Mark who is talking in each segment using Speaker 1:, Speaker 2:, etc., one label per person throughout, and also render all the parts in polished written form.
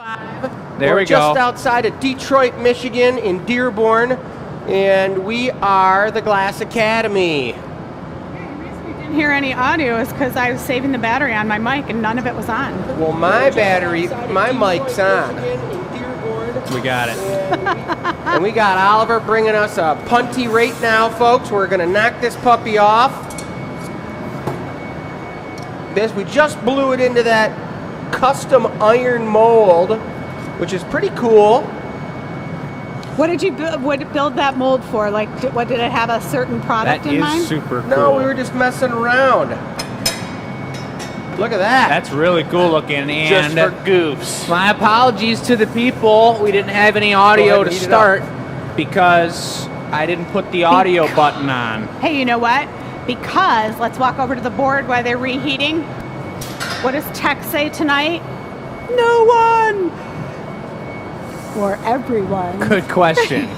Speaker 1: There we
Speaker 2: We're just
Speaker 1: go.
Speaker 2: outside of Detroit, Michigan in Dearborn, and we are the Glass Academy.
Speaker 3: Didn't hear any audio is because I was saving the battery on my mic and none of it was on.
Speaker 2: Well, my mic's on.
Speaker 1: We got it.
Speaker 2: And we got Oliver bringing us a punty right now, folks. We're going to knock this puppy off. We just blew it into that custom iron mold, which is pretty cool.
Speaker 3: What did you build that mold for? Like, what did it have a certain product
Speaker 1: That
Speaker 3: in mind?
Speaker 1: is super cool.
Speaker 2: No, we were just messing around. Look at that.
Speaker 1: That's really cool looking.
Speaker 4: Just
Speaker 1: And
Speaker 4: for goofs.
Speaker 1: my apologies to the people. We didn't have any audio to
Speaker 2: heat it
Speaker 1: start because I didn't put the audio button on.
Speaker 3: Hey, you know what? Because, let's walk over to the board while they're reheating. What does Tech say tonight? No one! Or everyone.
Speaker 1: Good question.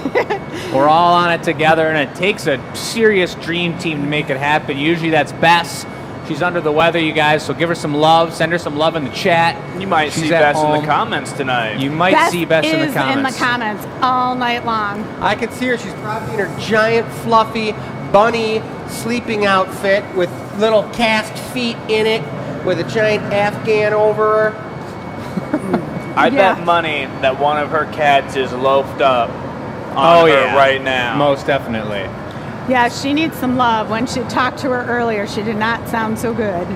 Speaker 1: We're all on it together, and it takes a serious dream team to make it happen. Usually that's Bess. She's under the weather, you guys, so give her some love. Send her some love in the chat.
Speaker 4: You might
Speaker 1: She's
Speaker 4: see
Speaker 1: at
Speaker 4: Bess in
Speaker 1: home.
Speaker 4: the comments tonight.
Speaker 1: You might see Bess in the
Speaker 3: is
Speaker 1: comments.
Speaker 3: in the comments all night long.
Speaker 2: I can see her. She's probably in her giant, fluffy, bunny sleeping outfit with little cast feet in it, with a giant Afghan over her.
Speaker 4: I
Speaker 3: Yeah.
Speaker 4: bet money that one of her cats is loafed up on her right now.
Speaker 1: Most definitely.
Speaker 3: Yeah, she needs some love. When she talked to her earlier, she did not sound so good.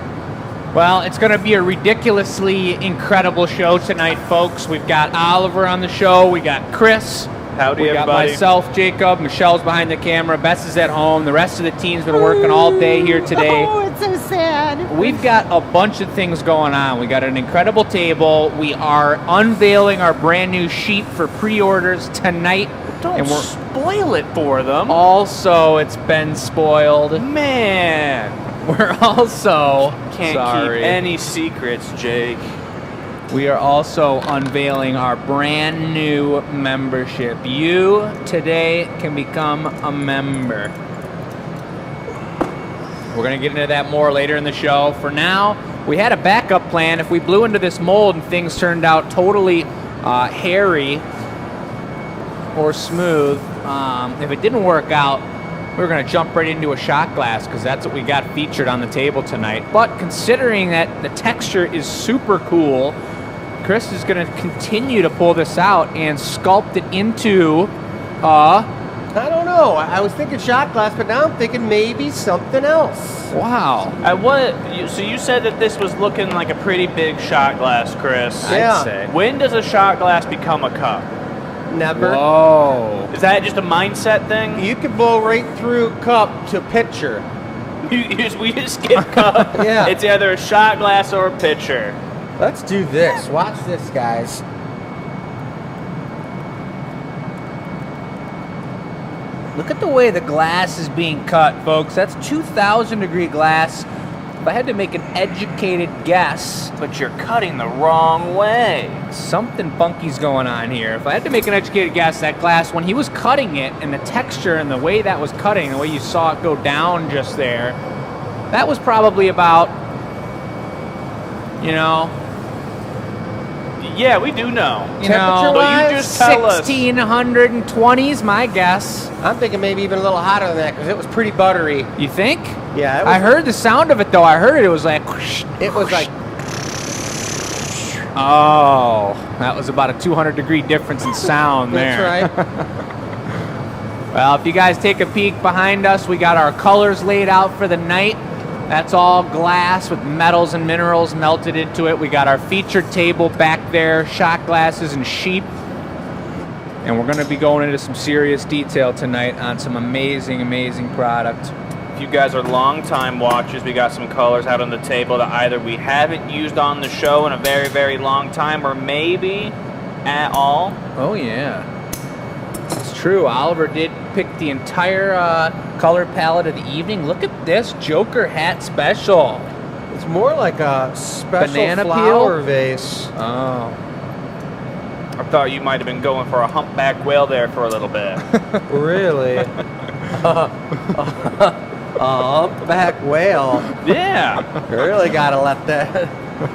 Speaker 1: Well, it's going to be a ridiculously incredible show tonight, folks. We've got Oliver on the show. We got Chris.
Speaker 4: Howdy,
Speaker 1: We got
Speaker 4: everybody.
Speaker 1: myself, Jacob. Michelle's behind the camera. Bess is at home. The rest of the team's been working all day here today.
Speaker 3: Oh, it's so sad.
Speaker 1: We've got a bunch of things going on. We got an incredible table. We are unveiling our brand new sheet for pre-orders tonight.
Speaker 4: Don't
Speaker 1: and we're
Speaker 4: spoil it for them.
Speaker 1: also, it's been spoiled.
Speaker 4: Man.
Speaker 1: We're also
Speaker 4: Can't
Speaker 1: sorry.
Speaker 4: keep any secrets, Jake.
Speaker 1: We are also unveiling our brand new membership. You today can become a member. We're going to get into that more later in the show. For now, we had a backup plan. If we blew into this mold and things turned out totally hairy or smooth, if it didn't work out, we were going to jump right into a shot glass because that's what we got featured on the table tonight. But considering that the texture is super cool, Chris is going to continue to pull this out and sculpt it into
Speaker 2: I don't know. I was thinking shot glass, but now I'm thinking maybe something else.
Speaker 1: wow.
Speaker 4: So you said that this was looking like a pretty big shot glass, Chris.
Speaker 2: Yeah.
Speaker 1: I'd say.
Speaker 4: When does a shot glass become a cup?
Speaker 2: Never.
Speaker 1: Whoa.
Speaker 4: Is that just a mindset thing?
Speaker 2: You could blow right through cup to pitcher.
Speaker 4: We just skip cup.
Speaker 2: Yeah.
Speaker 4: It's either a shot glass or a pitcher.
Speaker 2: Let's do this. Watch this, guys.
Speaker 1: Look at the way the glass is being cut, folks. That's 2,000 degree glass. If I had to make an educated guess,
Speaker 4: But you're cutting the wrong way.
Speaker 1: something funky's going on here. If I had to make an educated guess, that glass, when he was cutting it and the texture and the way that was cutting, the way you saw it go down just there, that was probably about,
Speaker 4: Yeah, we do know.
Speaker 2: Temperature-wise,
Speaker 4: But you just tell us.
Speaker 1: 1620s, my guess.
Speaker 2: I'm thinking maybe even a little hotter than that because it was pretty buttery.
Speaker 1: You think?
Speaker 2: Yeah,
Speaker 1: I heard the sound of it though. I heard it. It was like.
Speaker 2: it was like
Speaker 1: Oh, that was about a 200 degree difference in sound there.
Speaker 2: that's right.
Speaker 1: Well, if you guys take a peek behind us, we got our colors laid out for the night. That's all glass with metals and minerals melted into it. We got our featured table back there, shot glasses and sheep. And we're going to be going into some serious detail tonight on some amazing, amazing product.
Speaker 4: If you guys are long-time watchers, we got some colors out on the table that either we haven't used on the show in a very, very long time or maybe at all.
Speaker 1: Oh, yeah. It's true. Oliver did pick the entire color palette of the evening. Look at this Joker hat special.
Speaker 2: It's more like a special
Speaker 1: Banana
Speaker 2: flower
Speaker 1: peel?
Speaker 2: vase.
Speaker 1: Oh.
Speaker 4: I thought you might have been going for a humpback whale there for a little bit.
Speaker 2: Really? A humpback whale.
Speaker 4: Yeah.
Speaker 2: You really gotta let that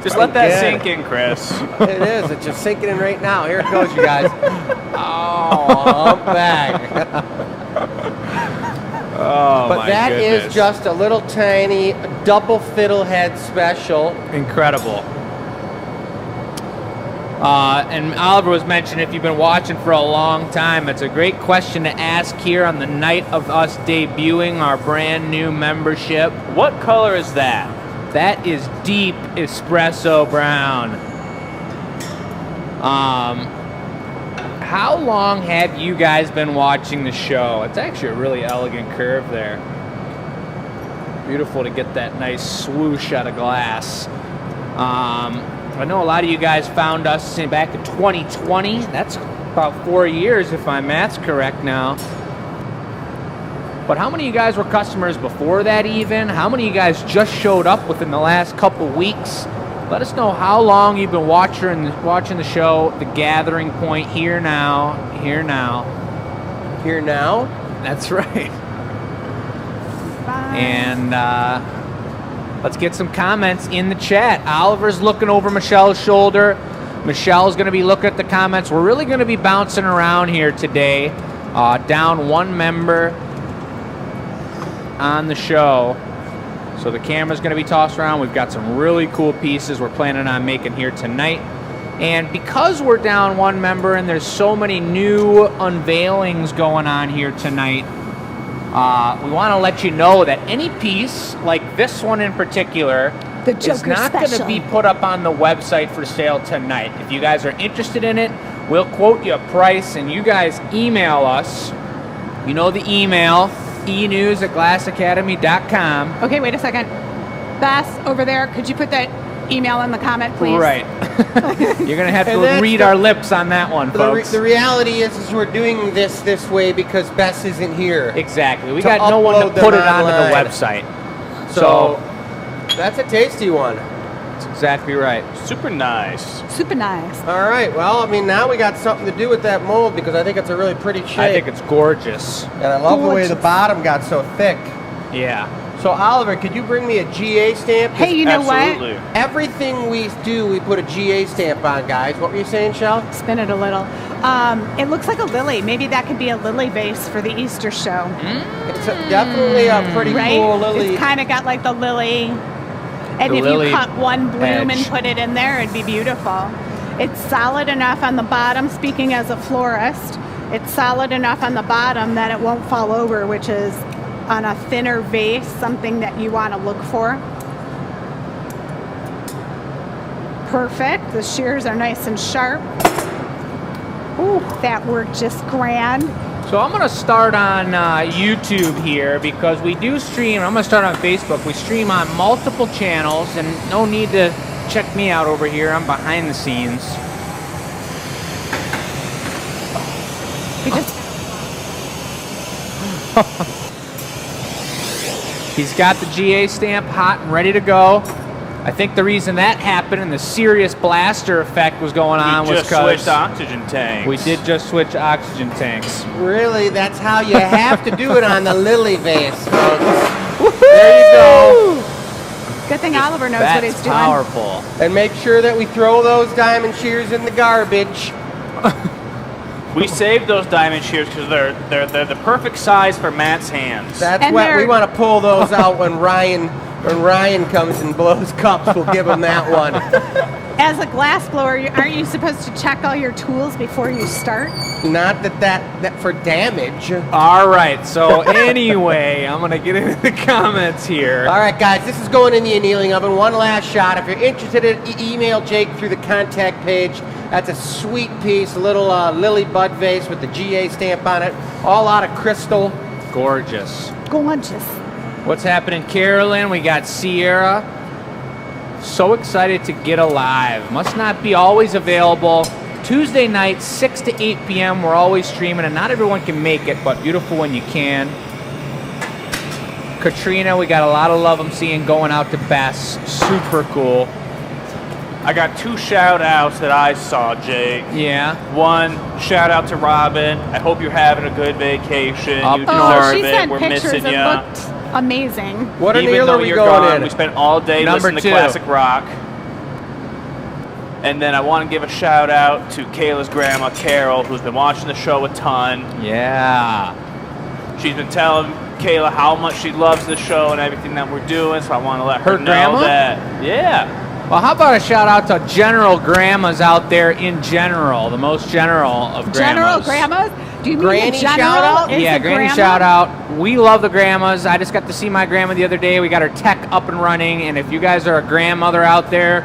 Speaker 4: Just let that
Speaker 2: Again.
Speaker 4: sink in, Chris.
Speaker 2: It is. It's just sinking in right now. Here it goes, you guys. Oh, I'm back.
Speaker 1: Oh,
Speaker 2: But
Speaker 1: my
Speaker 2: that
Speaker 1: goodness.
Speaker 2: is just a little tiny double fiddlehead special.
Speaker 1: Incredible. And Oliver was mentioning, if you've been watching for a long time, it's a great question to ask here on the night of us debuting our brand new membership.
Speaker 4: What color is that?
Speaker 1: That is deep espresso brown. How long have you guys been watching the show? It's actually a really elegant curve there. Beautiful to get that nice swoosh out of glass. I know a lot of you guys found us back in 2020. That's about 4 years if my math's correct now. But how many of you guys were customers before that even? How many of you guys just showed up within the last couple weeks? Let us know how long you've been watching the show, The Gathering Point, Here Now.
Speaker 2: Here now.
Speaker 1: That's right.
Speaker 3: Bye.
Speaker 1: And let's get some comments in the chat. Oliver's looking over Michelle's shoulder. Michelle's going to be looking at the comments. We're really going to be bouncing around here today. Down one member on the show. So the camera's going to be tossed around. We've got some really cool pieces we're planning on making here tonight. And because we're down one member and there's so many new unveilings going on here tonight, we want to let you know that any piece, like this one in particular,
Speaker 3: The
Speaker 1: is
Speaker 3: Joker
Speaker 1: not going to
Speaker 3: special.
Speaker 1: be put up on the website for sale tonight. If you guys are interested in it, we'll quote you a price, and you guys email us. You know the email, enews@glassacademy.com.
Speaker 3: Okay, wait a second. Bess, over there, could you put that email in the comment, please?
Speaker 1: Right. You're going to have
Speaker 2: And
Speaker 1: to
Speaker 2: that's
Speaker 1: read
Speaker 2: the-
Speaker 1: our lips on that one, folks.
Speaker 2: The reality is we're doing this way because Bess isn't here.
Speaker 1: Exactly. We
Speaker 2: to
Speaker 1: got no one to
Speaker 2: upload them
Speaker 1: put it onto the
Speaker 2: online.
Speaker 1: website.
Speaker 2: So that's a tasty one.
Speaker 1: That's exactly right.
Speaker 4: Super nice.
Speaker 3: Super nice.
Speaker 2: All right. Well, I mean, now we got something to do with that mold because I think it's a really pretty shape.
Speaker 1: I think it's gorgeous.
Speaker 2: and I love the way the
Speaker 3: gorgeous.
Speaker 2: bottom got so thick.
Speaker 1: Yeah.
Speaker 2: So, Oliver, could you bring me a GA stamp? 'Cause
Speaker 3: Hey, you know
Speaker 4: Absolutely.
Speaker 2: everything we do, we put a GA stamp on, guys. What were you saying, Shell?
Speaker 3: what? Spin it a little. It looks like a lily. Maybe that could be a lily vase for the Easter show.
Speaker 2: It's definitely a pretty
Speaker 3: Right?
Speaker 2: cool lily.
Speaker 3: It's kind of got like the lily. And
Speaker 1: The
Speaker 3: if
Speaker 1: lily
Speaker 3: you cut one bloom
Speaker 1: edge.
Speaker 3: and put it in there, it'd be beautiful. It's solid enough on the bottom, speaking as a florist, it's solid enough on the bottom that it won't fall over, which is on a thinner vase, something that you want to look for. Perfect. The shears are nice and sharp. Ooh, that worked just grand.
Speaker 1: So I'm going to start on YouTube here because we do stream. I'm going to start on Facebook. We stream on multiple channels, and no need to check me out over here. I'm behind the scenes.
Speaker 3: You just
Speaker 1: He's got the GA stamp hot and ready to go. I think the reason that happened and the serious blaster effect was going on
Speaker 4: We
Speaker 1: was
Speaker 4: just
Speaker 1: because
Speaker 4: switched oxygen tanks.
Speaker 1: we did just switch oxygen tanks.
Speaker 2: Really, that's how you have to do it on the lily vase, folks. There you go.
Speaker 3: good thing Oliver knows what he's
Speaker 1: That's
Speaker 3: doing.
Speaker 1: powerful.
Speaker 2: And make sure that we throw those diamond shears in the garbage.
Speaker 4: We saved those diamond shears because they're the perfect size for Matt's hands.
Speaker 2: That's
Speaker 3: And
Speaker 2: what we
Speaker 3: they're-
Speaker 2: want to pull those out when Ryan comes and blows cups. We'll give him that one.
Speaker 3: As a glass blower, aren't you supposed to check all your tools before you start?
Speaker 2: Not that for damage.
Speaker 1: All right, so anyway, I'm going to get into the comments here.
Speaker 2: All right, guys, this is going in the annealing oven. One last shot. If you're interested, email Jake through the contact page. That's a sweet piece, a little lily bud vase with the GA stamp on it, all out of crystal.
Speaker 1: Gorgeous.
Speaker 3: Gorgeous.
Speaker 1: What's happening, Carolyn? We got Sierra. So excited to get alive. Must not be always available. Tuesday night, 6 to 8 p.m. We're always streaming, and not everyone can make it, but beautiful when you can. Katrina, we got a lot of love I'm seeing going out to Bess. Super cool.
Speaker 4: I got 2 shout outs that I saw, Jake.
Speaker 1: Yeah.
Speaker 4: One, shout out to Robin. I hope you're having a good vacation.
Speaker 1: Up
Speaker 4: You
Speaker 1: north.
Speaker 3: Oh,
Speaker 4: deserve
Speaker 3: she
Speaker 4: it.
Speaker 3: sent
Speaker 4: We're
Speaker 3: pictures.
Speaker 4: missing
Speaker 3: It
Speaker 4: you.
Speaker 3: looked amazing.
Speaker 2: What
Speaker 4: Even
Speaker 2: anneal
Speaker 4: though
Speaker 2: are we
Speaker 4: you're
Speaker 2: going
Speaker 4: gone,
Speaker 2: in?
Speaker 4: we spent all day
Speaker 1: Number
Speaker 4: listening to
Speaker 1: 2.
Speaker 4: classic rock. And then I want to give a shout out to Kayla's grandma, Carol, who's been watching the show a ton.
Speaker 1: Yeah.
Speaker 4: She's been telling Kayla how much she loves the show and everything that we're doing, so I want to let her know
Speaker 1: grandma?
Speaker 4: that. Yeah.
Speaker 1: Well, how about a shout out to general grandmas out there in general, the most general of grandmas.
Speaker 3: General grandmas? Do you mean
Speaker 2: Granny
Speaker 3: the general
Speaker 2: shout out?
Speaker 3: is
Speaker 1: Yeah,
Speaker 3: a
Speaker 1: granny
Speaker 3: grandma?
Speaker 1: shout out. We love the grandmas. I just got to see my grandma the other day. We got her tech up and running, and if you guys are a grandmother out there,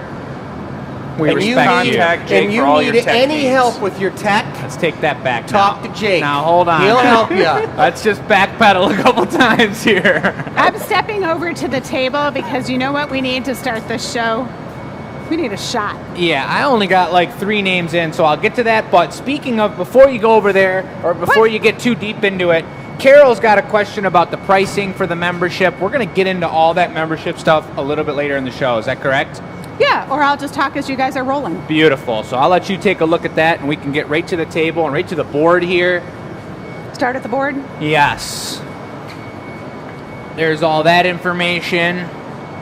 Speaker 1: we
Speaker 2: And you
Speaker 1: respect
Speaker 2: need,
Speaker 1: you.
Speaker 4: Contact Jake
Speaker 2: and
Speaker 4: for
Speaker 2: you
Speaker 4: all your
Speaker 2: need
Speaker 4: tech
Speaker 2: any
Speaker 4: needs.
Speaker 2: help with your tech,
Speaker 1: Let's take that back.
Speaker 2: talk
Speaker 1: now.
Speaker 2: to Jake.
Speaker 1: Now hold on.
Speaker 2: He'll help you.
Speaker 1: Let's just backpedal a couple times here.
Speaker 3: I'm stepping over to the table because you know what we need to start this show? We need a shot.
Speaker 1: Yeah, I only got like 3 names in, so I'll get to that. But speaking of, before you go over there, or before
Speaker 3: What?
Speaker 1: you get too deep into it, Carol's got a question about the pricing for the membership. We're going to get into all that membership stuff a little bit later in the show. Is that correct?
Speaker 3: Yeah, or I'll just talk as you guys are rolling.
Speaker 1: Beautiful. So I'll let you take a look at that, and we can get right to the table and right to the board here.
Speaker 3: Start at the board.
Speaker 1: Yes. There's all that information.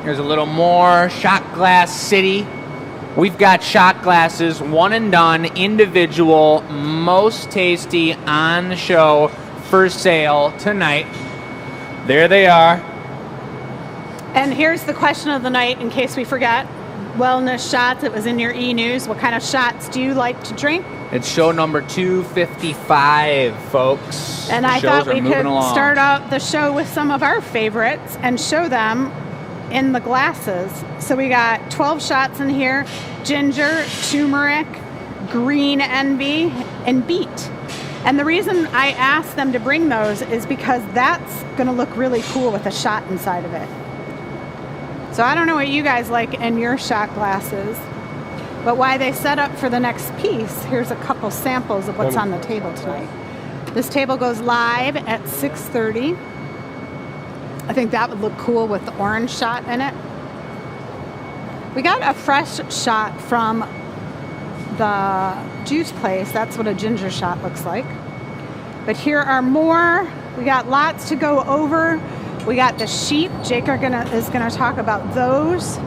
Speaker 1: There's a little more. Shot Glass City. We've got shot glasses, one and done, individual, most tasty on the show for sale tonight. There they are.
Speaker 3: And here's the question of the night in case we forget. Wellness shots. It was in your e-news. What kind of shots do you like to drink?
Speaker 1: It's show number 255, folks.
Speaker 3: And I
Speaker 1: Shows
Speaker 3: thought
Speaker 1: are
Speaker 3: we
Speaker 1: moving
Speaker 3: could
Speaker 1: along.
Speaker 3: start out the show with some of our favorites and show them in the glasses. So we got 12 shots in here: ginger, turmeric, green envy, and beet. And the reason I asked them to bring those is because that's going to look really cool with a shot inside of it. So I don't know what you guys like in your shot glasses, but while they set up for the next piece, here's a couple samples of what's on the table tonight. This table goes live at 6:30. I think that would look cool with the orange shot in it. We got a fresh shot from the juice place. That's what a ginger shot looks like. But here are more. We got lots to go over. We got the sheep. Jake is gonna talk about those.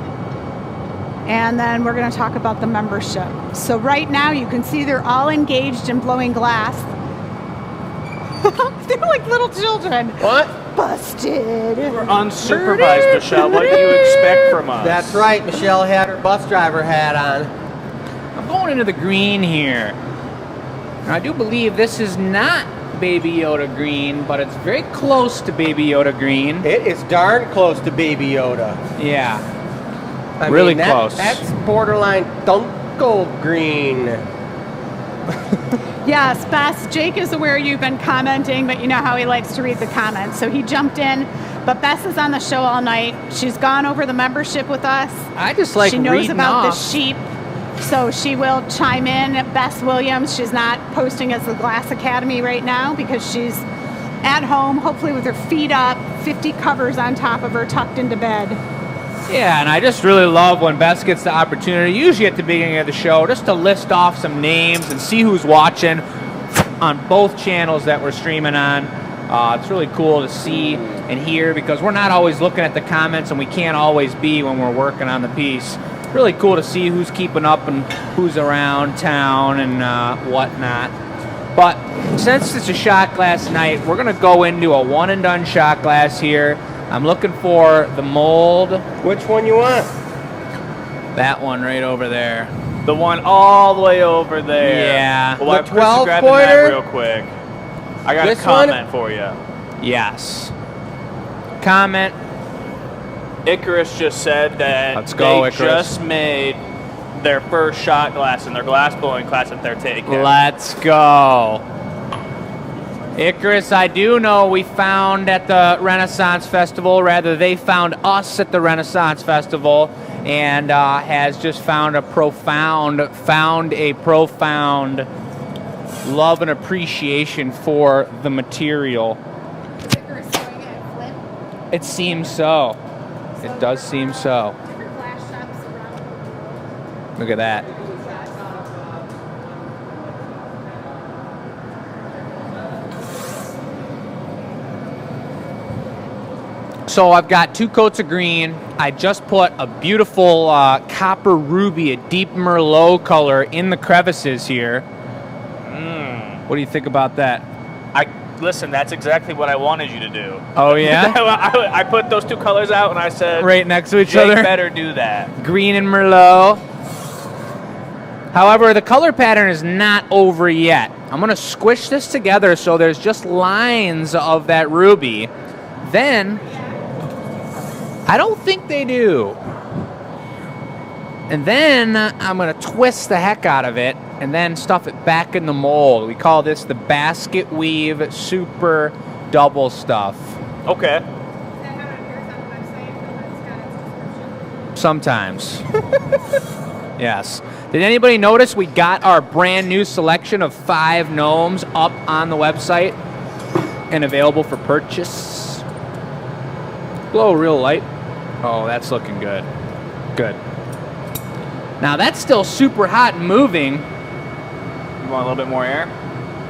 Speaker 3: And then we're gonna talk about the membership. So right now you can see they're all engaged in blowing glass. They're like little children.
Speaker 2: What?
Speaker 3: Busted.
Speaker 4: We're unsupervised, Michelle. What do you expect from us?
Speaker 2: That's right. Michelle had her bus driver hat on.
Speaker 1: I'm going into the green here. Now, I do believe this is not Baby Yoda green, but it's very close to Baby Yoda green.
Speaker 2: It is darn close to Baby Yoda.
Speaker 1: Yeah.
Speaker 2: I
Speaker 1: Really
Speaker 2: mean,
Speaker 1: close.
Speaker 2: That's borderline Dunkel green.
Speaker 3: Yes, Bess, Jake is aware you've been commenting, but you know how he likes to read the comments. So he jumped in, but Bess is on the show all night. She's gone over the membership with us.
Speaker 1: I just like
Speaker 3: she knows
Speaker 1: reading
Speaker 3: about
Speaker 1: off.
Speaker 3: the sheep, so she will chime in. Bess Williams, she's not posting as the Glass Academy right now because she's at home, hopefully with her feet up, 50 covers on top of her, tucked into bed.
Speaker 1: Yeah, and I just really love when Bess gets the opportunity, usually at the beginning of the show, just to list off some names and see who's watching on both channels that we're streaming on. It's really cool to see and hear because we're not always looking at the comments and we can't always be when we're working on the piece. Really cool to see who's keeping up and who's around town and whatnot. But since it's a shot glass night, we're going to go into a one and done shot glass here. I'm looking for the mold.
Speaker 2: Which one you want?
Speaker 1: That one right over there.
Speaker 4: The one all the way over there.
Speaker 1: Yeah.
Speaker 4: Well, while
Speaker 2: The
Speaker 4: Chris is
Speaker 2: 12
Speaker 4: grabbing
Speaker 2: pointer?
Speaker 4: that real quick, I got
Speaker 2: This
Speaker 4: a comment for you.
Speaker 1: Yes. Comment.
Speaker 4: Icarus just said that
Speaker 1: Let's go,
Speaker 4: they
Speaker 1: Icarus.
Speaker 4: just made their first shot glass in their glass blowing class that they're taking.
Speaker 1: Let's go. Icarus, I do know we found at the Renaissance Festival, rather they found us at the Renaissance Festival, and has just found a profound love and appreciation for the material. It seems so. It does seem so. Look at that. So I've got 2 coats of green, I just put a beautiful copper ruby, a deep Merlot color in the crevices here. What do you think about that?
Speaker 4: Listen, that's exactly what I wanted you to do.
Speaker 1: Oh, yeah?
Speaker 4: I put those two colors out and I said,
Speaker 1: Right next to each
Speaker 4: Jake
Speaker 1: other?
Speaker 4: better do that.
Speaker 1: Green and Merlot. However, the color pattern is not over yet. I'm going to squish this together so there's just lines of that ruby. Then, I don't think they do. And then I'm going to twist the heck out of it and then stuff it back in the mold. We call this the basket weave super double stuff.
Speaker 4: Okay.
Speaker 1: Sometimes. Yes. Did anybody notice we got our brand new selection of 5 gnomes up on the website and available for purchase? Blow real light. Oh, that's looking good. Good. Now that's still super hot and moving.
Speaker 4: You want a little bit more air?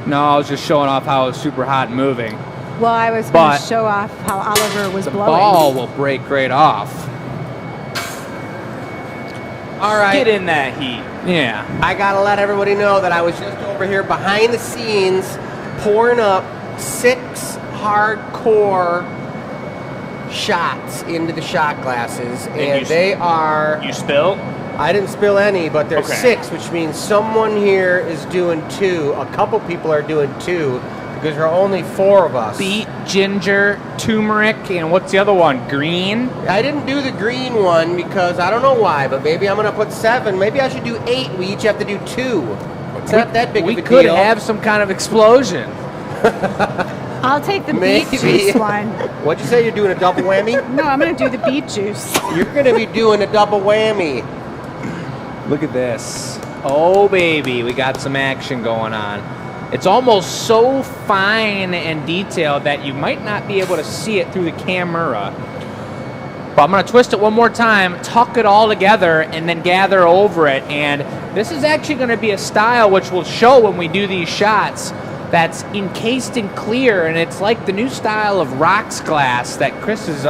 Speaker 1: No, I was just showing off how it's super hot and moving.
Speaker 3: Well, I was going
Speaker 1: But
Speaker 3: to show off how Oliver was
Speaker 1: The
Speaker 3: blowing.
Speaker 1: ball will break right off.
Speaker 2: All right.
Speaker 4: Get in that heat.
Speaker 1: Yeah.
Speaker 2: I gotta let everybody know that I was just over here behind the scenes pouring up 6 hardcore shots into the shot glasses, and
Speaker 4: you-
Speaker 2: they are.
Speaker 4: You spill?
Speaker 2: I didn't spill any, but there's
Speaker 4: Okay.
Speaker 2: 6, which means someone here is doing 2. A couple people are doing 2 because there are only 4 of us.
Speaker 1: Beet, ginger, turmeric, and what's the other one? Green?
Speaker 2: I didn't do the green one because I don't know why, but maybe I'm gonna put 7. Maybe I should do 8. We each have to do 2. It's not that big
Speaker 1: We
Speaker 2: of a
Speaker 1: could
Speaker 2: deal.
Speaker 1: have some kind of explosion.
Speaker 3: I'll take the
Speaker 2: Maybe.
Speaker 3: beet juice one.
Speaker 2: What'd you say? You're doing a double whammy?
Speaker 3: No, I'm going to do the beet juice.
Speaker 2: You're gonna be doing a double whammy.
Speaker 1: Look at this. Oh, baby, we got some action going on. It's almost so fine and detailed that you might not be able to see it through the camera. But I'm going to twist it one more time, tuck it all together, and then gather over it. And this is actually going to be a style which will show when we do these shots that's encased in clear, and it's like the new style of rocks glass that Chris has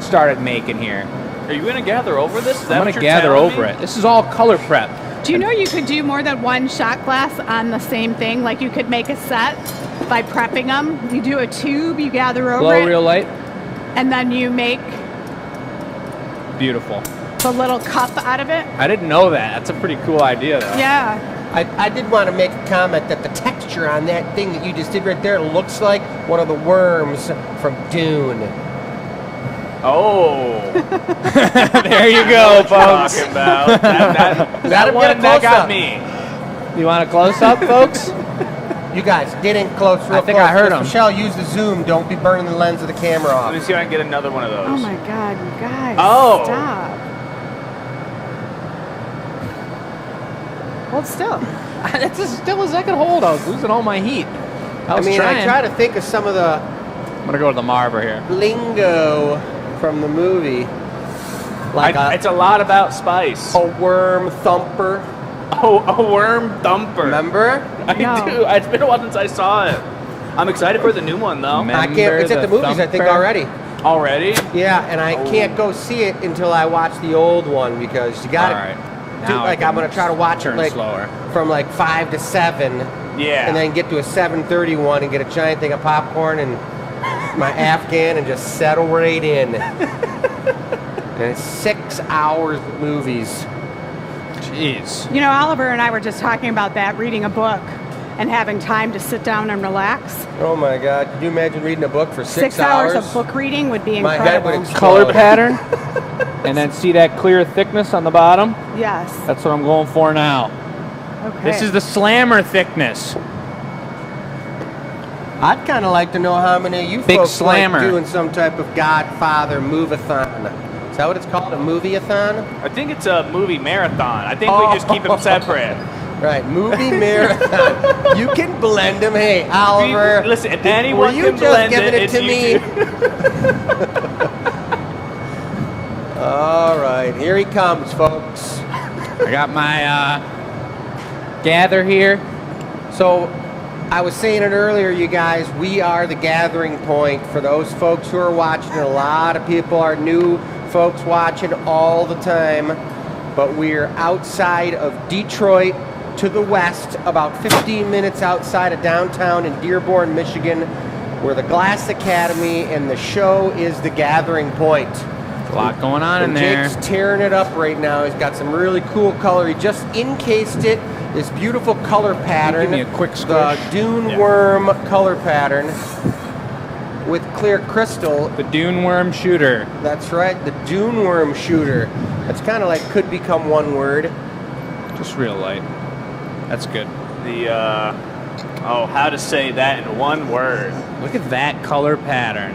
Speaker 1: started making here.
Speaker 4: Are you going to gather over this? Is that
Speaker 1: I'm
Speaker 4: what
Speaker 1: going to
Speaker 4: you're
Speaker 1: gather
Speaker 4: telling
Speaker 1: over
Speaker 4: me?
Speaker 1: it. This is all color prep.
Speaker 3: Do you know you could do more than one shot glass on the same thing? Like you could make a set by prepping them. You do a tube, you gather over
Speaker 1: Blow
Speaker 3: it,
Speaker 1: real light.
Speaker 3: and then you make
Speaker 1: Beautiful.
Speaker 3: the little cup out of it.
Speaker 1: I didn't know that. That's a pretty cool idea, though.
Speaker 3: Yeah.
Speaker 2: I did want to make a comment that the texture on that thing that you just did right there looks like one of the worms from Dune.
Speaker 4: Oh.
Speaker 1: There you go, folks.
Speaker 4: Talking about. That
Speaker 2: Let him
Speaker 4: one,
Speaker 2: get a
Speaker 4: that got
Speaker 2: close-up.
Speaker 4: me.
Speaker 1: You want a close up, folks?
Speaker 2: You guys, get in close, real
Speaker 1: I think
Speaker 2: close.
Speaker 1: I heard
Speaker 2: Just
Speaker 1: him.
Speaker 2: Michelle, use the zoom. Don't be burning the lens of the camera
Speaker 4: Let me
Speaker 2: off.
Speaker 4: see if I can get another one of those.
Speaker 3: Oh my God, you guys.
Speaker 4: Oh.
Speaker 3: Stop. Hold still.
Speaker 1: That's as still as I could hold. I was losing all my heat. I
Speaker 2: I try to think of some of the
Speaker 1: I'm gonna go to the Marva here.
Speaker 2: lingo from the movie. Like
Speaker 4: it's a lot about spice.
Speaker 2: a worm thumper.
Speaker 4: Oh, a worm thumper.
Speaker 2: Remember?
Speaker 4: I
Speaker 3: No.
Speaker 4: do. It's been a while since I saw it. I'm excited for the new one though.
Speaker 1: Man.
Speaker 2: I can't. It's at the
Speaker 1: the
Speaker 2: movies, I think,
Speaker 1: thumper?
Speaker 2: already.
Speaker 4: Already?
Speaker 2: Yeah, and I can't go see it until I watch the old one because you got
Speaker 1: All right.
Speaker 2: to.
Speaker 1: Now I
Speaker 2: Like
Speaker 1: can
Speaker 2: I'm gonna try to watch it
Speaker 1: turn
Speaker 2: like
Speaker 1: slower.
Speaker 2: from like 5 to 7,
Speaker 4: Yeah.
Speaker 2: and then get to a 7:31 and get a giant thing of popcorn and my Afghan and just settle right in. And it's 6 hours of movies.
Speaker 1: Jeez.
Speaker 3: You know, Oliver and I were just talking about that, reading a book and having time to sit down and relax.
Speaker 2: Oh my God! Could you imagine reading a book for 6
Speaker 3: hours of book reading would be
Speaker 2: My head would
Speaker 3: incredible.
Speaker 2: explode.
Speaker 1: Color pattern, and then see that clear thickness on the bottom.
Speaker 3: Yes.
Speaker 1: That's what I'm going for now.
Speaker 3: Okay.
Speaker 1: This is the slammer thickness.
Speaker 2: I'd kind of like to know how many of you
Speaker 1: Big
Speaker 2: folks
Speaker 1: slammer.
Speaker 2: like doing some type of Godfather move-a-thon. Is that what it's called? A movie-a-thon?
Speaker 4: I think it's a movie marathon. I think we just keep them separate.
Speaker 2: Right, movie marathon. You can blend them. Hey, Oliver.
Speaker 4: Listen, if
Speaker 2: were
Speaker 4: anyone
Speaker 2: you
Speaker 4: can
Speaker 2: just
Speaker 4: blend
Speaker 2: giving it
Speaker 4: it's
Speaker 2: to
Speaker 4: you
Speaker 2: me?
Speaker 4: two.
Speaker 2: All right, here he comes, folks.
Speaker 1: I got my gather here.
Speaker 2: So, I was saying it earlier, you guys, we are the gathering point for those folks who are watching. A lot of people are new folks watching all the time, but we're outside of Detroit to the west, about 15 minutes outside of downtown in Dearborn, Michigan. We're the Glass Academy, and the show is the gathering point.
Speaker 1: A lot going on in
Speaker 2: And
Speaker 1: there.
Speaker 2: Jake's tearing it up right now. He's got some really cool color. He just encased it. This beautiful color pattern.
Speaker 1: Give me a quick squish.
Speaker 2: The Dune Worm color pattern with clear crystal.
Speaker 1: The Dune Worm Shooter.
Speaker 2: That's right, the Dune Worm Shooter. That's kind of like could become one word.
Speaker 1: Just real light. That's good.
Speaker 4: How to say that in one word.
Speaker 1: Look at that color pattern.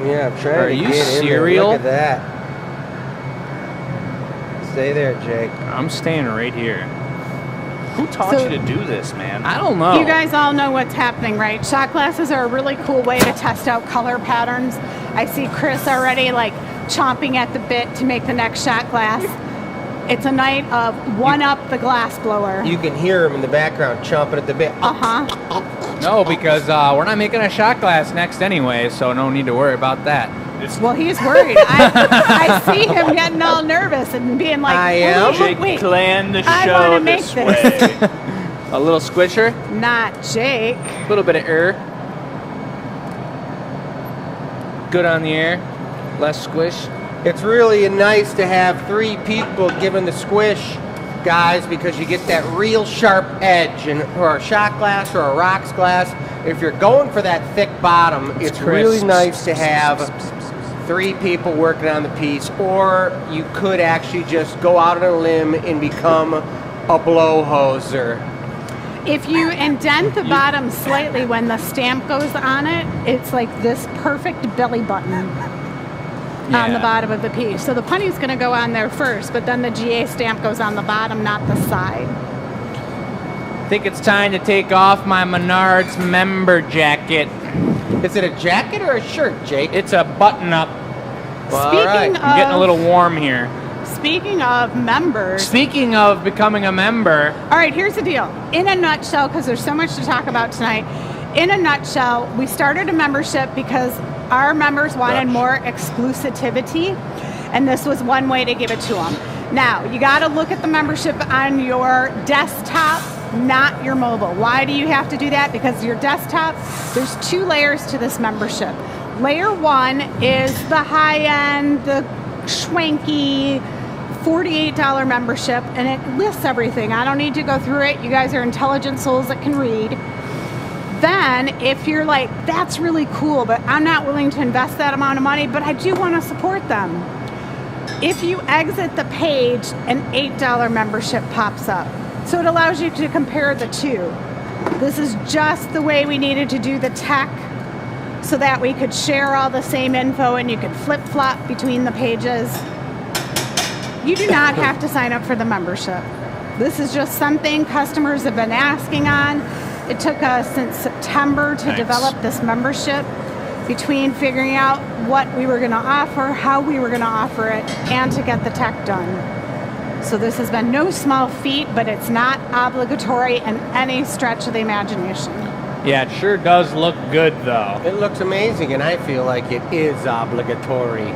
Speaker 2: Yeah, I'm trying
Speaker 1: Are
Speaker 2: to
Speaker 1: you
Speaker 2: get in there.
Speaker 1: serial?
Speaker 2: Look at that. Stay there, Jake.
Speaker 1: I'm staying right here.
Speaker 4: Who taught
Speaker 3: So-
Speaker 4: you to do this, man?
Speaker 1: I don't know.
Speaker 3: You guys all know what's happening, right? Shot glasses are a really cool way to test out color patterns. I see Chris already like chomping at the bit to make the next shot glass. It's a night of one up the glass blower.
Speaker 2: You can hear him in the background chomping at the bit.
Speaker 3: Uh-huh.
Speaker 1: No, because we're not making a shot glass next anyway, so no need to worry about that.
Speaker 3: Well, he's worried. I see him getting all nervous and being like,
Speaker 2: I am.
Speaker 4: Jake
Speaker 3: wait,
Speaker 4: planned the
Speaker 3: I
Speaker 4: show
Speaker 3: wanna make
Speaker 4: this
Speaker 3: this."
Speaker 4: way.
Speaker 1: A little squisher,
Speaker 3: not Jake.
Speaker 1: a little bit of air. Good on the air, less squish.
Speaker 2: It's really nice to have three people giving the squish, guys, because you get that real sharp edge. And for a shot glass or a rocks glass, if you're going for that thick bottom, it's really
Speaker 1: crisp.
Speaker 2: nice to have three people working on the piece. Or you could actually just go out on a limb and become a blowhoser.
Speaker 3: If you indent the bottom slightly when the stamp goes on it, it's like this perfect belly button on the
Speaker 1: Yeah.
Speaker 3: bottom of the piece. So the punny's going to go on there first, but then the GA stamp goes on the bottom, not the side.
Speaker 1: I think it's time to take off my Menards member jacket.
Speaker 2: Is it a jacket or a shirt, Jake?
Speaker 1: It's a button-up.
Speaker 2: All
Speaker 3: Speaking
Speaker 2: right.
Speaker 1: I'm getting a little warm here.
Speaker 3: Speaking of members,
Speaker 1: Speaking of becoming a member,
Speaker 3: all right, here's the deal. In a nutshell, because there's so much to talk about tonight, in a nutshell, we started a membership because our members wanted more exclusivity, and this was one way to give it to them. Now, you got to look at the membership on your desktop, not your mobile. Why do you have to do that? Because your desktop, there's two layers to this membership. Layer one is the high-end, the schwanky, $48 membership, and it lists everything. I don't need to go through it. You guys are intelligent souls that can read. Then, if you're like, that's really cool, but I'm not willing to invest that amount of money, but I do want to support them. If you exit the page, an $8 membership pops up. So it allows you to compare the two. This is just the way we needed to do the tech so that we could share all the same info and you could flip-flop between the pages. You do not have to sign up for the membership. This is just something customers have been asking on. It took us since September to develop this membership, between figuring out what we were going to offer, how we were going to offer it, and to get the tech done. So this has been no small feat, but it's not obligatory in any stretch of the imagination.
Speaker 1: yeah, it sure does look good though.
Speaker 2: It looks amazing, and I feel like it is obligatory.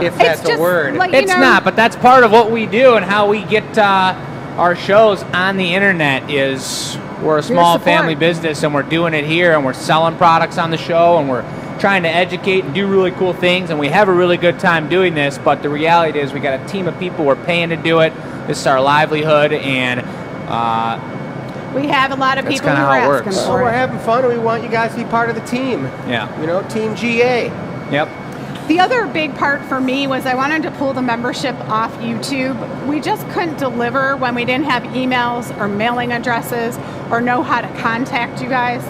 Speaker 2: If that's
Speaker 3: just
Speaker 2: a word.
Speaker 3: like- You
Speaker 1: It's
Speaker 3: know-
Speaker 1: not, but that's part of what we do and how we get our shows on the internet is we're a small
Speaker 3: support.
Speaker 1: family business and we're doing it here and we're selling products on the show and we're trying to educate and do really cool things and we have a really good time doing this, but the reality is we got a team of people we're paying to do it. This is our livelihood and
Speaker 3: We have a lot of
Speaker 1: That's
Speaker 3: people who
Speaker 1: kinda
Speaker 3: are
Speaker 1: how it
Speaker 3: asking
Speaker 1: works.
Speaker 2: So
Speaker 3: for
Speaker 2: we're
Speaker 3: it.
Speaker 2: having fun, and we want you guys to be part of the team.
Speaker 1: yeah.
Speaker 2: You know, Team GA.
Speaker 1: Yep.
Speaker 3: The other big part for me was I wanted to pull the membership off YouTube. We just couldn't deliver when we didn't have emails or mailing addresses or know how to contact you guys.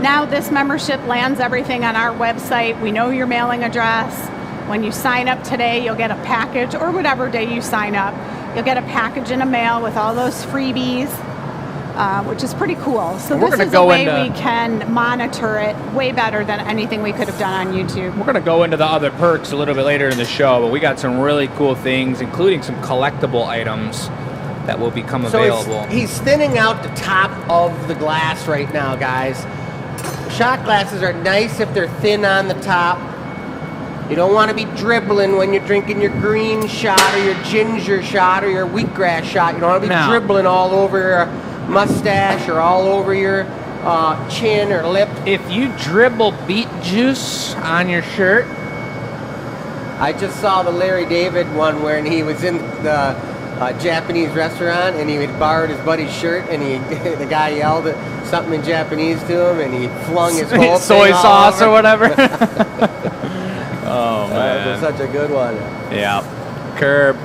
Speaker 3: Now this membership lands everything on our website. We know your mailing address. When you sign up today, you'll get a package, or whatever day you sign up, you'll get a package in the mail with all those freebies, which is pretty cool. So
Speaker 1: We're
Speaker 3: this
Speaker 1: gonna
Speaker 3: is a
Speaker 1: go
Speaker 3: way
Speaker 1: into-
Speaker 3: we can monitor it way better than anything we could have done on YouTube.
Speaker 1: We're going to go into the other perks a little bit later in the show, but we got some really cool things, including some collectible items that will become
Speaker 2: So
Speaker 1: available.
Speaker 2: he's thinning out the top of the glass right now, guys. Shot glasses are nice if they're thin on the top. You don't want to be dribbling when you're drinking your green shot or your ginger shot or your wheatgrass shot. You don't want to be
Speaker 1: No.
Speaker 2: dribbling all over your mustache or all over your chin or lip.
Speaker 1: If you dribble beet juice on your shirt,
Speaker 2: I just saw the Larry David one where he was in the Japanese restaurant and he had borrowed his buddy's shirt and the guy yelled something in Japanese to him and he flung his whole
Speaker 1: soy
Speaker 2: thing all
Speaker 1: sauce
Speaker 2: over.
Speaker 1: or whatever. Oh
Speaker 2: That
Speaker 1: man.
Speaker 2: was such a good one.
Speaker 1: Yeah. Curb.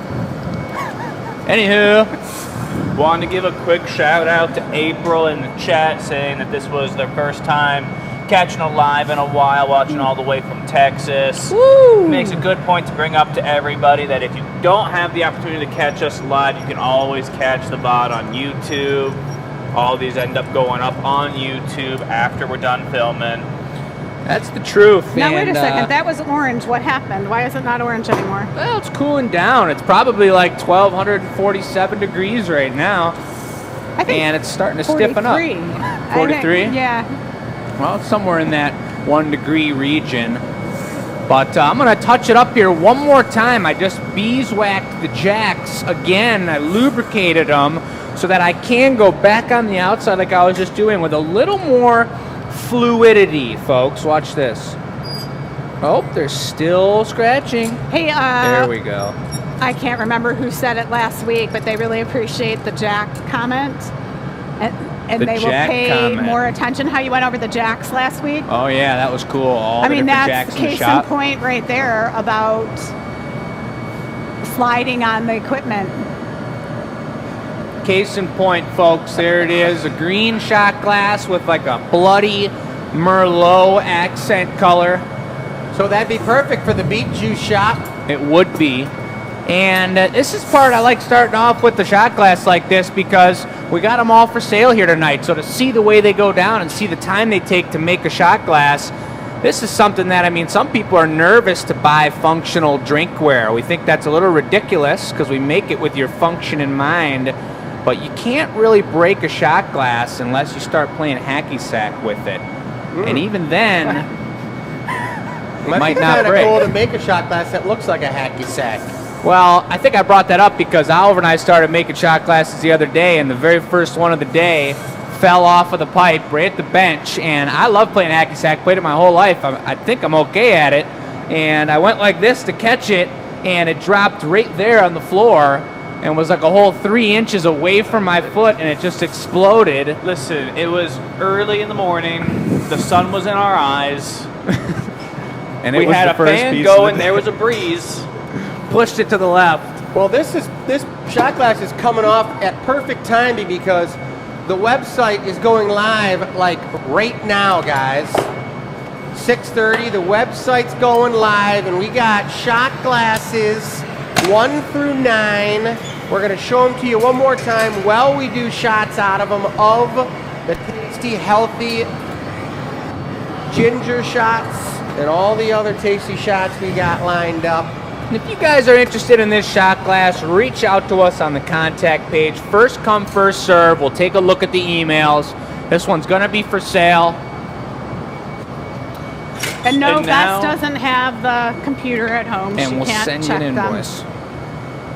Speaker 1: Anywho,
Speaker 4: Wanted to give a quick shout out to April in the chat saying that this was their first time catching a live in a while, watching all the way from Texas.
Speaker 1: woo!
Speaker 4: Makes a good point to bring up to everybody that if you don't have the opportunity to catch us live, you can always catch the VOD on YouTube. All these end up going up on YouTube after we're done filming.
Speaker 1: That's the truth.
Speaker 3: Now, wait a
Speaker 1: and,
Speaker 3: second. That was orange. What happened? Why is it not orange anymore?
Speaker 1: Well, it's cooling down. It's probably like 1,247 degrees right now,
Speaker 3: I think
Speaker 1: and it's starting to stiffen up.
Speaker 3: 43.
Speaker 1: 43?
Speaker 3: Yeah.
Speaker 1: Well, it's somewhere in that 1 degree region. But I'm going to touch it up here one more time. I just beeswaxed the jacks again. I lubricated them so that I can go back on the outside like I was just doing with a little more fluidity, folks. Watch this. Oh, they're still scratching.
Speaker 3: Hey,
Speaker 1: There we go.
Speaker 3: I can't remember who said it last week, but they really appreciate the jack comment. And
Speaker 1: The
Speaker 3: they will
Speaker 1: jack
Speaker 3: pay
Speaker 1: comment.
Speaker 3: more attention. How you went over the jacks last week?
Speaker 1: Oh, yeah, that was cool. All
Speaker 3: I
Speaker 1: the
Speaker 3: mean,
Speaker 1: different
Speaker 3: that's
Speaker 1: jacks in the
Speaker 3: case in
Speaker 1: shop.
Speaker 3: point right there about sliding on the equipment.
Speaker 1: Case in point, folks, there it is. A green shot glass with like a bloody Merlot accent color.
Speaker 2: So that'd be perfect for the beet juice shot.
Speaker 1: It would be. And this is part I like starting off with the shot glass like this because we got them all for sale here tonight. So to see the way they go down and see the time they take to make a shot glass, this is something that, I mean, some people are nervous to buy functional drinkware. We think that's a little ridiculous because we make it with your function in mind. But you can't really break a shot glass unless you start playing hacky sack with it. And even then, it might
Speaker 2: be
Speaker 1: not
Speaker 2: kind of
Speaker 1: break.
Speaker 2: cool to make a shot glass that looks like a hacky sack.
Speaker 1: Well, I think I brought that up because Oliver and I started making shot glasses the other day, and the very first one of the day fell off of the pipe right at the bench. And I love playing hacky sack, played it my whole life. I think I'm okay at it. And I went like this to catch it, and it dropped right there on the floor and was like a whole 3 inches away from my foot, and it just exploded.
Speaker 4: Listen, it was early in the morning. The sun was in our eyes.
Speaker 1: And
Speaker 4: We
Speaker 1: it was
Speaker 4: had
Speaker 1: the
Speaker 4: a
Speaker 1: first
Speaker 4: fan
Speaker 1: piece
Speaker 4: going.
Speaker 1: of the
Speaker 4: There was a breeze.
Speaker 1: pushed it to the left.
Speaker 2: Well, this shot glass is coming off at perfect timing because the website is going live like right now, guys. 6:30, the website's going live, and we got shot glasses 1 through 9. We're going to show them to you one more time while we do shots out of them of the tasty, healthy ginger shots and all the other tasty shots we got lined up.
Speaker 1: And if you guys are interested in this shot glass, reach out to us on the contact page. First come, first serve. We'll take a look at the emails. This one's going to be for sale.
Speaker 3: And no,
Speaker 4: And now-
Speaker 3: Beth doesn't have the computer at home.
Speaker 1: And
Speaker 3: she
Speaker 1: we'll
Speaker 3: can't
Speaker 1: send you
Speaker 3: check
Speaker 1: an
Speaker 3: them.
Speaker 1: invoice.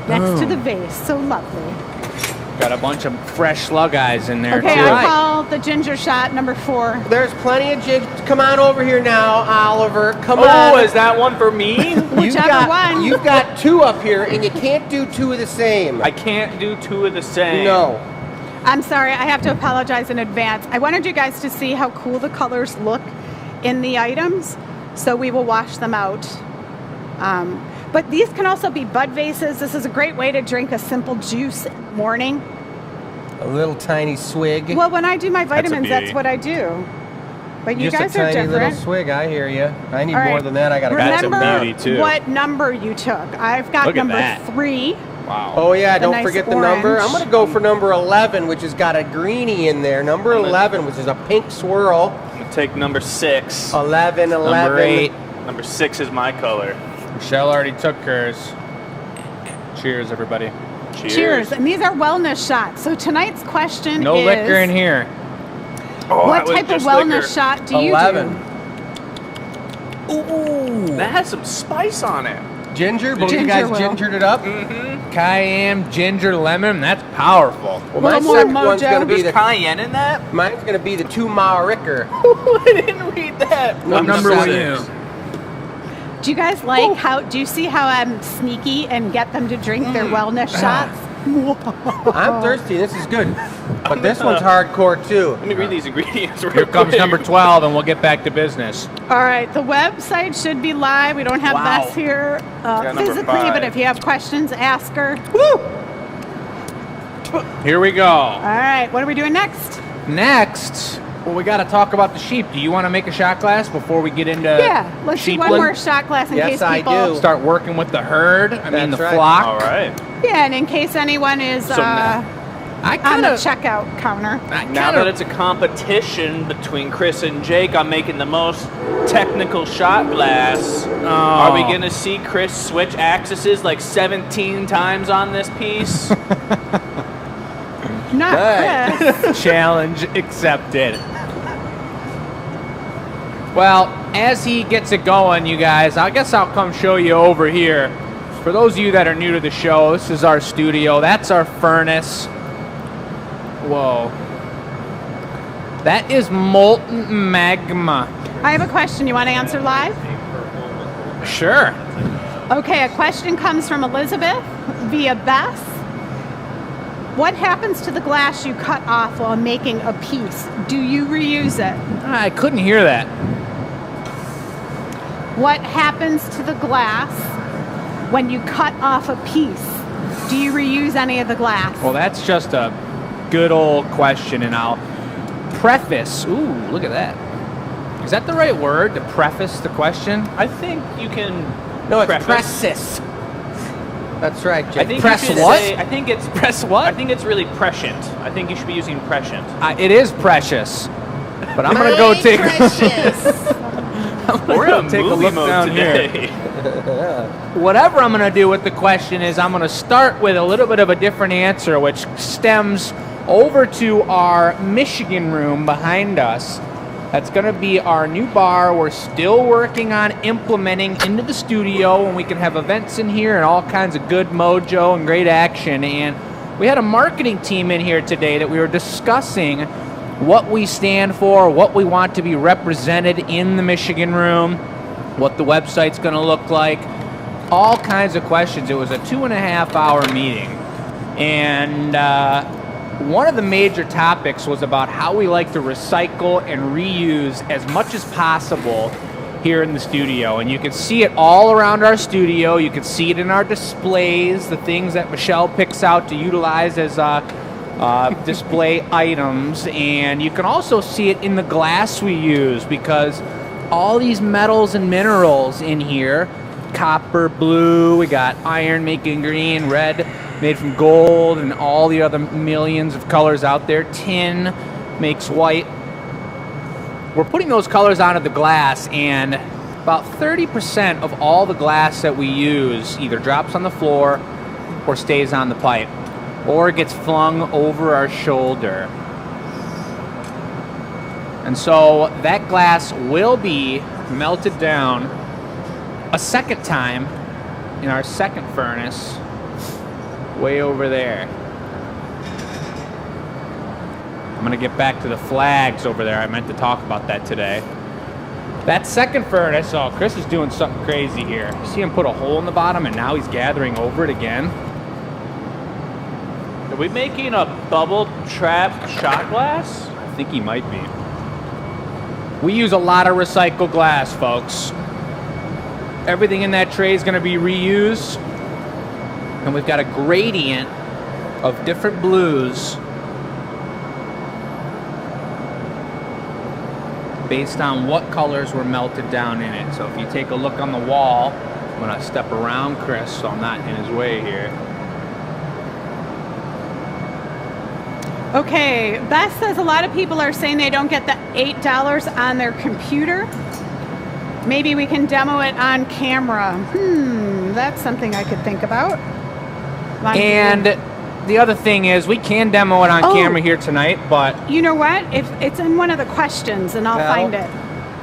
Speaker 3: Next to the vase. So lovely.
Speaker 1: Got a bunch of fresh slug eyes in there,
Speaker 3: Okay,
Speaker 1: too.
Speaker 3: I call the ginger shot number 4.
Speaker 2: There's plenty of jigs. Come on over here now, Oliver. Come
Speaker 4: Oh,
Speaker 2: on.
Speaker 4: is that one for me?
Speaker 3: Whichever one.
Speaker 2: You've got 2 up here, and you can't do 2 of the same.
Speaker 4: I can't do 2 of the same.
Speaker 2: No.
Speaker 3: I'm sorry, I have to apologize in advance. I wanted you guys to see how cool the colors look in the items, so we will wash them out. But these can also be bud vases. This is a great way to drink a simple juice in the morning.
Speaker 2: A little tiny swig.
Speaker 3: Well, when I do my vitamins,
Speaker 4: beauty.
Speaker 3: that's what I do. But you
Speaker 2: Just
Speaker 3: guys
Speaker 2: a
Speaker 3: are
Speaker 2: tiny little
Speaker 3: different.
Speaker 2: swig. I hear you. I need
Speaker 3: All
Speaker 2: more
Speaker 3: right.
Speaker 2: than that. I got to
Speaker 4: That's a
Speaker 3: Remember
Speaker 4: beauty, too.
Speaker 3: what number you took. I've got
Speaker 1: Look at
Speaker 3: number
Speaker 1: that.
Speaker 3: 3.
Speaker 1: Wow.
Speaker 2: Oh, yeah.
Speaker 3: The
Speaker 2: Don't
Speaker 3: nice
Speaker 2: forget the number.
Speaker 3: orange.
Speaker 2: I'm going to go for number 11, which has got a greenie in there. Number 11, which is a pink swirl.
Speaker 4: I'm going to take number 6.
Speaker 2: 11.
Speaker 1: Number 8.
Speaker 4: Number 6 is my color.
Speaker 1: Michelle already took hers. Cheers, everybody.
Speaker 3: Cheers. And these are wellness shots. So tonight's question
Speaker 1: No
Speaker 3: is,
Speaker 1: liquor in here.
Speaker 4: Oh,
Speaker 3: what
Speaker 4: that was
Speaker 3: type of
Speaker 4: just
Speaker 3: wellness
Speaker 4: liquor.
Speaker 3: shot do you
Speaker 2: 11.
Speaker 3: do?
Speaker 1: Ooh.
Speaker 4: That has some spice on it.
Speaker 2: Ginger? Both you
Speaker 3: Ginger
Speaker 2: guys
Speaker 3: will.
Speaker 2: gingered it up?
Speaker 1: Cayenne, ginger, lemon. That's powerful.
Speaker 2: Well, my
Speaker 3: Little more
Speaker 2: second one's
Speaker 3: mojo.
Speaker 2: going to be
Speaker 4: There's
Speaker 2: the
Speaker 4: cayenne in that?
Speaker 2: mine's going to be the 2 mile Ricker.
Speaker 4: I didn't read that.
Speaker 1: What number were you?
Speaker 3: Do you guys like how? Do you see how I'm sneaky and get them to drink their wellness shots?
Speaker 2: I'm thirsty. This is good. But this one's hardcore too.
Speaker 4: Let me read these ingredients real
Speaker 1: Here comes
Speaker 4: quick.
Speaker 1: number 12, and we'll get back to business.
Speaker 3: All right, the website should be live. We don't have
Speaker 1: Wow.
Speaker 3: Bess here
Speaker 4: Got number
Speaker 3: physically,
Speaker 4: 5.
Speaker 3: but if you have questions, ask her.
Speaker 1: Here we go.
Speaker 3: All right, what are we doing next?
Speaker 1: Next, well, we got to talk about the sheep. Do you want to make a shot glass before we get into
Speaker 3: Yeah, let's do one
Speaker 1: sheepland?
Speaker 3: more shot glass in
Speaker 2: Yes,
Speaker 3: case
Speaker 2: I
Speaker 3: people.
Speaker 2: do.
Speaker 1: Start working with the herd. I mean,
Speaker 2: That's
Speaker 1: the
Speaker 2: right.
Speaker 1: flock.
Speaker 4: All right.
Speaker 3: Yeah, and in case anyone is
Speaker 4: So now-
Speaker 1: I
Speaker 3: on
Speaker 1: kind
Speaker 3: the
Speaker 1: of.
Speaker 3: checkout counter.
Speaker 4: Now that it's a competition between Chris and Jake on making the most technical shot glass, are we going to see Chris switch axes like 17 times on this piece?
Speaker 3: Not
Speaker 2: Nice.
Speaker 3: Chris.
Speaker 1: challenge accepted. Well, as he gets it going, you guys, I guess I'll come show you over here. For those of you that are new to the show, this is our studio. That's our furnace. Whoa. That is molten magma.
Speaker 3: I have a question. You want to answer live?
Speaker 1: Sure.
Speaker 3: Okay, a question comes from Elizabeth via Beth. What happens to the glass you cut off while making a piece? Do you reuse it?
Speaker 1: I couldn't hear that.
Speaker 3: What happens to the glass when you cut off a piece? Do you reuse any of the glass?
Speaker 1: Well, that's just a good old question, and I'll preface. Ooh, look at that. Is that the right word, to preface the question?
Speaker 4: I think you can.
Speaker 2: No, it's
Speaker 4: preface.
Speaker 2: presses. That's right, Jake.
Speaker 4: I think
Speaker 1: Press
Speaker 4: you should
Speaker 1: what?
Speaker 4: say. I think it's
Speaker 1: Press what?
Speaker 4: I think it's really prescient. I think you should be using prescient.
Speaker 1: It is precious, but I'm gonna go take.
Speaker 4: We're in a
Speaker 1: take a
Speaker 4: movie
Speaker 1: look
Speaker 4: mode
Speaker 1: down here.
Speaker 4: today.
Speaker 1: Whatever I'm gonna do with the question is I'm gonna start with a little bit of a different answer, which stems over to our Michigan room behind us. That's gonna be our new bar. We're still working on implementing into the studio, and we can have events in here and all kinds of good mojo and great action. And we had a marketing team in here today that we were discussing what we stand for, what we want to be represented in the Michigan room, what the website's going to look like, all kinds of questions. It was a 2.5-hour meeting. And one of the major topics was about how we like to recycle and reuse as much as possible here in the studio. And you can see it all around our studio. You can see it in our displays, the things that Michelle picks out to utilize as display items. And you can also see it in the glass we use, because all these metals and minerals in here, copper, blue, we got iron making green, red made from gold, and all the other millions of colors out there. Tin makes white. We're putting those colors onto the glass, and about 30% of all the glass that we use either drops on the floor or stays on the pipe, or gets flung over our shoulder. And so that glass will be melted down a second time in our second furnace, way over there. I'm gonna get back to the flags over there. I meant to talk about that today. That second furnace, oh, Chris is doing something crazy here. You see him put a hole in the bottom, and now he's gathering over it again.
Speaker 4: Are we making a bubble trap shot glass?
Speaker 1: I think he might be. We use a lot of recycled glass, folks. Everything in that tray is going to be reused. And we've got a gradient of different blues based on what colors were melted down in it. So if you take a look on the wall, I'm going to step around Chris so I'm not in his way here.
Speaker 3: Okay, Beth says a lot of people are saying they don't get the $8 on their computer. Maybe we can demo it on camera. That's something I could think about.
Speaker 1: And the other thing is, we can demo it on camera here tonight, but
Speaker 3: you know what? If it's in one of the questions, and I'll
Speaker 2: Val?
Speaker 3: find it.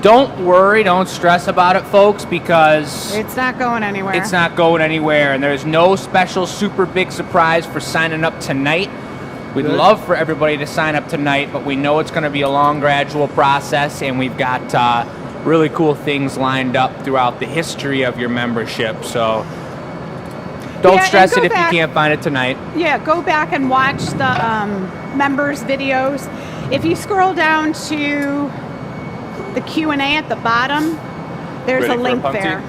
Speaker 1: Don't worry, don't stress about it, folks, because
Speaker 3: It's not going anywhere.
Speaker 1: it's not going anywhere, and there's no special super big surprise for signing up tonight. We'd
Speaker 2: Good.
Speaker 1: love for everybody to sign up tonight, but we know it's going to be a long, gradual process, and we've got really cool things lined up throughout the history of your membership. So don't
Speaker 3: Yeah, and
Speaker 1: stress
Speaker 3: go
Speaker 1: it if
Speaker 3: back-
Speaker 1: you can't find it tonight.
Speaker 3: Yeah, go back and watch the members' videos. If you scroll down to the Q&A at the bottom, there's
Speaker 4: Ready
Speaker 3: a
Speaker 4: for a
Speaker 3: link
Speaker 4: puncty?
Speaker 3: there.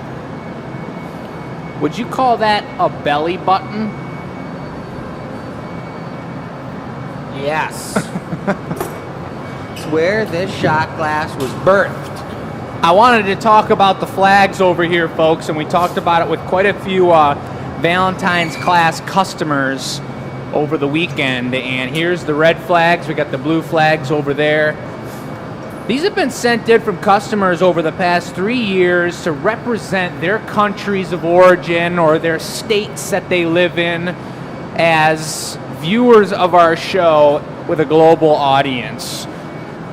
Speaker 1: Would you call that a belly button?
Speaker 2: Yes. It's where this shot glass was birthed.
Speaker 1: I wanted to talk about the flags over here, folks, and we talked about it with quite a few Valentine's class customers over the weekend. And here's the red flags. We got the blue flags over there. These have been sent in from customers over the past 3 years to represent their countries of origin or their states that they live in as viewers of our show with a global audience.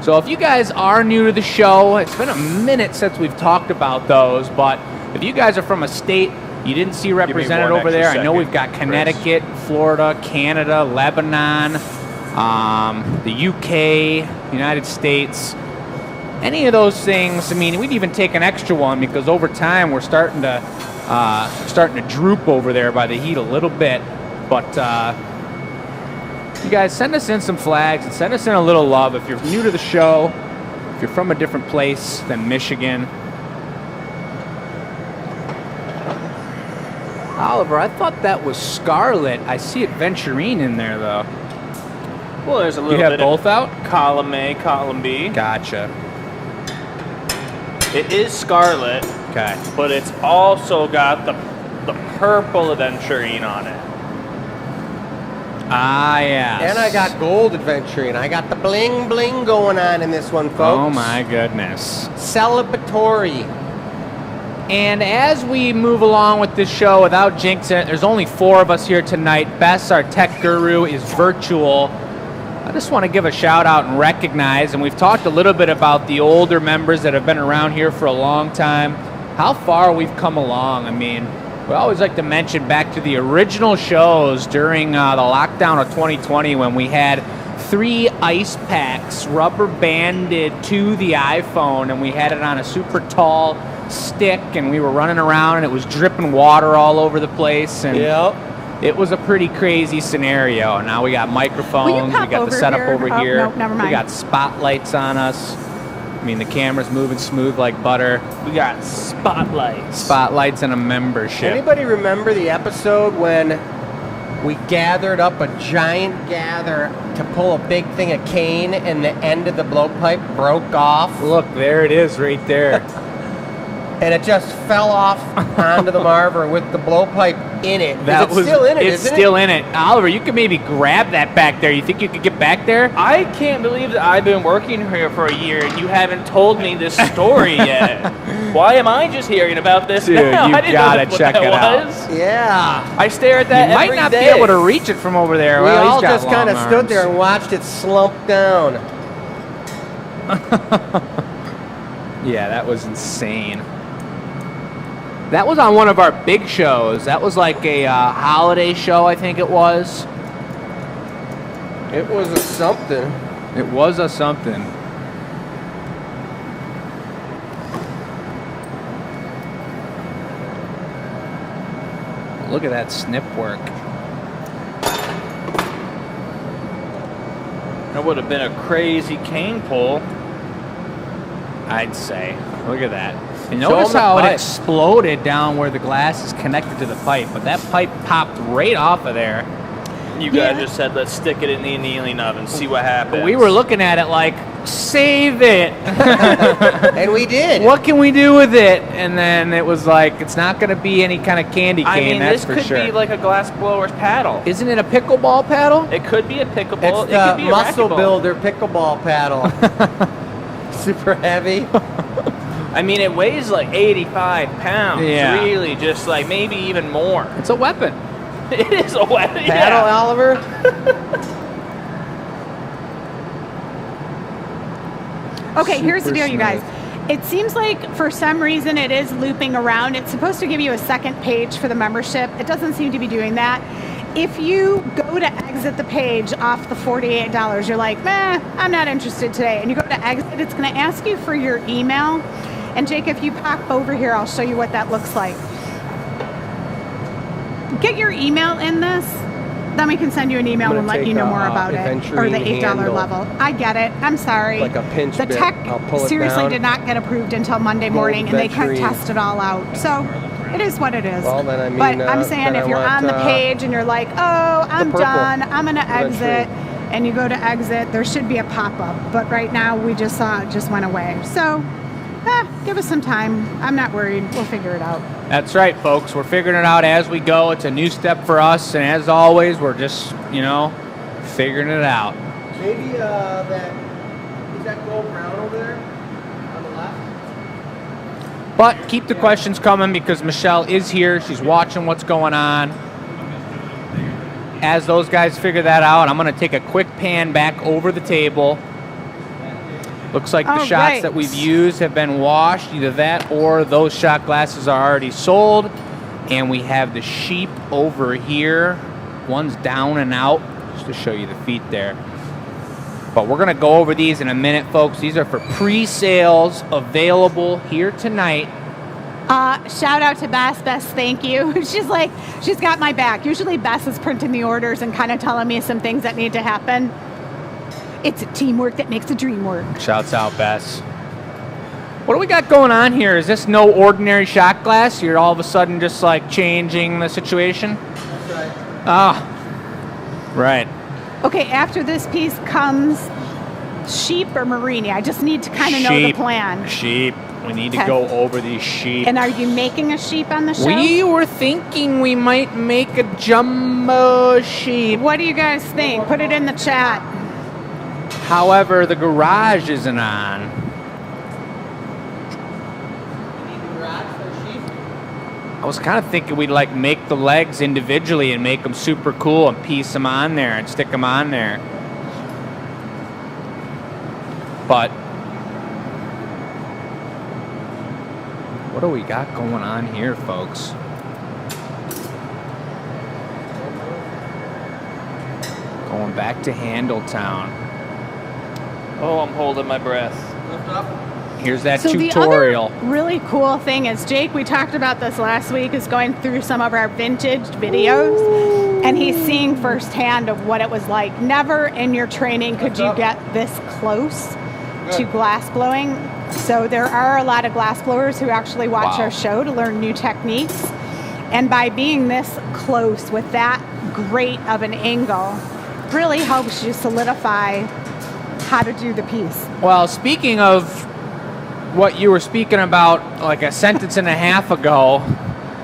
Speaker 1: So if you guys are new to the show, it's been a minute since we've talked about those, but if you guys are from a state you didn't see represented
Speaker 4: one
Speaker 1: over
Speaker 4: extra
Speaker 1: there, I know
Speaker 4: second,
Speaker 1: we've got
Speaker 4: Chris.
Speaker 1: Connecticut, Florida, Canada, Lebanon, the UK, United States. Any of those things, I mean, we'd even take an extra one because over time we're starting to droop over there by the heat a little bit. But you guys, send us in some flags and send us in a little love. If you're new to the show, if you're from a different place than Michigan. Oliver, I thought that was Scarlet. I see Adventurine in there, though.
Speaker 4: Well, there's a
Speaker 1: You
Speaker 4: little
Speaker 1: have
Speaker 4: bit
Speaker 1: both out?
Speaker 4: of column A, column B.
Speaker 1: Gotcha.
Speaker 4: It is Scarlet,
Speaker 1: Okay.
Speaker 4: but it's also got the purple Aventurine on it.
Speaker 1: Ah, yes.
Speaker 2: And I got gold adventuring. I got the bling bling going on in this one, folks.
Speaker 1: Oh, my goodness.
Speaker 2: Celebratory.
Speaker 1: And as we move along with this show, without jinxing it, there's only 4 of us here tonight. Bess, our tech guru, is virtual. I just want to give a shout out and recognize, and we've talked a little bit about the older members that have been around here for a long time, how far we've come along. I mean, we always like to mention back to the original shows during the lockdown of 2020 when we had 3 ice packs rubber banded to the iPhone, and we had it on a super tall stick, and we were running around, and it was dripping water all over the place, and
Speaker 2: Yep.
Speaker 1: it was a pretty crazy scenario. Now we got microphones,
Speaker 3: Will you
Speaker 1: we
Speaker 3: pop
Speaker 1: got the
Speaker 3: over
Speaker 1: setup
Speaker 3: here?
Speaker 1: over
Speaker 3: Oh,
Speaker 1: here.
Speaker 3: nope, never
Speaker 1: We
Speaker 3: mind.
Speaker 1: got spotlights on us. I mean, the camera's moving smooth like butter.
Speaker 4: We got spotlights.
Speaker 1: Spotlights and a membership.
Speaker 2: Anybody remember the episode when we gathered up a giant gather to pull a big thing of cane and the end of the blowpipe broke off
Speaker 1: Look, there it is right there.
Speaker 2: and it just fell off onto the Marver with the blowpipe in it? Is it still in it,
Speaker 1: It's
Speaker 2: isn't
Speaker 1: still
Speaker 2: it?
Speaker 1: in it. Oliver, you could maybe grab that back there. You think you could get back there?
Speaker 4: I can't believe that I've been working here for a year and you haven't told me this story yet. Why am I just hearing about this
Speaker 1: Dude,
Speaker 4: now?
Speaker 1: you
Speaker 4: I didn't
Speaker 1: gotta
Speaker 4: know what
Speaker 1: check
Speaker 4: that
Speaker 1: it out.
Speaker 4: was.
Speaker 2: Yeah.
Speaker 4: I stare at that
Speaker 1: You might
Speaker 4: every
Speaker 1: not
Speaker 4: day.
Speaker 1: be able to reach it from over there.
Speaker 2: We
Speaker 1: Well, he's
Speaker 2: all
Speaker 1: got
Speaker 2: just kind of
Speaker 1: long
Speaker 2: stood there
Speaker 1: arms.
Speaker 2: and watched it slump down.
Speaker 1: Yeah, that was insane. That was on one of our big shows. That was like a holiday show, I think it was.
Speaker 2: It was a something.
Speaker 1: It was a something. Look at that snip work.
Speaker 4: That would have been a crazy cane pull.
Speaker 1: I'd say. Look at that. And
Speaker 2: Show
Speaker 1: notice
Speaker 2: 'em the
Speaker 1: how it
Speaker 2: pipe.
Speaker 1: exploded down where the glass is connected to the pipe, but that pipe popped right off of there.
Speaker 4: You guys
Speaker 3: Yeah.
Speaker 4: just said, let's stick it in the annealing oven, see what happens.
Speaker 1: We were looking at it like, save it.
Speaker 2: And we did.
Speaker 1: What can we do with it? And then it was like, it's not going to be any kind of candy cane,
Speaker 4: I mean,
Speaker 1: that's
Speaker 4: this
Speaker 1: for
Speaker 4: could
Speaker 1: sure.
Speaker 4: be like a glass blower's paddle.
Speaker 1: Isn't it a pickleball paddle?
Speaker 4: It could be a pickleball.
Speaker 2: It's
Speaker 4: it could
Speaker 2: the
Speaker 4: be a
Speaker 2: muscle
Speaker 4: racquetball.
Speaker 2: builder pickleball paddle. Super heavy.
Speaker 4: I mean, it weighs like 85 pounds.
Speaker 1: Yeah.
Speaker 4: Really, just like maybe even more.
Speaker 1: It's a weapon.
Speaker 4: It is a weapon.
Speaker 2: Paddle,
Speaker 4: Yeah.
Speaker 2: Oliver?
Speaker 3: Okay, here's the
Speaker 1: Super
Speaker 3: deal, you guys. It seems like for some reason it is looping around. It's supposed to give you a second page for the membership. It doesn't seem to be doing that. If you go to exit the page off the $48, you're like, meh, I'm not interested today. And you go to exit, it's going to ask you for your email. And Jake, if you pop over here, I'll show you what that looks like. Get your email in this. Then we can send you an email and let you know more about it. Or the $8
Speaker 2: handle.
Speaker 3: level. I get it. I'm sorry.
Speaker 2: Like a pinch
Speaker 3: The
Speaker 2: bit.
Speaker 3: tech
Speaker 2: I'll pull it
Speaker 3: seriously
Speaker 2: down.
Speaker 3: did not get approved until Monday morning, and they couldn't
Speaker 2: venturine.
Speaker 3: test it all out. So it is what it is.
Speaker 2: Well, then I mean,
Speaker 3: but I'm saying
Speaker 2: then
Speaker 3: if
Speaker 2: I
Speaker 3: you're
Speaker 2: want,
Speaker 3: on the page and you're like, oh, I'm
Speaker 2: purple.
Speaker 3: done, I'm going to exit,
Speaker 2: venturine.
Speaker 3: and you go to exit, there should be a pop-up. But right now, we just saw it just went away. So give us some time. I'm not worried. We'll figure it out.
Speaker 1: That's right, folks. We're figuring it out as we go. It's a new step for us, and as always, we're just, figuring it out.
Speaker 2: Maybe is that gold brown over there on the left?
Speaker 1: But keep the questions coming because Michelle is here. She's watching what's going on. As those guys figure that out, I'm going to take a quick pan back over the table. Looks like the
Speaker 3: All
Speaker 1: shots
Speaker 3: right.
Speaker 1: that we've used have been washed. Either that or those shot glasses are already sold. And we have the sheep over here. One's down and out, just to show you the feet there. But we're going to go over these in a minute, folks. These are for pre-sales available here tonight.
Speaker 3: Shout out to Bess. Bess, thank you. She's got my back. Usually Bess is printing the orders and kind of telling me some things that need to happen. It's teamwork that makes the dream work.
Speaker 1: Shouts out, Bess. What do we got going on here? Is this no ordinary shot glass? You're all of a sudden just like changing the situation?
Speaker 2: That's right.
Speaker 1: Ah, right.
Speaker 3: Okay, after this piece comes sheep or Marini. I just need to kind of know the plan.
Speaker 1: Sheep. We need to
Speaker 3: Okay.
Speaker 1: go over these sheep.
Speaker 3: And are you making a sheep on the show?
Speaker 1: We were thinking we might make a jumbo sheep.
Speaker 3: What do you guys think? Put it in the chat.
Speaker 1: However, the garage isn't on.
Speaker 2: You need the garage for a sheep?
Speaker 1: I was kind of thinking we'd like make the legs individually and make them super cool and piece them on there and stick them on there. But what do we got going on here, folks? Going back to Handletown.
Speaker 4: Oh, I'm holding my breath.
Speaker 2: Lift up.
Speaker 1: Here's that
Speaker 3: So
Speaker 1: tutorial.
Speaker 3: the other really cool thing is, Jake, we talked about this last week, is going through some of our vintage videos, and he's seeing firsthand of what it was like. Never in your training could you get this close to glass blowing. So there are a lot of glass blowers who actually watch
Speaker 1: Wow.
Speaker 3: our show to learn new techniques. And by being this close with that great of an angle, really helps you solidify how to do the piece.
Speaker 1: Well, speaking of what you were speaking about like a sentence and a half ago,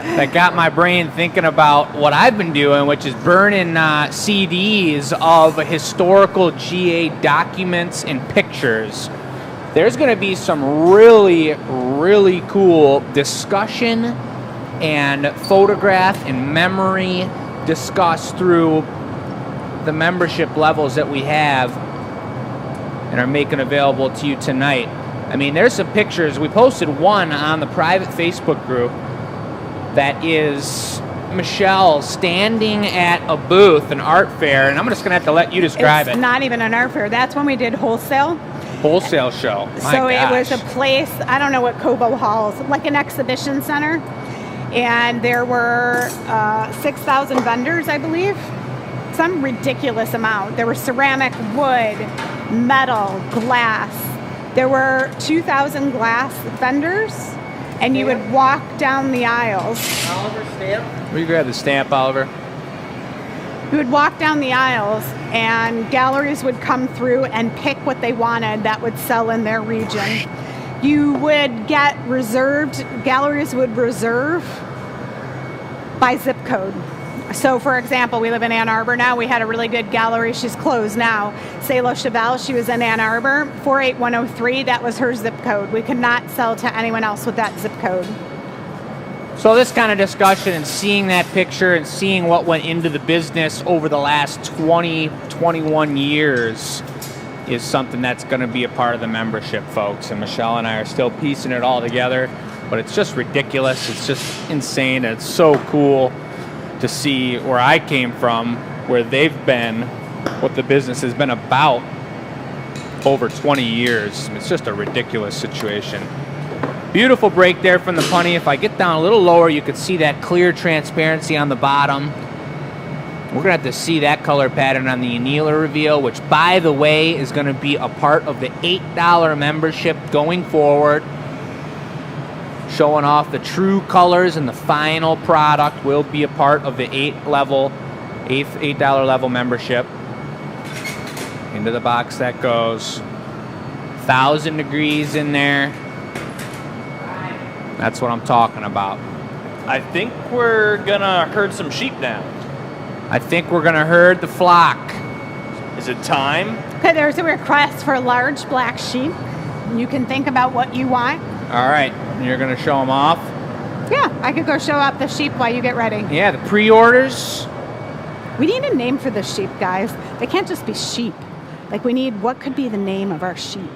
Speaker 1: that got my brain thinking about what I've been doing, which is burning CDs of historical GA documents and pictures. There's going to be some really, really cool discussion and photograph and memory discussed through the membership levels that we have and are making available to you tonight. I mean, there's some pictures. We posted one on the private Facebook group that is Michelle standing at a booth, an art fair, and I'm just going to have to let you describe
Speaker 3: It's
Speaker 1: it.
Speaker 3: not even an art fair. That's when we did wholesale.
Speaker 1: Wholesale show. My
Speaker 3: So it was a
Speaker 1: gosh.
Speaker 3: place, I don't know what Cobo Hall is, like an exhibition center. And there were 6,000 vendors, I believe. Some ridiculous amount. There were ceramic, wood, metal, glass. There were 2,000 glass vendors, and you would walk down the aisles.
Speaker 2: Oliver stamp.
Speaker 1: Will you grab the stamp, Oliver?
Speaker 3: You would walk down the aisles, and galleries would come through and pick what they wanted that would sell in their region. You would get reserved, galleries would reserve by zip code. So, for example, we live in Ann Arbor now. We had a really good gallery. She's closed now. Salo Chevelle, she was in Ann Arbor. 48103, that was her zip code. We could not sell to anyone else with that zip code.
Speaker 1: So this kind of discussion and seeing that picture and seeing what went into the business over the last 20, 21 years is something that's going to be a part of the membership, folks. And Michelle and I are still piecing it all together, but it's just ridiculous. It's just insane. And it's so cool to see where I came from, where they've been, what the business has been about over 20 years. It's just a ridiculous situation. Beautiful break there from the punny. If I get down a little lower, you could see that clear transparency on the bottom. We're going to have to see that color pattern on the annealer reveal, which, by the way, is going to be a part of the $8 membership going forward. Showing off the true colors and the final product will be a part of the $8 level membership. Into the box that goes. 1,000 degrees in there. That's what I'm talking about.
Speaker 4: I think we're gonna herd some sheep now.
Speaker 1: I think we're gonna herd the flock.
Speaker 4: Is it time?
Speaker 3: Okay, there's a request for large black sheep. You can think about what you want.
Speaker 1: All right, you're gonna show them off?
Speaker 3: Yeah, I could go show up the sheep while you get ready.
Speaker 1: Yeah, the pre-orders.
Speaker 3: We need a name for the sheep, guys. They can't just be sheep. Like, we need, what could be the name of our sheep?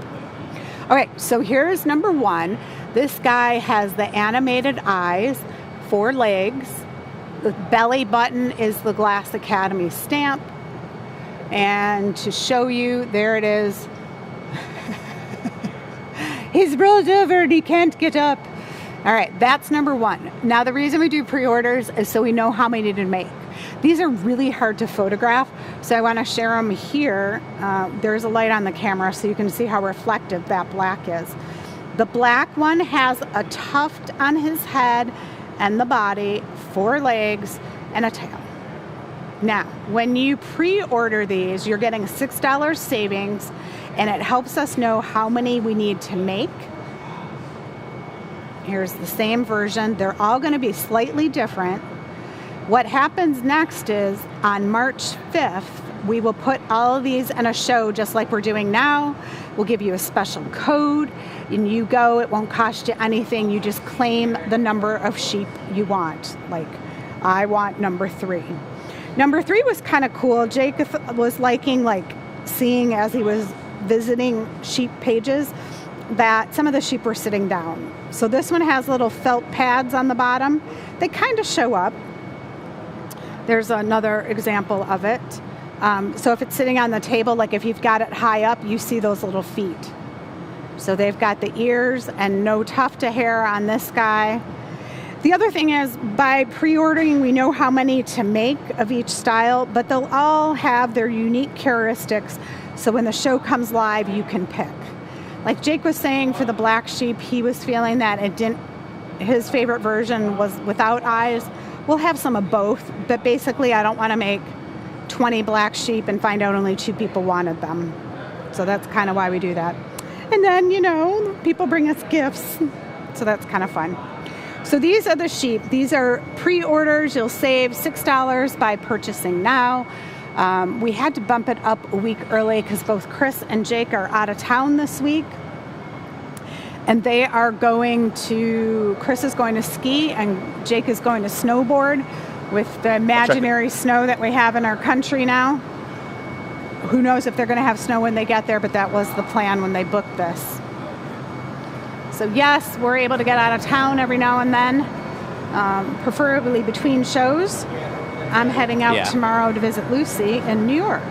Speaker 3: All right, so here's number one. This guy has the animated eyes, 4 legs. The belly button is the Glass Academy stamp. And to show you, there it is. He's rolled over and he can't get up. All right, that's number one. Now, the reason we do pre-orders is so we know how many to make. These are really hard to photograph, so I want to share them here. There's a light on the camera so you can see how reflective that black is. The black one has a tuft on his head and the body, 4 legs, and a tail. Now, when you pre-order these, you're getting $6 savings, and it helps us know how many we need to make. Here's the same version. They're all going to be slightly different. What happens next is on March 5th, we will put all of these in a show just like we're doing now. We'll give you a special code, and you go, it won't cost you anything. You just claim the number of sheep you want. Like, I want number 3. Number 3 was kind of cool. Jake was liking, like, seeing as he was visiting sheep pages that some of the sheep were sitting down. So this one has little felt pads on the bottom. They kind of show up. There's another example of it. So if it's sitting on the table, like if you've got it high up, you see those little feet. So they've got the ears and no tuft of hair on this guy. The other thing is, by pre-ordering, we know how many to make of each style, but they'll all have their unique characteristics. So when the show comes live, you can pick. Like Jake was saying for the black sheep, he was feeling that his favorite version was without eyes. We'll have some of both, but basically I don't want to make 20 black sheep and find out only 2 people wanted them. So that's kind of why we do that. And then, people bring us gifts. So that's kind of fun. So these are the sheep. These are pre-orders. You'll save $6 by purchasing now. We had to bump it up a week early because both Chris and Jake are out of town this week. And they are Chris is going to ski and Jake is going to snowboard with the imaginary snow that we have in our country now. Who knows if they're going to have snow when they get there, but that was the plan when they booked this. So yes, we're able to get out of town every now and then, preferably between shows. I'm heading out tomorrow to visit Lucy in New York.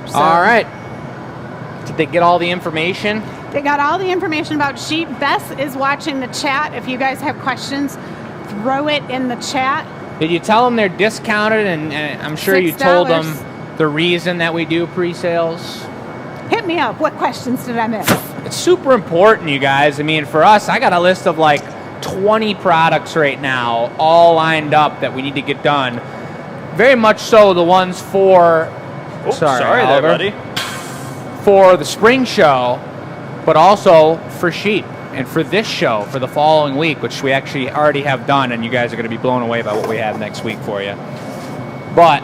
Speaker 3: So,
Speaker 1: all right. Did they get all the information?
Speaker 3: They got all the information about sheep. Bess is watching the chat. If you guys have questions, throw it in the chat.
Speaker 1: Did you tell them they're discounted? And I'm sure you told them the reason that we do pre-sales.
Speaker 3: Hit me up. What questions did I miss?
Speaker 1: It's super important, you guys. I mean, for us, I got a list of like 20 products right now, all lined up that we need to get done. Very much so the ones for...
Speaker 4: Sorry there, buddy.
Speaker 1: For the spring show, but also for sheep. And for this show, for the following week, which we actually already have done, and you guys are going to be blown away by what we have next week for you. But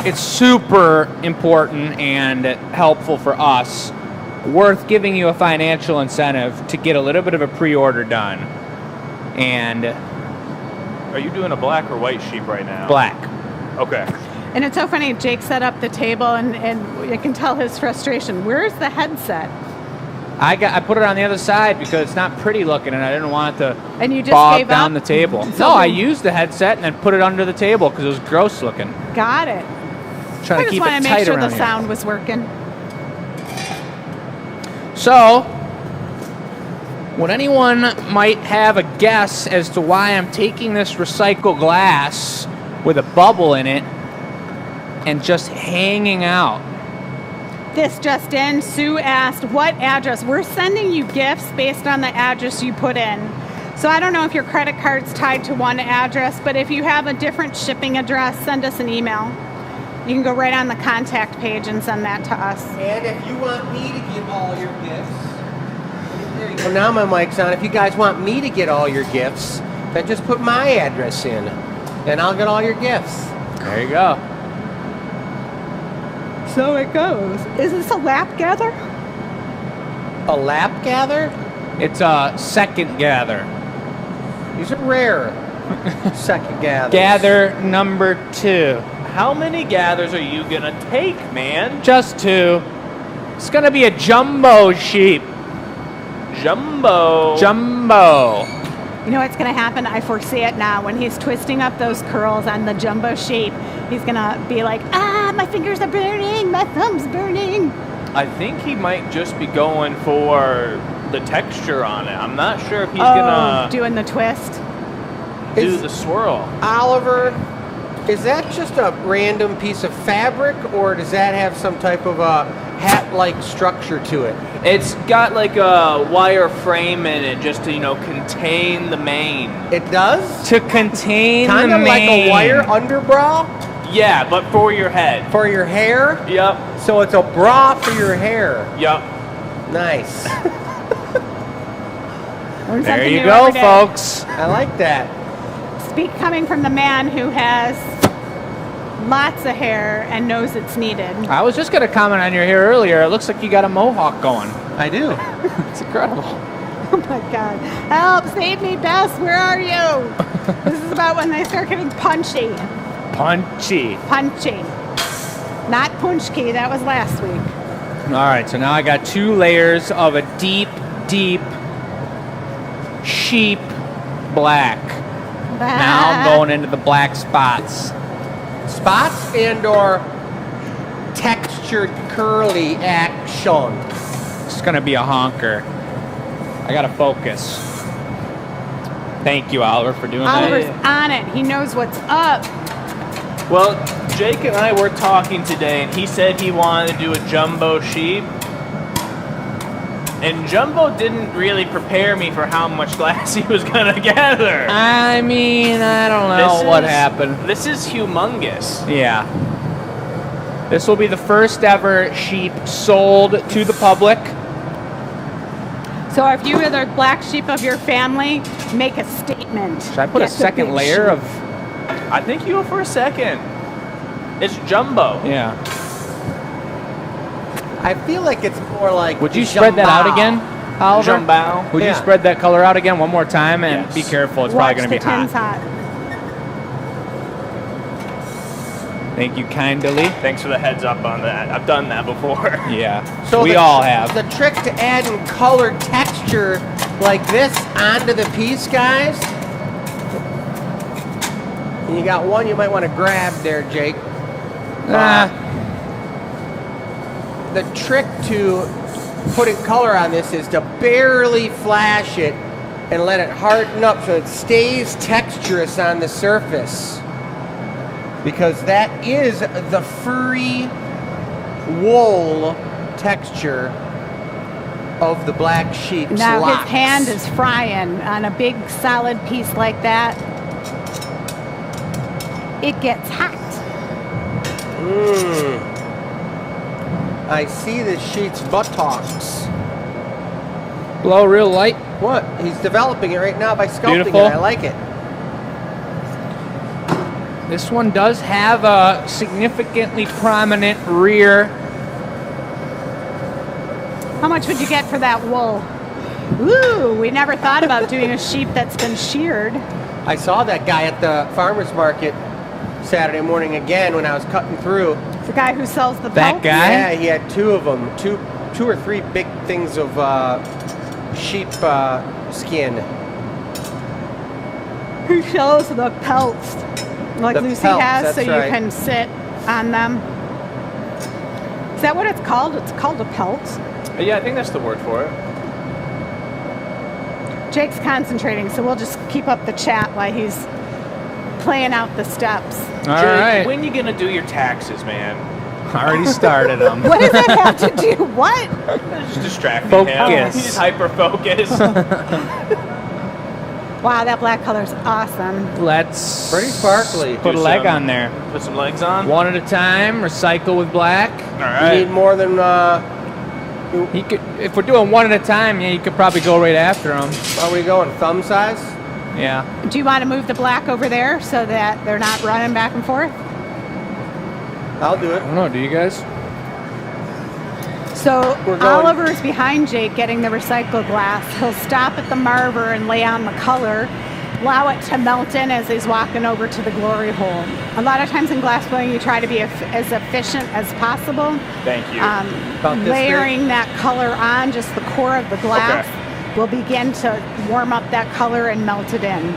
Speaker 1: it's super important and helpful for us, worth giving you a financial incentive to get a little bit of a pre-order done. And
Speaker 4: are you doing a black or white sheep right now?
Speaker 1: Black.
Speaker 4: Okay.
Speaker 3: And it's so funny, Jake set up the table and you can tell his frustration. Where's the headset?
Speaker 1: I put it on the other side because it's not pretty looking, and I didn't want it to
Speaker 3: And you just
Speaker 1: bog
Speaker 3: gave
Speaker 1: down
Speaker 3: up?
Speaker 1: the table.
Speaker 3: So
Speaker 1: No, I
Speaker 3: then-
Speaker 1: used the headset and then put it under the table because it was gross looking.
Speaker 3: Got it.
Speaker 1: Trying
Speaker 3: I
Speaker 1: to
Speaker 3: just
Speaker 1: keep
Speaker 3: want
Speaker 1: it
Speaker 3: to make
Speaker 1: tight
Speaker 3: sure
Speaker 1: around
Speaker 3: the
Speaker 1: here.
Speaker 3: sound was working.
Speaker 1: So, would anyone might have a guess as to why I'm taking this recycled glass with a bubble in it and just hanging out?
Speaker 3: This just in, Sue asked, what address? We're sending you gifts based on the address you put in. So I don't know if your credit card's tied to one address, but if you have a different shipping address, send us an email. You can go right on the contact page and send that to us.
Speaker 2: And if you want me to give all your gifts, there you go. Now my mic's on. If you guys want me to get all your gifts, then just put my address in, and I'll get all your gifts.
Speaker 1: There you go.
Speaker 3: So it goes. Is this a lap gather?
Speaker 2: A lap gather?
Speaker 1: It's a second gather.
Speaker 2: These are rare. Second gathers.
Speaker 1: Gather number 2.
Speaker 4: How many gathers are you gonna take, man?
Speaker 1: Just 2. It's gonna be a jumbo sheep.
Speaker 4: Jumbo.
Speaker 1: Jumbo.
Speaker 3: You know what's going to happen? I foresee it now. When he's twisting up those curls on the jumbo sheep, he's going to be like, my fingers are burning, my thumb's burning.
Speaker 4: I think he might just be going for the texture on it. I'm not sure if he's gonna
Speaker 3: doing the twist.
Speaker 4: do
Speaker 2: Is-
Speaker 4: the swirl.
Speaker 2: Oliver, is that just a random piece of fabric, or does that have some type of a hat-like structure to it?
Speaker 4: It's got like a wire frame in it just to, contain the mane.
Speaker 2: It does?
Speaker 1: To contain
Speaker 2: Kind
Speaker 1: the
Speaker 2: of like a
Speaker 1: mane.
Speaker 2: wire underbrow
Speaker 4: Yeah, but for your head.
Speaker 2: for your hair?
Speaker 4: Yep,
Speaker 2: So it's a bra for your hair.
Speaker 4: yep.
Speaker 2: Nice.
Speaker 3: Learn
Speaker 1: There
Speaker 3: something
Speaker 1: you
Speaker 3: new
Speaker 1: go,
Speaker 3: every day.
Speaker 1: folks.
Speaker 2: I like that.
Speaker 3: Speak coming from the man who has lots of hair and knows it's needed.
Speaker 1: I was just gonna comment on your hair earlier. It looks like you got a mohawk going.
Speaker 2: I do.
Speaker 1: It's incredible.
Speaker 3: Oh my God. Help, save me, Bess, where are you? This is about when they start getting punchy.
Speaker 1: Punchy.
Speaker 3: Punchy. Not punchki, that was last week.
Speaker 1: All right, so now I got 2 layers of a deep, deep sheep black. Now I'm going into the black spots.
Speaker 2: Spots and or textured curly action.
Speaker 1: It's gonna be a honker. I gotta focus. Thank you, Oliver, for doing
Speaker 3: Oliver's
Speaker 1: that.
Speaker 3: on it. He knows what's up.
Speaker 4: Well, Jake and I were talking today, and he said he wanted to do a jumbo sheep. And Jumbo didn't really prepare me for how much glass he was gonna gather.
Speaker 1: I mean, I don't know what happened.
Speaker 4: This is humongous.
Speaker 1: Yeah. This will be the first ever sheep sold to the public.
Speaker 3: So if you are the black sheep of your family, make a statement.
Speaker 1: Should I put a
Speaker 3: Get the
Speaker 1: second
Speaker 3: big
Speaker 1: layer
Speaker 3: sheep.
Speaker 1: of...
Speaker 4: I think you go for a second. It's Jumbo.
Speaker 1: Yeah.
Speaker 2: I feel like it's more like.
Speaker 1: Would you spread that out
Speaker 2: jambal.
Speaker 1: again, Oliver?
Speaker 4: Jumbo.
Speaker 1: Would you
Speaker 2: Yeah.
Speaker 1: spread that color out again one more time? And
Speaker 4: Yes.
Speaker 1: be careful, it's
Speaker 3: Watch
Speaker 1: probably going to
Speaker 3: the
Speaker 1: be
Speaker 3: tins
Speaker 1: hot.
Speaker 3: hot.
Speaker 1: Thank you kindly.
Speaker 4: Thanks for the heads up on that. I've done that before.
Speaker 1: Yeah,
Speaker 2: So
Speaker 1: we
Speaker 2: the-
Speaker 1: all have.
Speaker 2: The trick to adding color texture like this onto the piece, guys. And you got one you might want to grab there, Jake. The trick to putting color on this is to barely flash it and let it harden up so it stays texturous on the surface. Because that is the furry wool texture of the black sheep's
Speaker 3: Now
Speaker 2: locks.
Speaker 3: his hand is frying on a big solid piece like that. It gets hot.
Speaker 2: I see the sheep's buttocks.
Speaker 1: Blow real light.
Speaker 2: What? He's developing it right now by sculpting
Speaker 1: Beautiful.
Speaker 2: it. I like it.
Speaker 1: This one does have a significantly prominent rear.
Speaker 3: How much would you get for that wool? Ooh, we never thought about doing a sheep that's been sheared.
Speaker 2: I saw that guy at the farmer's market Saturday morning again when I was cutting through.
Speaker 3: The guy who sells the
Speaker 1: That
Speaker 3: pelts?
Speaker 1: guy?
Speaker 2: Yeah, he had two of them, two or three big things of sheep skin.
Speaker 3: Who sells the pelts, like
Speaker 2: The
Speaker 3: Lucy
Speaker 2: pelts,
Speaker 3: has, so
Speaker 2: that's
Speaker 3: you
Speaker 2: right.
Speaker 3: can sit on them. Is that what it's called? It's called a pelt.
Speaker 4: Yeah, I think that's the word for it.
Speaker 3: Jake's concentrating, so we'll just keep up the chat while he's playing out the steps.
Speaker 1: All
Speaker 4: Jake,
Speaker 1: right.
Speaker 4: when you gonna do your taxes, man?
Speaker 1: I already started them.
Speaker 3: What does that have to do? What?
Speaker 4: Just distracting
Speaker 1: Focus.
Speaker 4: him. He's hyper focused.
Speaker 3: Wow, that black color's awesome.
Speaker 1: Let's
Speaker 2: Pretty sparkly.
Speaker 1: put a leg on there.
Speaker 4: Put some legs on.
Speaker 1: One at a time. Recycle with black.
Speaker 4: All
Speaker 2: You
Speaker 4: right.
Speaker 2: need more than.
Speaker 1: You could, if we're doing one at a time, yeah, you could probably go right after them.
Speaker 2: Are we going thumb size?
Speaker 1: Yeah.
Speaker 3: Do you want to move the black over there so that they're not running back and forth?
Speaker 2: I'll do
Speaker 1: I
Speaker 2: it.
Speaker 1: don't know. Do you guys?
Speaker 3: So
Speaker 2: We're going-
Speaker 3: Oliver's behind Jake getting the recycled glass. He'll stop at the Marver and lay on the color, allow it to melt in as he's walking over to the glory hole. A lot of times in glass blowing, you try to be as efficient as possible.
Speaker 4: Thank you.
Speaker 2: About this
Speaker 3: Layering that color on just the core of the glass will begin to warm up that color and melt it in.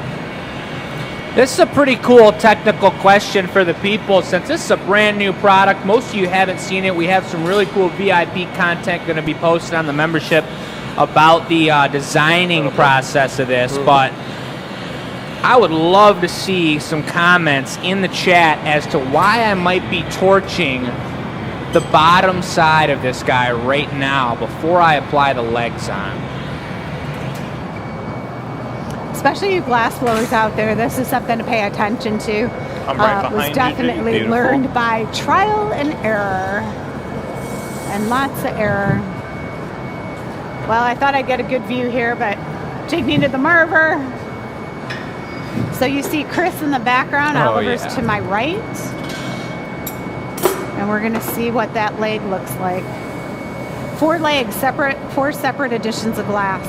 Speaker 1: This is a pretty cool technical question for the people. Since this is a brand new product, most of you haven't seen it. We have some really cool VIP content going to be posted on the membership about the designing process of this. But I would love to see some comments in the chat as to why I might be torching the bottom side of this guy right now before I apply the legs on.
Speaker 3: Especially you glass blowers out there, this is something to pay attention to.
Speaker 4: I'm right
Speaker 3: It was
Speaker 4: behind you,
Speaker 3: definitely
Speaker 4: beautiful.
Speaker 3: learned by trial and error. And lots of error. Well, I thought I'd get a good view here, but Jake needed the Marver. So you see Chris in the background,
Speaker 1: Oh,
Speaker 3: Oliver's
Speaker 1: yeah.
Speaker 3: to my right. And we're gonna see what that leg looks like. 4 legs, four separate editions of glass.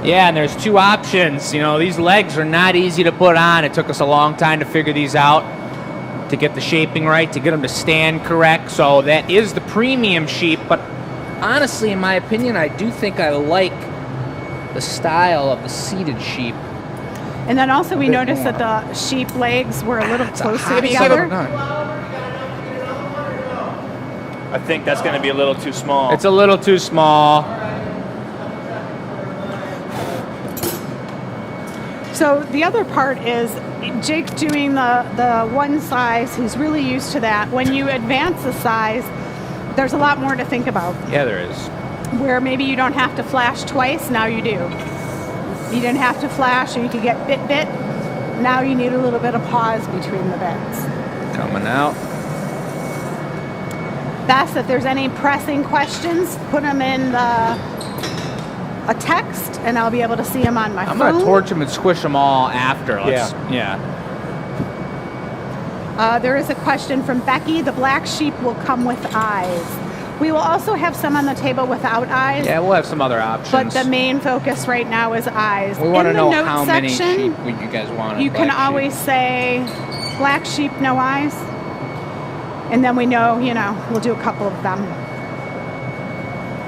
Speaker 1: Yeah, and there's 2 options. You know, these legs are not easy to put on. It took us a long time to figure these out, to get the shaping right, to get them to stand correct. So that is the premium sheep. But honestly, in my opinion, I do think I like the style of the seated sheep.
Speaker 3: And then also we
Speaker 1: bit
Speaker 3: noticed
Speaker 1: more.
Speaker 3: that the sheep legs were a little
Speaker 1: It's a
Speaker 3: closer
Speaker 1: hot
Speaker 3: together.
Speaker 1: gun.
Speaker 4: I think that's gonna be a little too small.
Speaker 1: It's a little too small.
Speaker 3: So the other part is Jake's doing the one size. He's really used to that. When you advance the size, there's a lot more to think about.
Speaker 1: Yeah, there is.
Speaker 3: Where maybe you don't have to flash twice, now you do. You didn't have to flash or you could get bit. Now you need a little bit of pause between the bits.
Speaker 1: Coming out.
Speaker 3: Best, if there's any pressing questions, put them in a text and I'll be able to see them on my
Speaker 1: I'm
Speaker 3: phone.
Speaker 1: going to torch them and squish them all after. Yeah.
Speaker 3: There is a question from Becky. The black sheep will come with eyes. We will also have some on the table without eyes.
Speaker 1: Yeah, we'll have some other options.
Speaker 3: But the main focus right now is eyes.
Speaker 1: we want to
Speaker 3: In the
Speaker 1: know
Speaker 3: note
Speaker 1: how many
Speaker 3: section,
Speaker 1: sheep you guys want.
Speaker 3: you can always say black sheep, no eyes. And then we know, we'll do a couple of them.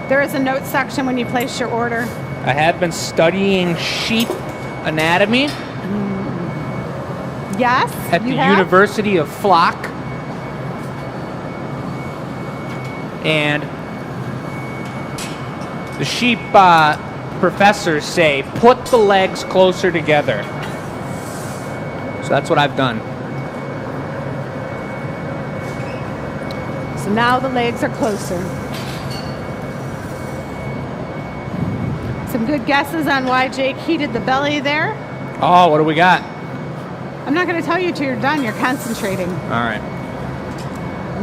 Speaker 3: There is a note section when you place your order.
Speaker 1: I have been studying sheep anatomy
Speaker 3: Yes,
Speaker 1: at the
Speaker 3: you have?
Speaker 1: University of Flock. And the sheep professors say, put the legs closer together. So that's what I've done.
Speaker 3: So now the legs are closer. Some good guesses on why Jake heated the belly there.
Speaker 1: Oh, what do we got?
Speaker 3: I'm not going to tell you till you're done. You're concentrating.
Speaker 1: All right.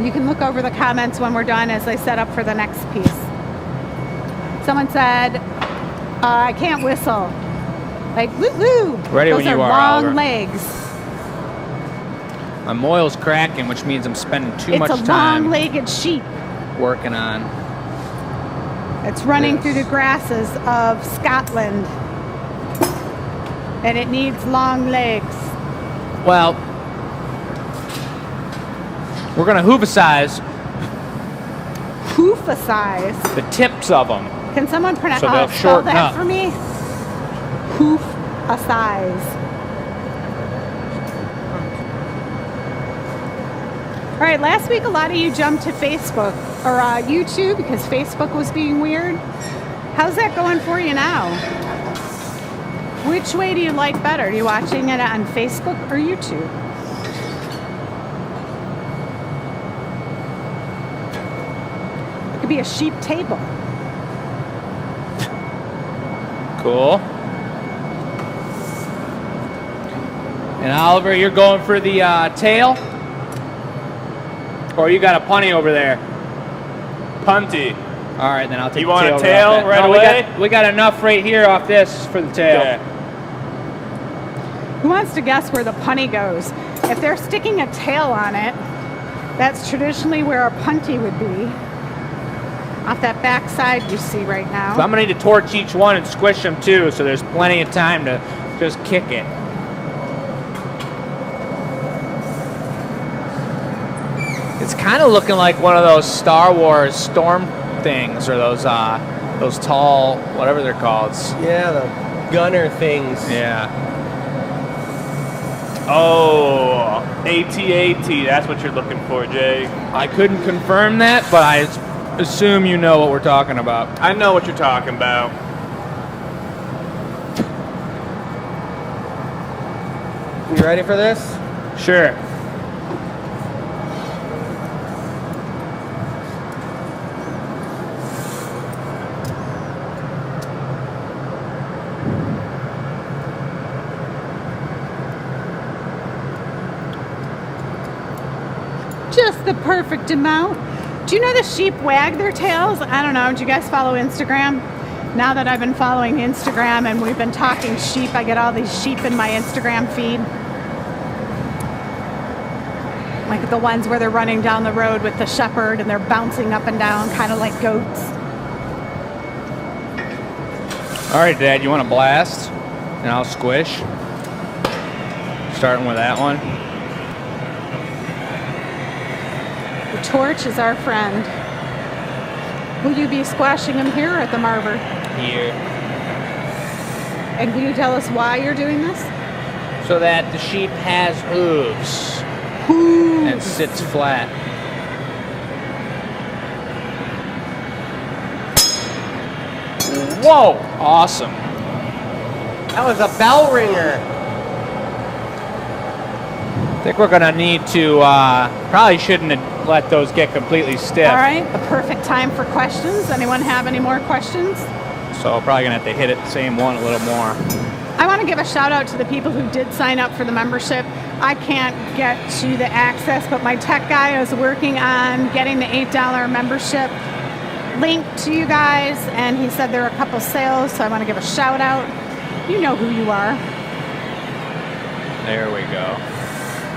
Speaker 3: You can look over the comments when we're done as I set up for the next piece. Someone said, I can't whistle. Like, woo woo.
Speaker 1: Ready
Speaker 3: Those
Speaker 1: when you are,
Speaker 3: long
Speaker 1: Oliver.
Speaker 3: legs.
Speaker 1: My moil's cracking, which means I'm spending too
Speaker 3: It's
Speaker 1: much
Speaker 3: a
Speaker 1: time
Speaker 3: long-legged sheep.
Speaker 1: working on.
Speaker 3: It's running
Speaker 1: Yes.
Speaker 3: through the grasses of Scotland. And it needs long legs.
Speaker 1: Well, We're gonna hoovicize
Speaker 3: Hoof-a-size.
Speaker 1: the tips of them.
Speaker 3: Can someone
Speaker 1: So they'll
Speaker 3: spell
Speaker 1: shorten
Speaker 3: that
Speaker 1: up.
Speaker 3: for me? Hoof-a-size. All right, last week a lot of you jumped to Facebook or YouTube because Facebook was being weird. How's that going for you now? Which way do you like better? Are you watching it on Facebook or YouTube? It could be a sheep table.
Speaker 1: Cool. And Oliver, you're going for the tail? Or you got a punny over there?
Speaker 4: Punty.
Speaker 1: All right, then I'll take
Speaker 4: You
Speaker 1: the
Speaker 4: want a
Speaker 1: tail
Speaker 4: tail
Speaker 1: off that.
Speaker 4: right
Speaker 1: No,
Speaker 4: away?
Speaker 1: We got enough right here off this for the tail.
Speaker 4: Okay.
Speaker 3: Who wants to guess where the punny goes? If they're sticking a tail on it, that's traditionally where a punty would be. Off that back side you see right now.
Speaker 1: So I'm gonna need to torch each one and squish them too, so there's plenty of time to just kick it. It's kind of looking like one of those Star Wars storm things, or those tall, whatever they're called.
Speaker 2: Yeah, the gunner things.
Speaker 1: Yeah.
Speaker 4: Oh, AT-AT. That's what you're looking for, Jake.
Speaker 1: I couldn't confirm that, but I assume you know what we're talking about.
Speaker 4: I know what you're talking about.
Speaker 2: You ready for this?
Speaker 1: Sure.
Speaker 3: Just the perfect amount. Do you know the sheep wag their tails? I don't know. Do you guys follow Instagram? Now that I've been following Instagram and we've been talking sheep, I get all these sheep in my Instagram feed. Like the ones where they're running down the road with the shepherd and they're bouncing up and down, kind of like goats.
Speaker 1: All right, Dad, you want to blast? And I'll squish. Starting with that one.
Speaker 3: The torch is our friend. Will you be squashing them here or at the Marver?
Speaker 1: Here.
Speaker 3: And can you tell us why you're doing this?
Speaker 1: So that the sheep has hooves and sits flat. Whoa! Awesome.
Speaker 2: That was a bell ringer.
Speaker 1: I think we're gonna need to, probably shouldn't have let those get completely stiff.
Speaker 3: All right, the perfect time for questions. Anyone have any more questions?
Speaker 1: So probably gonna have to hit it the same one a little more.
Speaker 3: I want to give a shout out to the people who did sign up for the membership. I can't get to the access, but my tech guy is working on getting the $8 membership link to you guys, and he said there are a couple sales, so I want to give a shout out. You know who you are.
Speaker 1: There we go.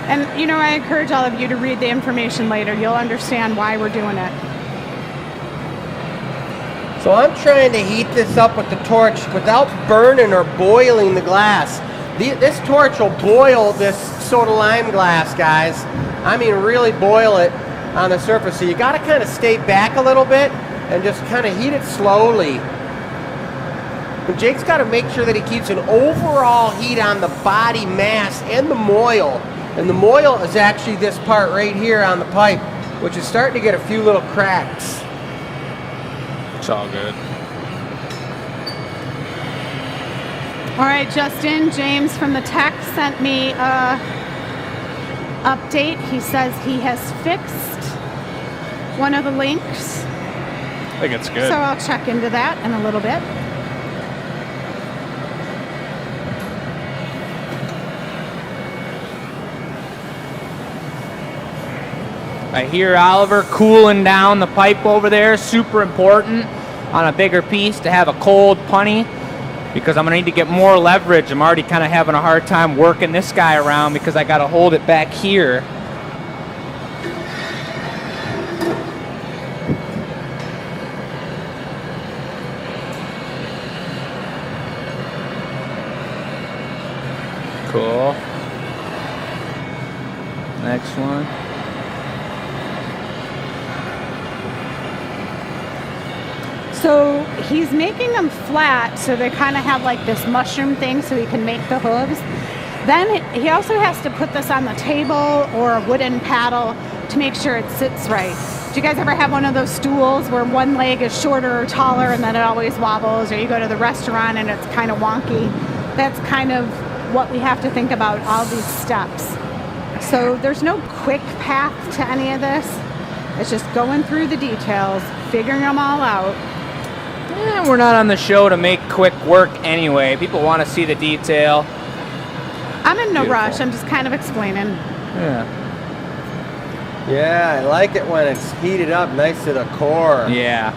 Speaker 3: And, you know, I encourage all of you to read the information later. You'll understand why we're doing it.
Speaker 2: So I'm trying to heat this up with the torch without burning or boiling the glass. This torch will boil this soda lime glass, guys. I mean, really boil it on the surface. So you got to kind of stay back a little bit and just kind of heat it slowly. But Jake's got to make sure that he keeps an overall heat on the body mass and the moil. And the moil is actually this part right here on the pipe, which is starting to get a few little cracks.
Speaker 1: It's all good.
Speaker 3: All right, Justin, James from the tech sent me a update. He says he has fixed one of the links.
Speaker 1: I think it's good.
Speaker 3: So I'll check into that in a little bit.
Speaker 1: I hear Oliver cooling down the pipe over there. Super important on a bigger piece to have a cold punny, because I'm gonna need to get more leverage. I'm already kind of having a hard time working this guy around because I gotta hold it back here. Cool. Next one.
Speaker 3: So he's making them flat so they kind of have like this mushroom thing so he can make the hooves. Then he also has to put this on the table or a wooden paddle to make sure it sits right. Do you guys ever have one of those stools where one leg is shorter or taller and then it always wobbles, or you go to the restaurant and it's kind of wonky? That's kind of what we have to think about, all these steps. So there's no quick path to any of this. It's just going through the details, figuring them all out.
Speaker 1: We're not on the show to make quick work anyway. People want to see the detail.
Speaker 3: I'm in no
Speaker 1: Beautiful.
Speaker 3: rush. I'm just kind of explaining.
Speaker 1: Yeah.
Speaker 2: Yeah, I like it when it's heated up nice to the core.
Speaker 1: Yeah.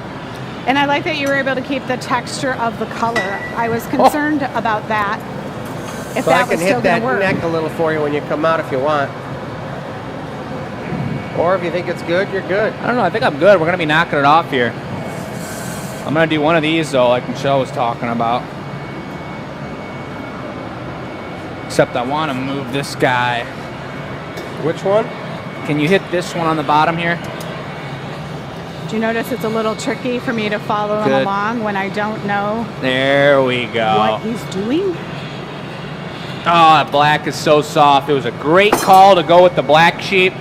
Speaker 3: And I like that you were able to keep the texture of the color. I was concerned about that. If
Speaker 2: So I
Speaker 3: that
Speaker 2: can
Speaker 3: was still
Speaker 2: hit
Speaker 3: going
Speaker 2: that
Speaker 3: to work.
Speaker 2: neck a little for you when you come out if you want. Or if you think it's good, you're good.
Speaker 1: I don't know. I think I'm good. We're going to be knocking it off here. I'm going to do one of these, though, like Michelle was talking about. Except I want to move this guy.
Speaker 2: Which one?
Speaker 1: Can you hit this one on the bottom here?
Speaker 3: Do you notice it's a little tricky for me to follow him
Speaker 1: Good.
Speaker 3: along when I don't know
Speaker 1: There we go.
Speaker 3: what he's doing?
Speaker 1: Oh, that black is so soft. It was a great call to go with the black sheep.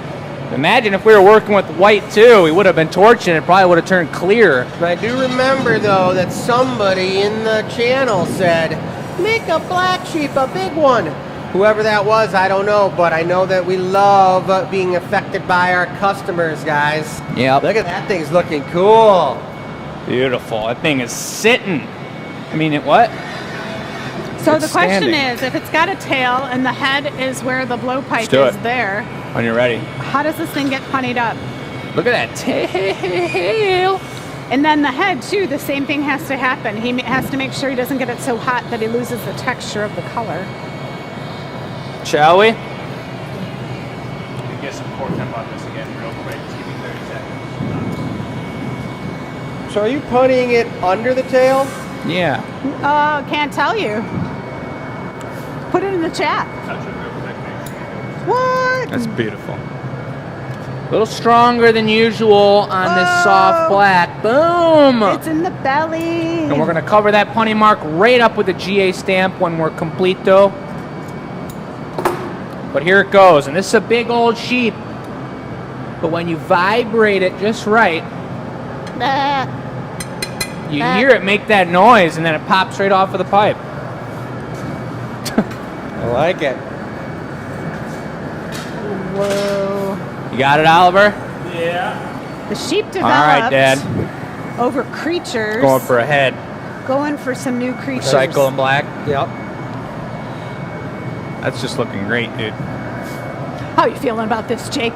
Speaker 1: Imagine if we were working with white too. We would have been torching. It probably would have turned clear.
Speaker 2: I do remember, though, that somebody in the channel said, make a black sheep, a big one. Whoever that was, I don't know, but I know that we love being affected by our customers, guys.
Speaker 1: Yep.
Speaker 2: Look at that thing's looking cool.
Speaker 1: Beautiful. That thing is sitting. I mean, what?
Speaker 3: So
Speaker 1: It's
Speaker 3: the question
Speaker 1: standing.
Speaker 3: is, if it's got a tail and the head is where the blowpipe
Speaker 1: do
Speaker 3: is
Speaker 1: it.
Speaker 3: there,
Speaker 1: When you're ready.
Speaker 3: how does this thing get punnied up?
Speaker 1: Look at that tail.
Speaker 3: And then the head too, the same thing has to happen. He has to make sure he doesn't get it so hot that he loses the texture of the color.
Speaker 1: Shall we?
Speaker 4: Get some core temp on this again real quick. Just give me 30 seconds.
Speaker 2: So are you putting it under the tail?
Speaker 1: Yeah.
Speaker 3: Oh, can't tell you. Put it in the chat.
Speaker 4: Touch it real quick. Make sure you do.
Speaker 3: What?
Speaker 1: That's beautiful. A little stronger than usual on this soft black. Boom!
Speaker 3: It's in the belly.
Speaker 1: And we're going to cover that punny mark right up with the GA stamp when we're complete, though. But here it goes. And this is a big old sheep. But when you vibrate it just right, you hear it make that noise, and then it pops right off of the pipe.
Speaker 2: I like it.
Speaker 3: Whoa.
Speaker 1: You got it, Oliver?
Speaker 4: Yeah.
Speaker 3: The sheep developed
Speaker 1: All right, Dad.
Speaker 3: over creatures.
Speaker 1: Going for a head.
Speaker 3: Going for some new creatures.
Speaker 1: Cycle in black.
Speaker 2: Yep.
Speaker 1: That's just looking great, dude.
Speaker 3: How are you feeling about this, Jake?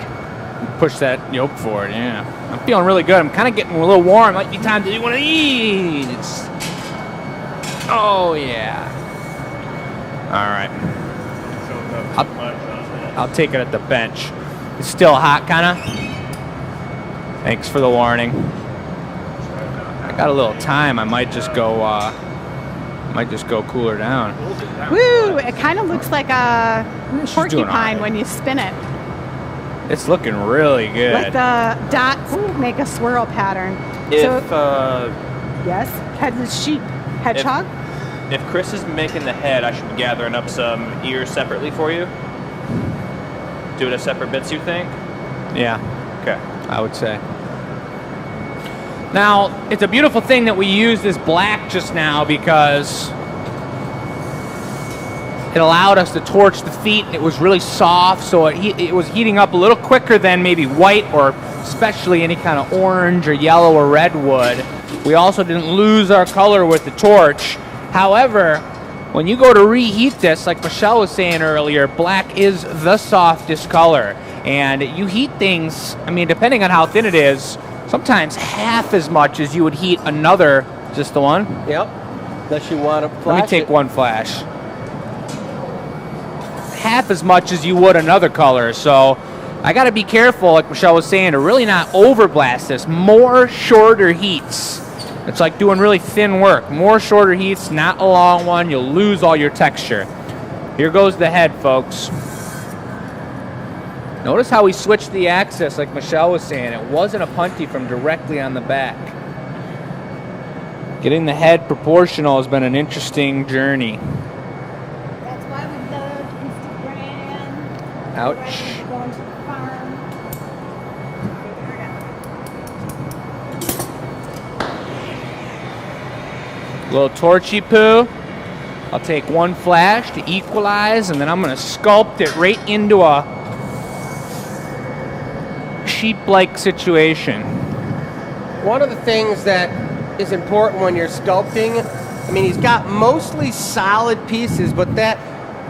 Speaker 1: Push that yoke forward, yeah. I'm feeling really good. I'm kind of getting a little warm. Might be time to do one of these. Oh, yeah. All right. I'll take it at the bench. It's still hot, kind of. Thanks for the warning. I got a little time. I might just go cooler down.
Speaker 3: Woo! It kind of looks like a
Speaker 1: She's doing all
Speaker 3: porcupine
Speaker 1: right.
Speaker 3: when you spin it.
Speaker 1: It's looking really good.
Speaker 3: Like the dots make a swirl pattern.
Speaker 4: If
Speaker 3: Yes, head of sheep. Hedgehog?
Speaker 4: if Chris is making the head, I should be gathering up some ears separately for you. Do it as separate bits, you think?
Speaker 1: Yeah,
Speaker 4: Okay.
Speaker 1: I would say. Now, it's a beautiful thing that we used this black just now because it allowed us to torch the feet. It was really soft, so it was heating up a little quicker than maybe white or especially any kind of orange or yellow or red would. We also didn't lose our color with the torch. However, when you go to reheat this, like Michelle was saying earlier, black is the softest color. And you heat things, I mean, depending on how thin it is, sometimes half as much as you would heat another. Just the one?
Speaker 2: Yep. Unless you want to flash
Speaker 1: Let me take
Speaker 2: it.
Speaker 1: one flash. Half as much as you would another color. So I got to be careful, like Michelle was saying, to really not overblast this. More shorter heats. It's like doing really thin work. More shorter heats, not a long one. You'll lose all your texture. Here goes the head, folks. Notice how we switched the axis, like Michelle was saying. It wasn't a punty from directly on the back. Getting the head proportional has been an interesting journey.
Speaker 3: That's why we love Instagram.
Speaker 1: Ouch.
Speaker 3: Going to the farm.
Speaker 1: Little torchy poo. I'll take one flash to equalize, and then I'm going to sculpt it right into a sheep-like situation.
Speaker 2: One of the things that is important when you're sculpting, I mean, he's got mostly solid pieces, but that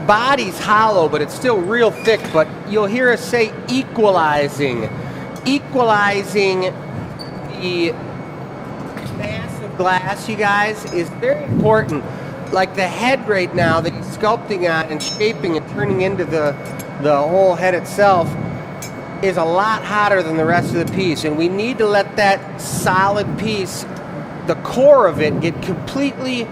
Speaker 2: body's hollow, but it's still real thick. But you'll hear us say equalizing. Equalizing the mass of glass, you guys, is very important. Like the head right now that he's sculpting on and shaping and turning into the whole head itself is a lot hotter than the rest of the piece, and we need to let that solid piece, the core of it, get completely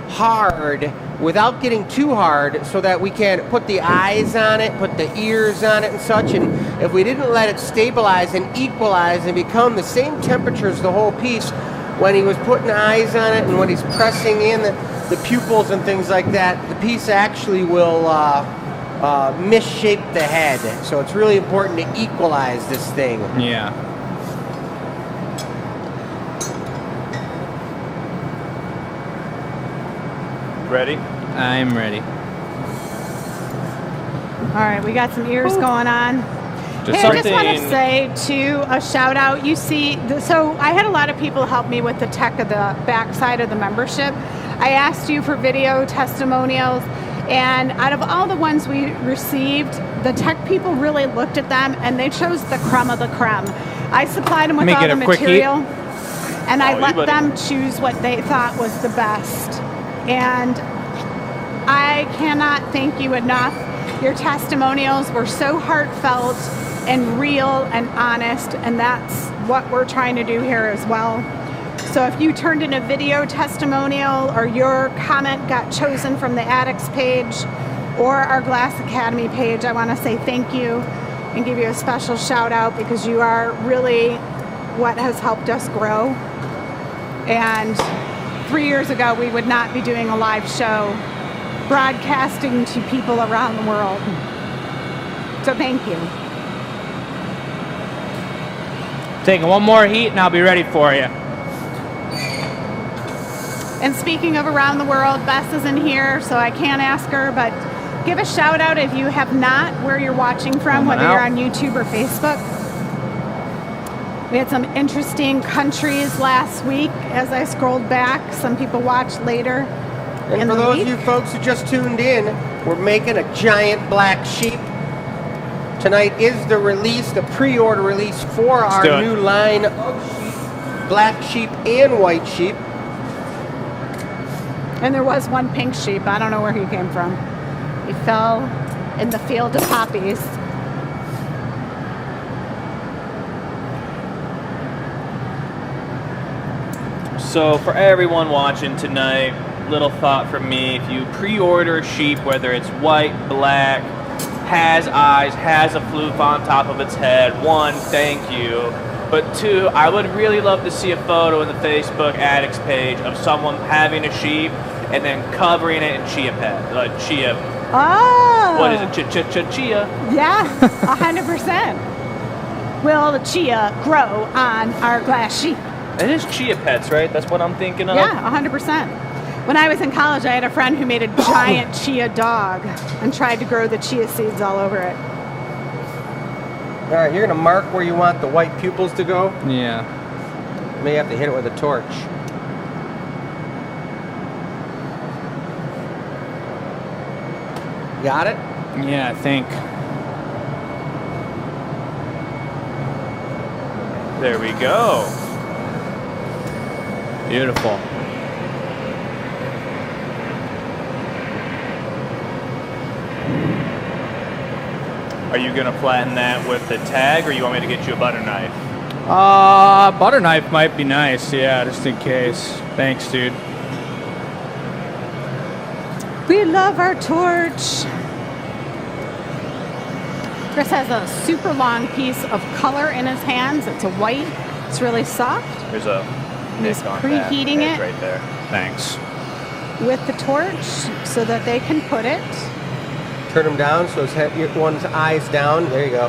Speaker 2: hard without getting too hard, so that we can put the eyes on it, put the ears on it and such. And if we didn't let it stabilize and equalize and become the same temperature as the whole piece when he was putting eyes on it and when he's pressing in the pupils and things like that, the piece actually will misshape the head. So it's really important to equalize this thing.
Speaker 1: Yeah.
Speaker 4: Ready?
Speaker 1: I'm ready.
Speaker 3: All right, we got some ears going on.
Speaker 1: Just
Speaker 3: Hey, I just want to
Speaker 4: something-
Speaker 3: say, too, a shout out. You see, so I had a lot of people help me with the tech of the back side of the membership. I asked you for video testimonials, and out of all the ones we received, the tech people really looked at them and they chose the creme of the creme. I supplied them with
Speaker 1: Let me
Speaker 3: all
Speaker 1: get
Speaker 3: the
Speaker 1: a quick
Speaker 3: material, and I
Speaker 4: Oh, you
Speaker 3: let
Speaker 4: buddy.
Speaker 3: them choose what they thought was the best. And I cannot thank you enough. Your testimonials were so heartfelt and real and honest, and that's what we're trying to do here as well. So if you turned in a video testimonial or your comment got chosen from the Addicts page or our Glass Academy page, I want to say thank you and give you a special shout out, because you are really what has helped us grow. And 3 years ago, we would not be doing a live show broadcasting to people around the world. So thank you.
Speaker 1: Taking one more heat and I'll be ready for you.
Speaker 3: And speaking of around the world, Bess isn't here, so I can't ask her, but give a shout out if you have not, where you're watching from,
Speaker 1: Coming
Speaker 3: whether you're
Speaker 1: out.
Speaker 3: on YouTube or Facebook. We had some interesting countries last week as I scrolled back. Some people watched later
Speaker 2: And
Speaker 3: in
Speaker 2: for
Speaker 3: the
Speaker 2: those
Speaker 3: week.
Speaker 2: of you folks who just tuned in, we're making a giant black sheep. Tonight is the release, the pre-order release for our
Speaker 1: do it.
Speaker 2: new line of sheep, black sheep and white sheep.
Speaker 3: And there was one pink sheep. I don't know where he came from. He fell in the field of poppies.
Speaker 4: So for everyone watching tonight, little thought from me: if you pre-order a sheep, whether it's white, black, has eyes, has a floof on top of its head, one, thank you. But two, I would really love to see a photo in the Facebook Addicts page of someone having a sheep and then covering it in chia pet, chia.
Speaker 3: Oh!
Speaker 4: What is it? Chia.
Speaker 3: Yeah, 100%. Will the chia grow on our glass sheep?
Speaker 4: It is chia pets, right? That's what I'm thinking of.
Speaker 3: Yeah, 100%. When I was in college, I had a friend who made a giant chia dog and tried to grow the chia seeds all over it.
Speaker 2: All right, you're gonna mark where you want the white pupils to go.
Speaker 1: Yeah.
Speaker 2: You may have to hit it with a torch. Got it?
Speaker 1: Yeah, I think.
Speaker 4: There we go.
Speaker 1: Beautiful.
Speaker 4: Are you gonna flatten that with the tag, or you want me to get you a butter knife?
Speaker 1: Butter knife might be nice. Yeah, just in case. Thanks, dude.
Speaker 3: We love our torch. Chris has a super long piece of color in his hands. It's a white. It's really soft.
Speaker 4: Here's a
Speaker 3: And he's
Speaker 4: Nick on that
Speaker 3: preheating
Speaker 4: edge
Speaker 3: it
Speaker 4: right there.
Speaker 1: Thanks.
Speaker 3: with the torch so that they can put it.
Speaker 2: Turn him down so his head, one's eyes down. There you go.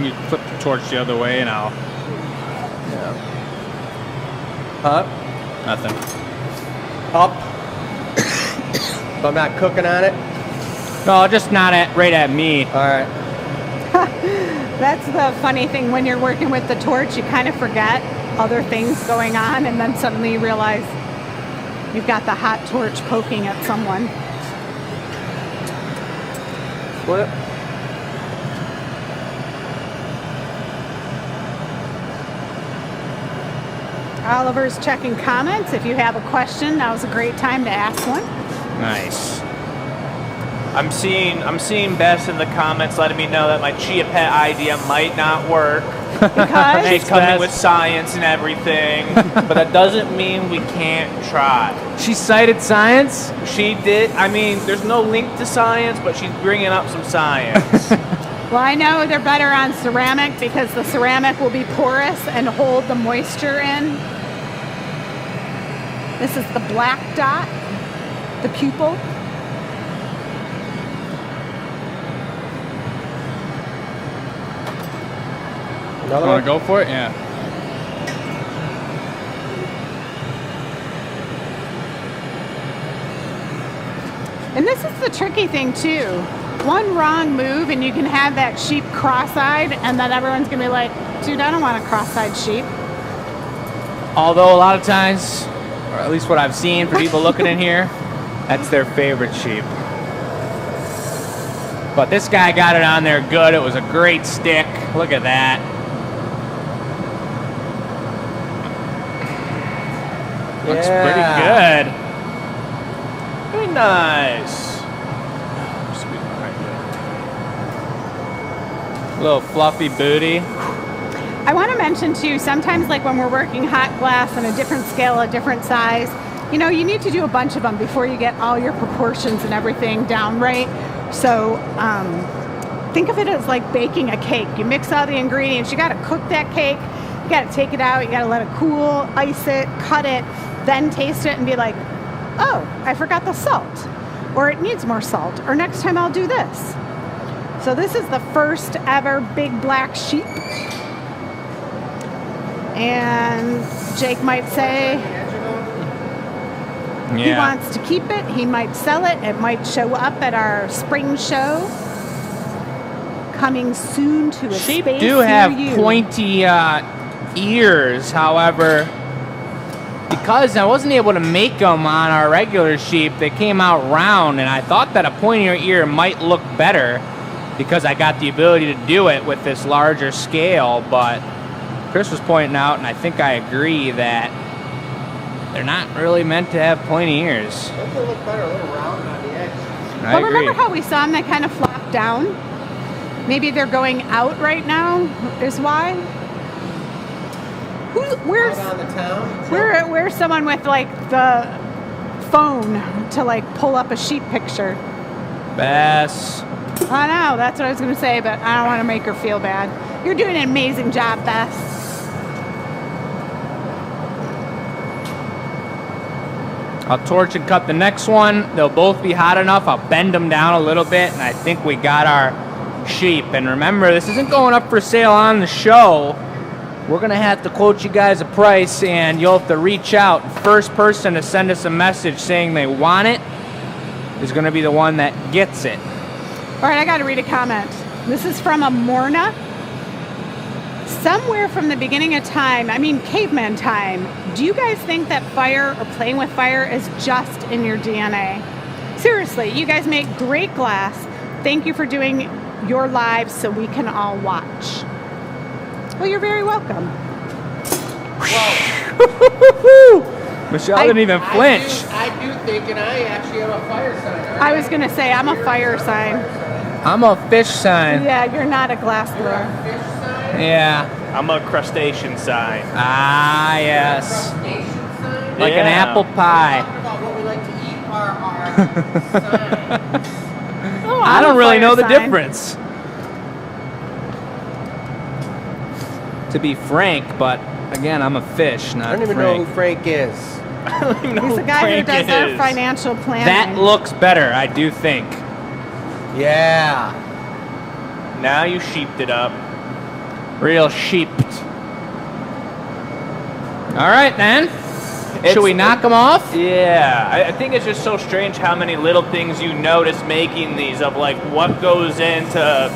Speaker 1: You flip the torch the other way and I'll...
Speaker 2: Up,
Speaker 1: Nothing.
Speaker 2: up. So I'm not cooking on it.
Speaker 1: No, just not right at me.
Speaker 2: All right.
Speaker 3: That's the funny thing when you're working with the torch, you kind of forget other things going on, and then suddenly you realize you've got the hot torch poking at someone.
Speaker 2: Flip.
Speaker 3: Oliver's checking comments. If you have a question, now's a great time to ask one.
Speaker 1: Nice.
Speaker 4: I'm seeing Bess in the comments letting me know that my Chia Pet idea might not work.
Speaker 3: Because
Speaker 4: She's coming
Speaker 1: Bess.
Speaker 4: with science and everything, but that doesn't mean we can't try.
Speaker 1: She cited science?
Speaker 4: She did. I mean, there's no link to science, but she's bringing up some science.
Speaker 3: well, I know they're better on ceramic because the ceramic will be porous and hold the moisture in. This is the black dot, the pupil.
Speaker 2: Another
Speaker 1: Want
Speaker 2: one.
Speaker 1: to go for it? Yeah.
Speaker 3: And this is the tricky thing too. One wrong move and you can have that sheep cross-eyed, and then everyone's gonna be like, dude, I don't want a cross-eyed sheep.
Speaker 1: Although a lot of times, or at least what I've seen for people looking in here, that's their favorite sheep. But this guy got it on there good. It was a great stick. Look at that. Looks pretty good.
Speaker 4: Very nice.
Speaker 1: Little fluffy booty.
Speaker 3: I want to mention too, sometimes like when we're working hot glass on a different scale, a different size, you know, you need to do a bunch of them before you get all your proportions and everything down right. So think of it as like baking a cake. You mix all the ingredients, you got to cook that cake, you got to take it out, you got to let it cool, ice it, cut it, then taste it and be like, oh, I forgot the salt, or it needs more salt, or next time I'll do this. So this is the first ever big black sheep. And Jake might say he wants to keep it. He might sell it. It might show up at our spring show coming soon to a
Speaker 1: Sheep
Speaker 3: space
Speaker 1: do
Speaker 3: near
Speaker 1: have
Speaker 3: you.
Speaker 1: pointy ears, however, because I wasn't able to make them on our regular sheep, they came out round, and I thought that a pointier ear might look better because I got the ability to do it with this larger scale, but Chris was pointing out, and I think I agree, that they're not really meant to have pointy ears.
Speaker 2: Don't they look better a little round on the edge?
Speaker 1: I
Speaker 3: Well,
Speaker 1: agree.
Speaker 3: remember how we saw them that kind of flop down? Maybe they're going out right now, is why? Where's
Speaker 2: Out on the town.
Speaker 3: where's someone with like the phone to like pull up a sheep picture?
Speaker 1: Bess.
Speaker 3: I know, that's what I was going to say, but I don't want to make her feel bad. You're doing an amazing job, Beth.
Speaker 1: I'll torch and cut the next one. They'll both be hot enough. I'll bend them down a little bit, and I think we got our sheep. And remember, this isn't going up for sale on the show. We're going to have to quote you guys a price, and you'll have to reach out. First person to send us a message saying they want it is going to be the one that gets it.
Speaker 3: All right, I got to read a comment. This is from a Morna. Somewhere from the beginning of time, I mean caveman time, do you guys think that fire or playing with fire is just in your DNA? Seriously, you guys make great glass. Thank you for doing your lives so we can all watch. Well, you're very welcome.
Speaker 1: Michelle didn't even flinch.
Speaker 2: I do think, and I actually have a fire sign.
Speaker 3: I was going to say, I'm a fire sign.
Speaker 1: I'm a fish sign.
Speaker 3: Yeah, you're not a glass blower.
Speaker 2: Fish sign?
Speaker 1: Yeah.
Speaker 4: I'm a crustacean sign.
Speaker 1: Ah, yes.
Speaker 2: Nation sign?
Speaker 1: Like an
Speaker 4: Yeah.
Speaker 1: apple pie.
Speaker 2: Talking about what we like to eat our sign.
Speaker 3: Oh,
Speaker 1: I
Speaker 3: I'm
Speaker 1: don't
Speaker 3: a
Speaker 1: really
Speaker 3: fire
Speaker 1: know the
Speaker 3: sign.
Speaker 1: difference. to be frank, but again, I'm a fish, not
Speaker 2: I don't even know
Speaker 1: Frank.
Speaker 2: who Frank is.
Speaker 4: I don't even know
Speaker 3: He's
Speaker 4: who
Speaker 3: the guy
Speaker 4: Frank
Speaker 3: who does our
Speaker 4: is.
Speaker 3: financial planning.
Speaker 1: That looks better, I do think.
Speaker 2: Yeah.
Speaker 4: Now you sheeped it up.
Speaker 1: Real sheeped. All right, then. Should we knock them off?
Speaker 4: Yeah, I think it's just so strange how many little things you notice making these, of like what goes into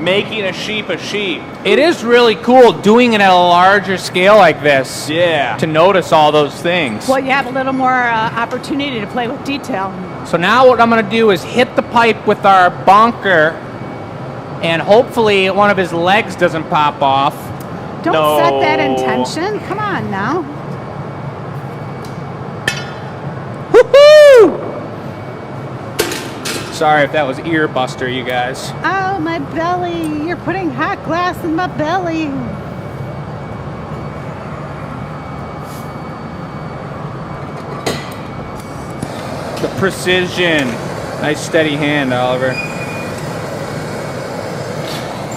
Speaker 4: making a sheep.
Speaker 1: It is really cool doing it at a larger scale like this.
Speaker 4: Yeah.
Speaker 1: To notice all those things.
Speaker 3: Well, you have a little more opportunity to play with detail.
Speaker 1: So now what I'm going to do is hit the pipe with our bonker, and hopefully one of his legs doesn't pop off.
Speaker 3: Don't
Speaker 4: No.
Speaker 3: set that intention. Come on now.
Speaker 1: Woohoo! Sorry if that was ear buster, you guys.
Speaker 3: Oh, my belly. You're putting hot glass in my belly.
Speaker 1: The precision. Nice steady hand, Oliver.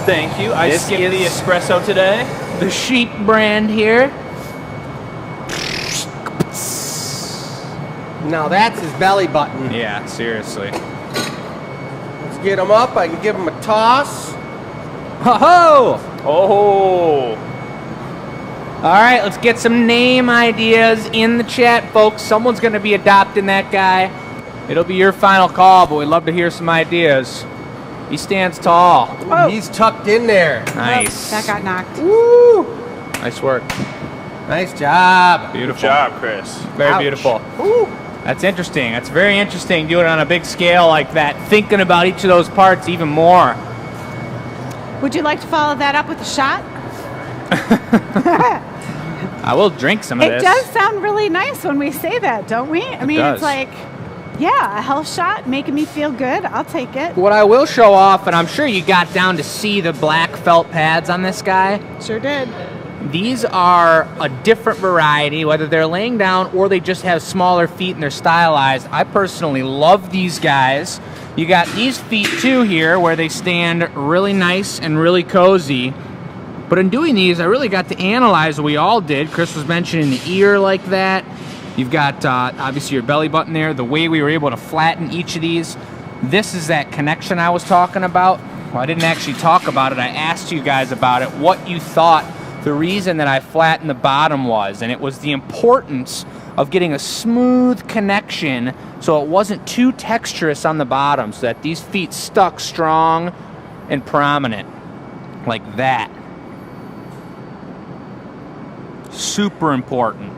Speaker 4: Thank you. I
Speaker 1: This
Speaker 4: skipped
Speaker 1: is-
Speaker 4: the espresso today.
Speaker 1: The sheep brand here.
Speaker 2: Now that's his belly button.
Speaker 1: Yeah, seriously.
Speaker 2: Let's get him up. I can give him a toss.
Speaker 1: Ho-ho!
Speaker 4: Oh,
Speaker 1: All right, let's get some name ideas in the chat, folks. Someone's going to be adopting that guy. It'll be your final call, but we'd love to hear some ideas. He stands tall.
Speaker 3: Oh.
Speaker 2: He's tucked in there.
Speaker 1: Nice.
Speaker 3: That got knocked.
Speaker 2: Woo!
Speaker 1: Nice work.
Speaker 2: Nice job.
Speaker 1: Beautiful.
Speaker 4: good job, Chris.
Speaker 1: Very
Speaker 2: Ouch.
Speaker 1: beautiful.
Speaker 2: Woo.
Speaker 1: That's interesting. That's very interesting doing it on a big scale like that, thinking about each of those parts even more.
Speaker 3: Would you like to follow that up with a shot?
Speaker 1: I will drink some of
Speaker 3: It
Speaker 1: this.
Speaker 3: does sound really nice when we say that, don't we? I mean,
Speaker 1: does.
Speaker 3: it's like, yeah, a health shot making me feel good. I'll take it.
Speaker 1: What I will show off, and I'm sure you got down to see the black felt pads on this guy.
Speaker 3: Sure did.
Speaker 1: These are a different variety, whether they're laying down or they just have smaller feet and they're stylized. I personally love these guys. You got these feet too here where they stand really nice and really cozy. But in doing these, I really got to analyze what we all did. Chris was mentioning the ear like that. You've got obviously your belly button there, the way we were able to flatten each of these. This is that connection I was talking about. Well, I didn't actually talk about it. I asked you guys about it, what you thought the reason that I flattened the bottom was. And it was the importance of getting a smooth connection so it wasn't too texturous on the bottom, so that these feet stuck strong and prominent like that. Super important.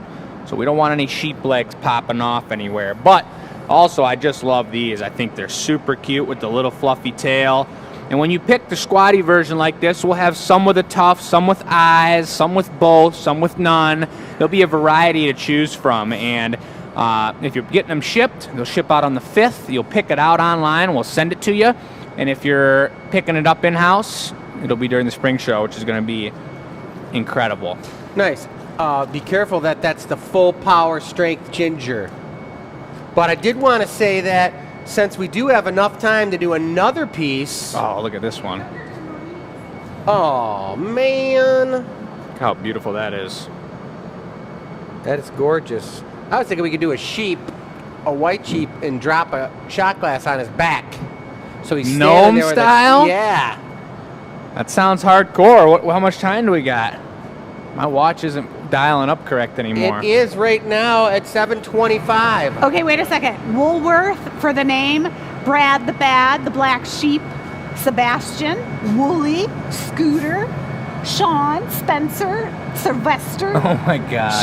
Speaker 1: So we don't want any sheep legs popping off anywhere. But also, I just love these. I think they're super cute with the little fluffy tail. And when you pick the squatty version like this, we'll have some with a tuft, some with eyes, some with both, some with none. There'll be a variety to choose from. And if you're getting them shipped, they'll ship out on the 5th. You'll pick it out online. We'll send it to you. And if you're picking it up in-house, it'll be during the spring show, which is going to be incredible.
Speaker 2: Nice. Be careful that that's the full power strength ginger. But I did want to say that since we do have enough time to do another piece.
Speaker 1: Oh, look at this one.
Speaker 2: Oh, man.
Speaker 1: Look how beautiful that is.
Speaker 2: That is gorgeous. I was thinking we could do a white sheep, and drop a shot glass on his back. So he's standing
Speaker 1: Gnome
Speaker 2: there with
Speaker 1: style?
Speaker 2: Yeah.
Speaker 1: That sounds hardcore. How much time do we got? My watch isn't dialing up correct anymore.
Speaker 2: It is right now at 7:25.
Speaker 3: Okay, wait a second. Woolworth for the name, Brad the Bad, the Black Sheep, Sebastian, Wooly, Scooter, Sean, Spencer, Sylvester,
Speaker 1: Oh my gosh.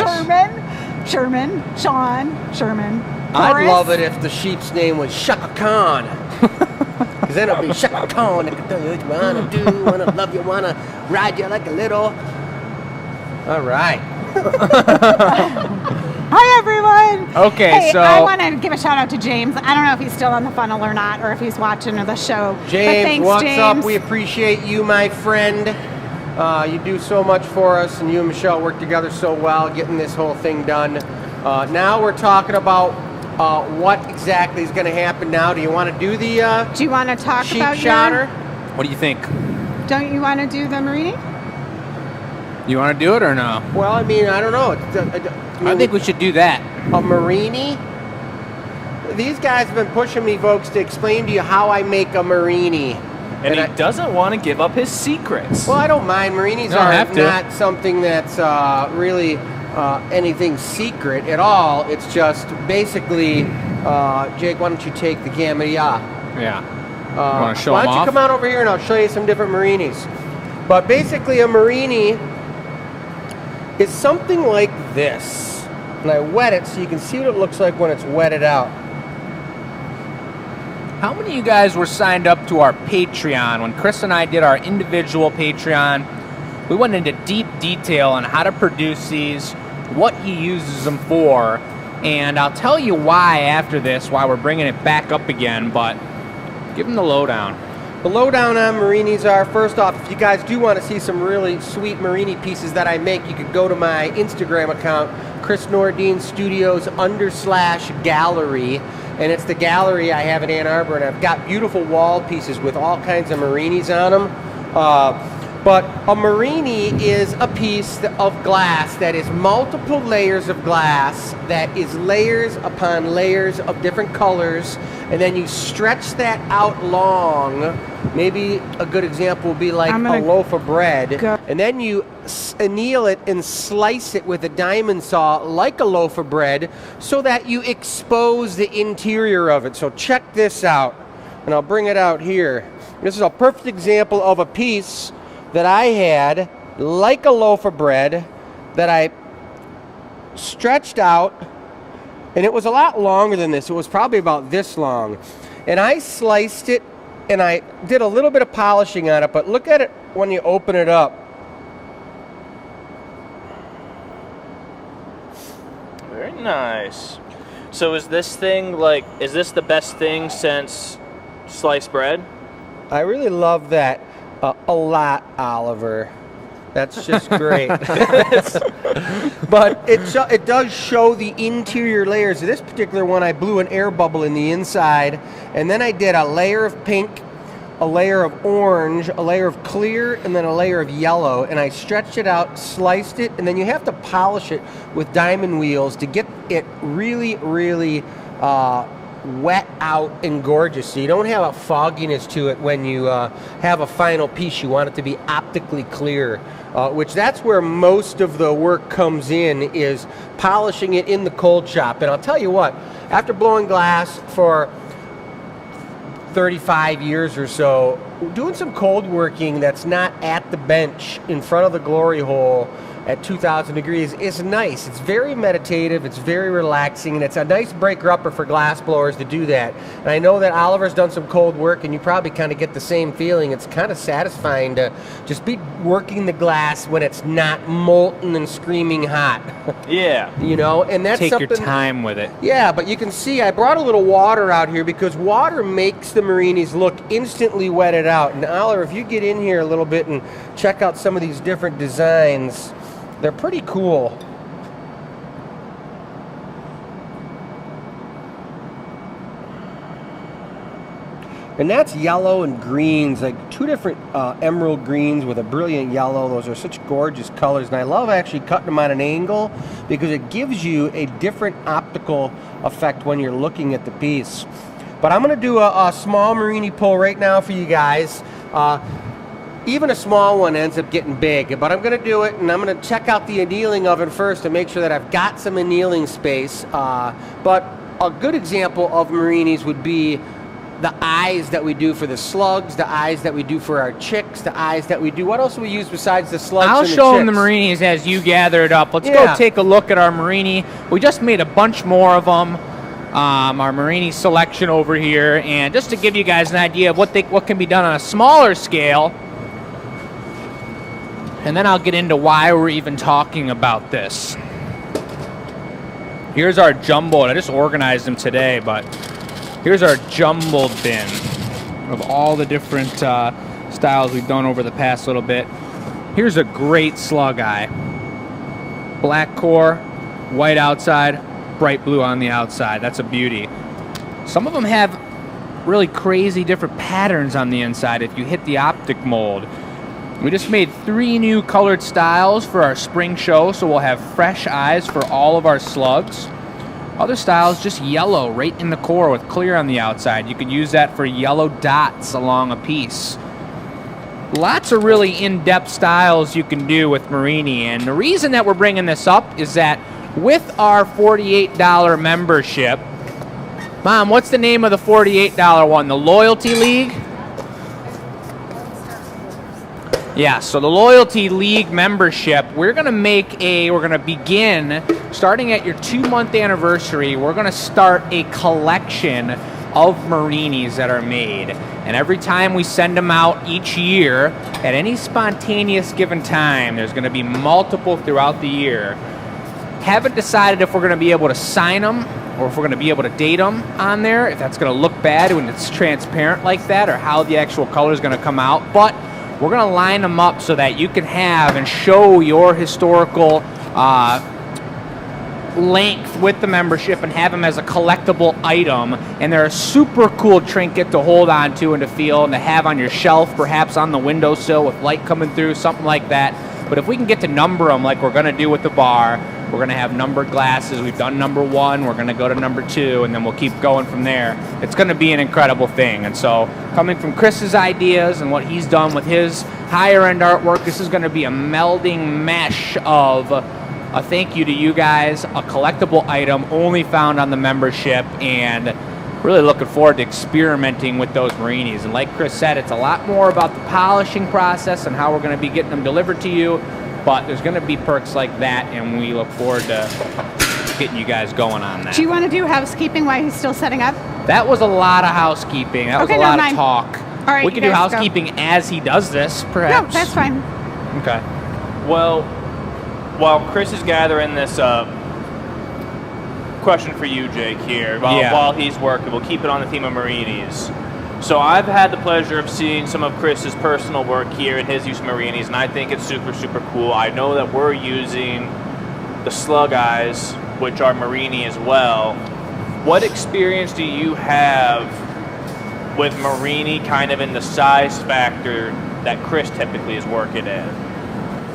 Speaker 3: Sherman, Sean, Sherman.
Speaker 2: I'd
Speaker 3: Horace.
Speaker 2: love it if the sheep's name was Shaka Khan. Because then it'll be Shaka Khan. I can tell you what you wanna do, wanna love you, wanna ride you like a little. All right.
Speaker 3: Hi, everyone.
Speaker 1: Okay,
Speaker 3: Hey,
Speaker 1: so
Speaker 3: I want to give a shout out to James. I don't know if he's still on the funnel or not, or if he's watching the show. But
Speaker 2: James,
Speaker 3: thanks,
Speaker 2: what's
Speaker 3: James.
Speaker 2: up? We appreciate you, my friend. You do so much for us, and you and Michelle work together so well getting this whole thing done. Now we're talking about what exactly is going to happen now. Do you want to do the
Speaker 3: Do you want to talk
Speaker 2: sheep
Speaker 3: about
Speaker 2: shotter?
Speaker 1: what do you think?
Speaker 3: Don't you want to do the Marini?
Speaker 1: You want to do it or no?
Speaker 2: Well, I mean, I don't know.
Speaker 1: I think we should do that.
Speaker 2: A Marini? These guys have been pushing me, folks, to explain to you how I make a Marini.
Speaker 4: And he doesn't want to give up his secrets.
Speaker 2: Well, I don't mind. Marinis
Speaker 1: Don't
Speaker 2: are
Speaker 1: have to.
Speaker 2: not something that's really anything secret at all. It's just basically, Jake, why don't you take the Gamiya?
Speaker 1: Yeah. Want to show
Speaker 2: Why
Speaker 1: them
Speaker 2: don't you
Speaker 1: off?
Speaker 2: come out over here and I'll show you some different Marinis. But basically, a Marini is something like this. And I wet it so you can see what it looks like when it's wetted out.
Speaker 1: How many of you guys were signed up to our Patreon? When Chris and I did our individual Patreon, we went into deep detail on how to produce these, what he uses them for, and I'll tell you why after this, why we're bringing it back up again, but give him the lowdown.
Speaker 2: The lowdown on Marinis are, first off, if you guys do want to see some really sweet Marini pieces that I make, you could go to my Instagram account, Chris Nordine Studios /gallery. And it's the gallery I have in Ann Arbor, and I've got beautiful wall pieces with all kinds of Marinis on them. But a Marini is a piece of glass that is multiple layers of glass, that is layers upon layers of different colors, and then you stretch that out long. Maybe a good example would be like a loaf of bread, and then you anneal it and slice it with a diamond saw like a loaf of bread so that you expose the interior of it. So check this out, and I'll bring it out here. This is a perfect example of a piece that I had like a loaf of bread that I stretched out, and it was a lot longer than this. It was probably about this long, and I sliced it and I did a little bit of polishing on it, but look at it when you open it up.
Speaker 4: Very nice. So is this thing is this the best thing since sliced bread?
Speaker 2: I really love that a lot, Oliver. That's just great. But it does show the interior layers. This particular one, I blew an air bubble in the inside, and then I did a layer of pink, a layer of orange, a layer of clear, and then a layer of yellow, and I stretched it out, sliced it, and then you have to polish it with diamond wheels to get it really, really wet out and gorgeous, so you don't have a fogginess to it when you have a final piece. You want it to be optically clear, which that's where most of the work comes in, is polishing it in the cold shop. And I'll tell you what, after blowing glass for 35 years or so, doing some cold working that's not at the bench in front of the glory hole at 2,000 degrees is nice. It's very meditative, it's very relaxing, and it's a nice breaker-upper for glass blowers to do that. And I know that Oliver's done some cold work, and you probably kind of get the same feeling. It's kind of satisfying to just be working the glass when it's not molten and screaming hot.
Speaker 4: Yeah.
Speaker 2: You know, and that's
Speaker 1: Take
Speaker 2: something,
Speaker 1: your time with it.
Speaker 2: yeah, but you can see I brought a little water out here because water makes the Marinis look instantly wetted out. And Oliver, if you get in here a little bit and check out some of these different designs, they're pretty cool. And that's yellow and greens, like two different emerald greens with a brilliant yellow. Those are such gorgeous colors. And I love actually cutting them at an angle because it gives you a different optical effect when you're looking at the piece. But I'm going to do a small Marini pull right now for you guys. Even a small one ends up getting big, but I'm going to do it, and I'm going to check out the annealing of it first to make sure that I've got some annealing space. But a good example of Marinis would be the eyes that we do for the slugs, the eyes that we do for our chicks, the eyes that we do. What else do we use besides the slugs
Speaker 1: I'll
Speaker 2: and the
Speaker 1: show them the
Speaker 2: chicks?
Speaker 1: Marinis as you gather it up. Let's
Speaker 2: Yeah.
Speaker 1: go take a look at our Marini. We just made a bunch more of them. Our Marini selection over here, and just to give you guys an idea of what can be done on a smaller scale. And then I'll get into why we're even talking about this. Here's our jumbo, and I just organized them today, but here's our jumbled bin of all the different styles we've done over the past little bit. Here's a great slug eye. Black core, white outside, bright blue on the outside. That's a beauty. Some of them have really crazy different patterns on the inside if you hit the optic mold. We just made 3 new colored styles for our spring show, so we'll have fresh eyes for all of our slugs. Other styles, just yellow right in the core with clear on the outside. You could use that for yellow dots along a piece. Lots of really in-depth styles you can do with Marini, and the reason that we're bringing this up is that with our $48 membership, Mom, what's the name of the $48 one? The Loyalty League? Yeah, so the Loyalty League membership, we're going to begin, starting at your 2-month anniversary, we're going to start a collection of Marinis that are made. And every time we send them out each year, at any spontaneous given time, there's going to be multiple throughout the year. Haven't decided if we're going to be able to sign them or if we're going to be able to date them on there, if that's going to look bad when it's transparent like that, or how the actual color is going to come out. But we're going to line them up so that you can have and show your historical length with the membership and have them as a collectible item. And they're a super cool trinket to hold on to and to feel and to have on your shelf, perhaps on the windowsill with light coming through, something like that. But if we can get to number them like we're going to do with the bar, we're going to have numbered glasses. We've done number 1. We're going to go to number 2, and then we'll keep going from there. It's going to be an incredible thing. And so coming from Chris's ideas and what he's done with his higher-end artwork, this is going to be a melding mesh of a thank you to you guys, a collectible item only found on the membership, and really looking forward to experimenting with those Marinis. And like Chris said, it's a lot more about the polishing process and how we're going to be getting them delivered to you. But there's going to be perks like that, and we look forward to getting you guys going on that.
Speaker 3: Do you want to do housekeeping while he's still setting up?
Speaker 1: That was a lot of housekeeping. That was a lot of talk.
Speaker 3: All right,
Speaker 1: we can do housekeeping as he does this, perhaps.
Speaker 3: No, that's fine.
Speaker 1: Okay.
Speaker 4: Well, while Chris is gathering this up, question for you, Jake, here. While he's working, we'll keep it on the theme of Marinis. So I've had the pleasure of seeing some of Chris's personal work here and his use of Marinis, and I think it's super, super cool. I know that we're using the Slug Eyes, which are Marini as well. What experience do you have with Marini kind of in the size factor that Chris typically is working in?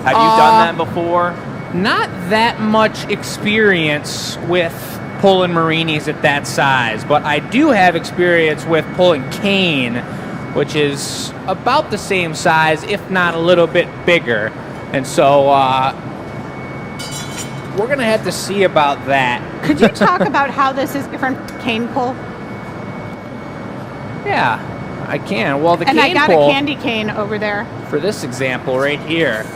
Speaker 4: Have you done that before?
Speaker 1: Not that much experience with pulling Marinis at that size, but I do have experience with pulling cane, which is about the same size, if not a little bit bigger. And so we're going to have to see about that.
Speaker 3: Could you talk about how this is different from cane pull?
Speaker 1: Yeah, I can. Well, the
Speaker 3: and
Speaker 1: cane
Speaker 3: I got
Speaker 1: pull,
Speaker 3: a candy cane over there.
Speaker 1: For this example right here,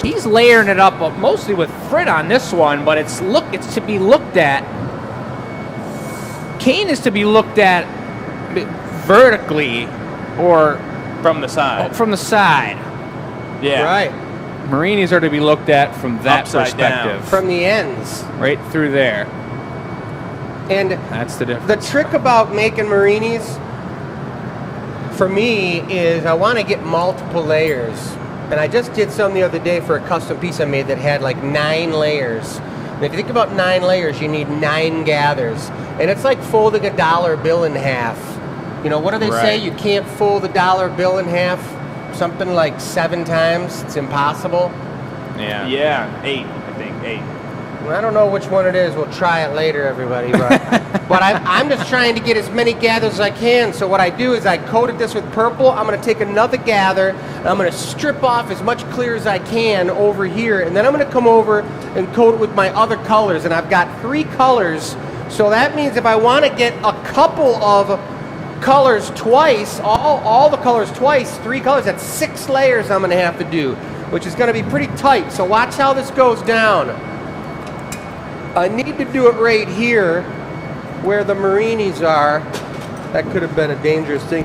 Speaker 1: he's layering it up mostly with frit on this one, but it's to be looked at. Cane is to be looked at vertically or
Speaker 4: from the side.
Speaker 1: From the side.
Speaker 4: Yeah.
Speaker 2: Right.
Speaker 1: Marinis are to be looked at from that
Speaker 4: Upside
Speaker 1: perspective.
Speaker 4: down.
Speaker 2: From the ends.
Speaker 1: Right through there.
Speaker 2: And
Speaker 1: that's the difference.
Speaker 2: the trick about making Marinis, for me, is I want to get multiple layers. And I just did some the other day for a custom piece I made that had like 9 layers. And if you think about 9 layers, you need 9 gathers. And it's like folding a dollar bill in half. You know, what do they say? You can't fold a dollar bill in half something like 7 times. It's impossible.
Speaker 1: Yeah.
Speaker 4: Yeah, 8, I think, 8.
Speaker 2: Well, I don't know which one it is. We'll try it later, everybody. But I'm just trying to get as many gathers as I can. So what I do is I coated this with purple. I'm going to take another gather, and I'm going to strip off as much clear as I can over here. And then I'm going to come over and coat it with my other colors. And I've got 3 colors. So that means if I want to get a couple of colors twice, all the colors twice, 3 colors, that's 6 layers I'm going to have to do, which is going to be pretty tight. So watch how this goes down. I need to do it right here where the Marinis are. That could have been a dangerous thing.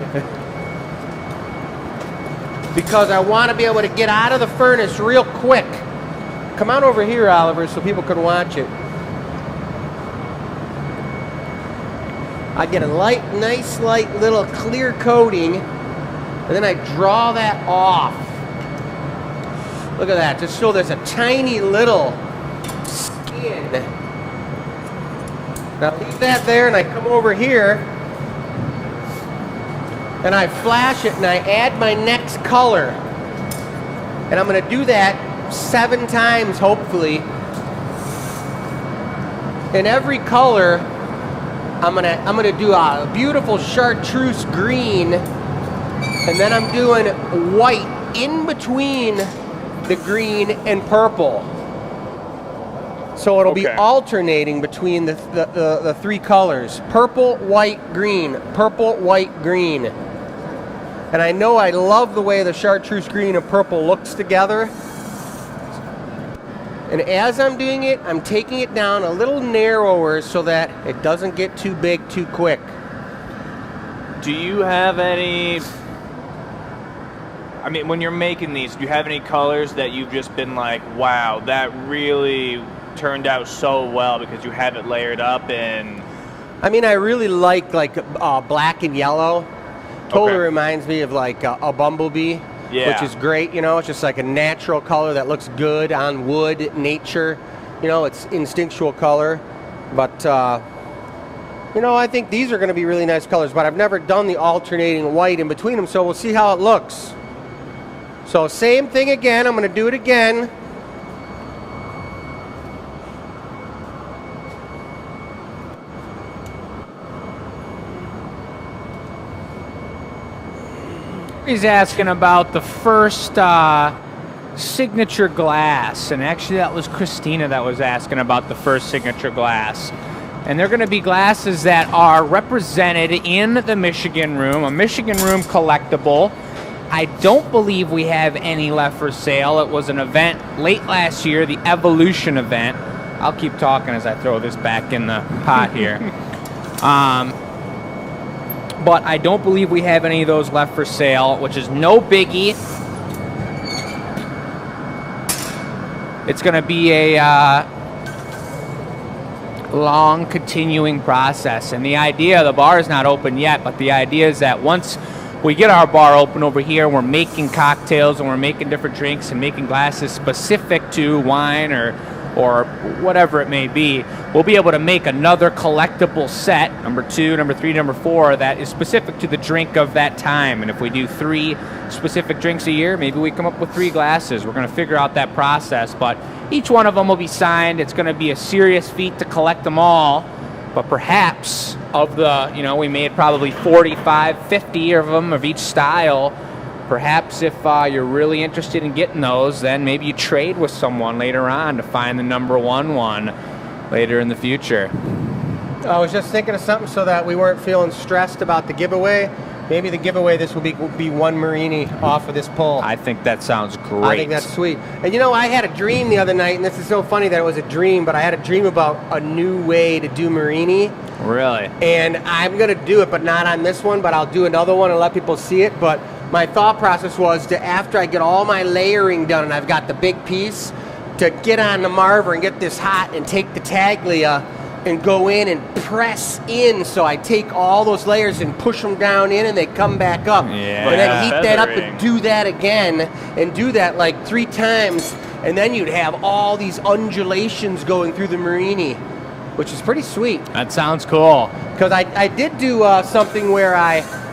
Speaker 2: Because I want to be able to get out of the furnace real quick. Come on over here, Oliver, so people can watch it. I get a nice light little clear coating, and then I draw that off. Look at that, just so there's a tiny little skin. Now leave that there, and I come over here, and I flash it, and I add my next color. And I'm going to do that 7 times, hopefully. In every color, I'm gonna do a beautiful chartreuse green, and then I'm doing white in between the green and purple. So it'll be alternating between the 3 colors: purple, white, green, purple, white, green. And I know I love the way the chartreuse green and purple looks together. And as I'm doing it, I'm taking it down a little narrower so that it doesn't get too big too quick.
Speaker 4: Do you have any, I mean, when you're making these, do you have any colors that you've just been like, wow, that really turned out so well because you have it layered up in?
Speaker 2: I mean, I really like black and yellow. Totally reminds me of like a bumblebee.
Speaker 4: Yeah.
Speaker 2: Which is great, you know, it's just like a natural color that looks good on wood, nature, you know, it's instinctual color. But, you know, I think these are going to be really nice colors, but I've never done the alternating white in between them, so we'll see how it looks. So same thing again, I'm going to do it again.
Speaker 1: He's asking about the first signature glass, and actually that was Christina that was asking about the first signature glass. And they're going to be glasses that are represented in the Michigan Room, a Michigan Room collectible. I don't believe we have any left for sale. It was an event late last year, the Evolution event. I'll keep talking as I throw this back in the pot here. But I don't believe we have any of those left for sale, which is no biggie. It's going to be a long, continuing process. And the idea, the bar is not open yet, but the idea is that once we get our bar open over here, we're making cocktails and we're making different drinks and making glasses specific to wine or whatever it may be, we'll be able to make another collectible set, number 2, number 3, number 4, that is specific to the drink of that time. And if we do 3 specific drinks a year, maybe we come up with 3 glasses. We're going to figure out that process, but each one of them will be signed. It's going to be a serious feat to collect them all, but perhaps of the, you know, we made probably 45, 50 of them of each style. Perhaps if you're really interested in getting those, then maybe you trade with someone later on to find the number 1 later in the future.
Speaker 2: I was just thinking of something so that we weren't feeling stressed about the giveaway. Maybe the giveaway this will be 1 Marini off of this pull.
Speaker 1: I think that sounds great.
Speaker 2: I think that's sweet. And you know, I had a dream the other night, and this is so funny that it was a dream, but I had a dream about a new way to do Marini.
Speaker 1: Really?
Speaker 2: And I'm going to do it, but not on this one, but I'll do another one and let people see it. But my thought process was to, after I get all my layering done and I've got the big piece, to get on the Marver and get this hot and take the Taglia and go in and press in. So I take all those layers and push them down in and they come back up.
Speaker 1: Yeah.
Speaker 2: And then heat that up
Speaker 4: Feathering.
Speaker 2: and do that again and do that like 3 times. And then you'd have all these undulations going through the Marini, which is pretty sweet.
Speaker 1: That sounds cool.
Speaker 2: Because I did do something where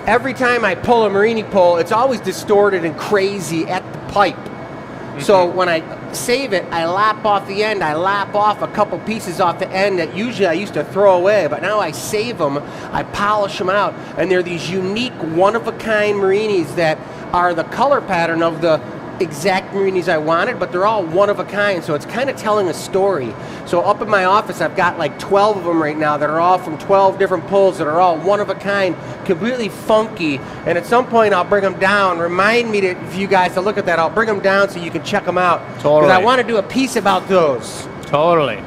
Speaker 2: every time I pull a Marini pull, it's always distorted and crazy at the pipe. Mm-hmm. So when I save it, I lap off the end. I lap off a couple pieces off the end that usually I used to throw away, but now I save them, I polish them out, and they're these unique, one-of-a-kind Marinis that are the color pattern of the exact Marinis I wanted, but they're all one of a kind, so it's kind of telling a story. So up in my office, I've got like 12 of them right now that are all from 12 different pulls that are all one of a kind, completely funky, and at some point I'll bring them down. Remind me if you guys to look at that. I'll bring them down so you can check them out.
Speaker 1: Totally.
Speaker 2: Because I want to do a piece about those.
Speaker 1: Totally.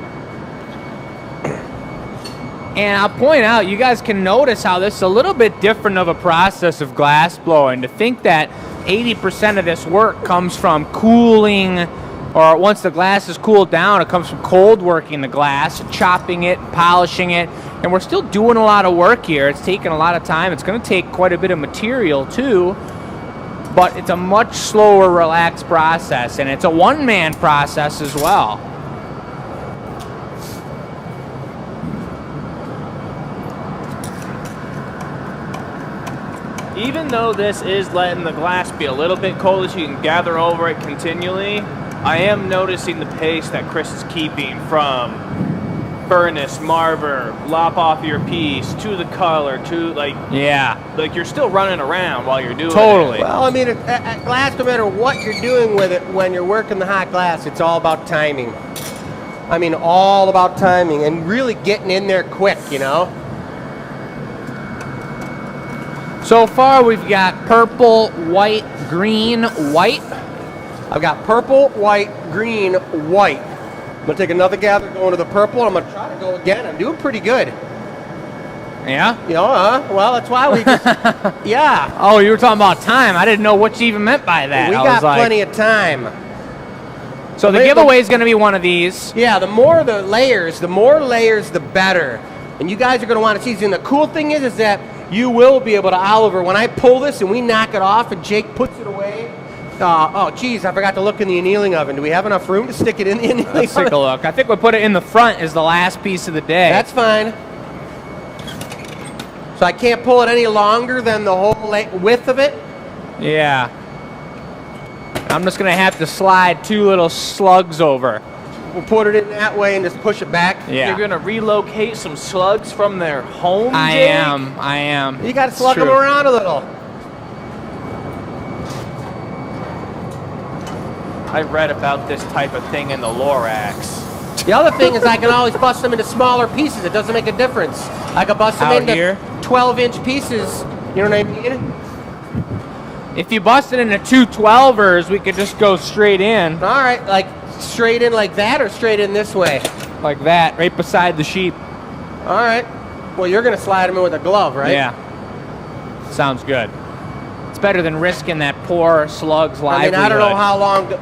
Speaker 1: And I'll point out, you guys can notice how this is a little bit different of a process of glass blowing. To think that 80% of this work comes from cooling, or once the glass is cooled down, it comes from cold working the glass, chopping it, polishing it, and we're still doing a lot of work here. It's taking a lot of time. It's going to take quite a bit of material too, but it's a much slower, relaxed process, and it's a one-man process as well.
Speaker 4: Even though this is letting the glass be a little bit cold so you can gather over it continually, I am noticing the pace that Chris is keeping from furnace, marver, lop off your piece, to the color, to like you're still running around while you're doing
Speaker 1: Totally.
Speaker 4: it.
Speaker 2: Well, I mean, glass, no matter what you're doing with it, when you're working the hot glass, it's all about timing. I mean, all about timing and really getting in there quick, you know?
Speaker 1: So far, we've got purple, white, green, white.
Speaker 2: I've got purple, white, green, white. I'm going to take another gather going to the purple. I'm going to try to go again. I'm doing pretty good.
Speaker 1: Yeah?
Speaker 2: You know, well, that's why we just, yeah.
Speaker 1: Oh, you were talking about time. I didn't know what you even meant by that.
Speaker 2: We
Speaker 1: I
Speaker 2: got
Speaker 1: was like,
Speaker 2: plenty of time.
Speaker 1: So the giveaway is going to be one of these.
Speaker 2: Yeah, the more the layers, the better. And you guys are going to want to see. And the cool thing is that you will be able to, Oliver, when I pull this and we knock it off and Jake puts it away. Oh, geez, I forgot to look in the annealing oven. Do we have enough room to stick it in the annealing
Speaker 1: Let's
Speaker 2: oven?
Speaker 1: take a look. I think we put it in the front as the last piece of the day.
Speaker 2: That's fine. So I can't pull it any longer than the whole width of it?
Speaker 1: Yeah. I'm just going to have to slide 2 little slugs over.
Speaker 2: We'll put it in that way and just push it back.
Speaker 1: Yeah.
Speaker 4: You're gonna relocate some slugs from their home,
Speaker 1: I
Speaker 4: Jake?
Speaker 1: am.
Speaker 2: You got to slug
Speaker 1: True.
Speaker 2: them around a little.
Speaker 4: I read about this type of thing in the Lorax.
Speaker 2: The other thing is I can always bust them into smaller pieces. It doesn't make a difference. I can bust them
Speaker 1: Out
Speaker 2: into
Speaker 1: here?
Speaker 2: 12-inch pieces. You know what I mean?
Speaker 1: If you bust it into 2 12ers, we could just go straight in
Speaker 2: All right, like straight in like that or straight in this way?
Speaker 1: like that, right beside the sheep.
Speaker 2: All right. Well, you're going to slide them in with a glove, right?
Speaker 1: Yeah. Sounds good. It's better than risking that poor slug's
Speaker 2: I
Speaker 1: livelihood.
Speaker 2: mean, I don't know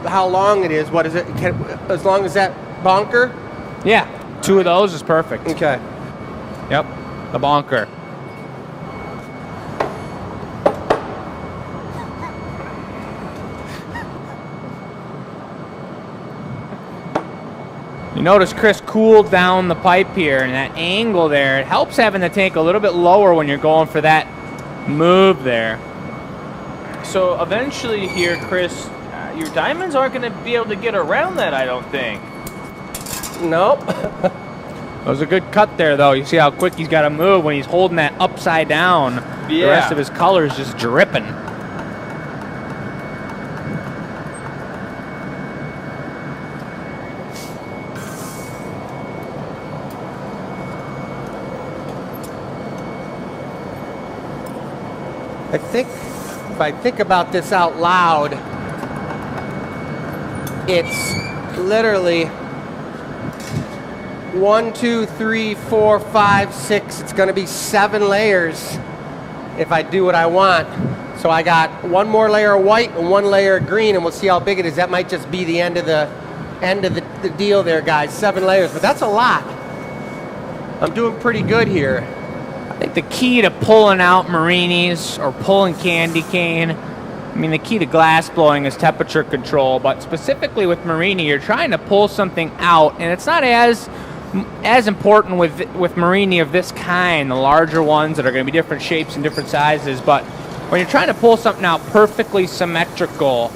Speaker 2: how long it is. What is it? As long as that bonker?
Speaker 1: Yeah, 2 of those is perfect.
Speaker 2: Okay.
Speaker 1: Yep, the bonker. You notice Chris cooled down the pipe here, and that angle there, it helps having the tank a little bit lower when you're going for that move there.
Speaker 4: So eventually here, Chris, your diamonds aren't gonna be able to get around that, I don't think.
Speaker 2: Nope.
Speaker 1: That was a good cut there, though. You see how quick he's got to move when he's holding that upside down. The rest of his color's just dripping.
Speaker 2: I think, if I think about this out loud, it's literally 1, 2, 3, 4, 5, 6. It's going to be 7 layers if I do what I want. So I got 1 more layer of white and 1 layer of green, and we'll see how big it is. That might just be the end of the deal there, guys. 7 layers, but that's a lot. I'm doing pretty good here.
Speaker 1: I think the key to pulling out Marinis or pulling candy cane, I mean, the key to glass blowing is temperature control, but specifically with Marini, you're trying to pull something out, and it's not as important with Marini of this kind, the larger ones that are going to be different shapes and different sizes, but when you're trying to pull something out perfectly symmetrical,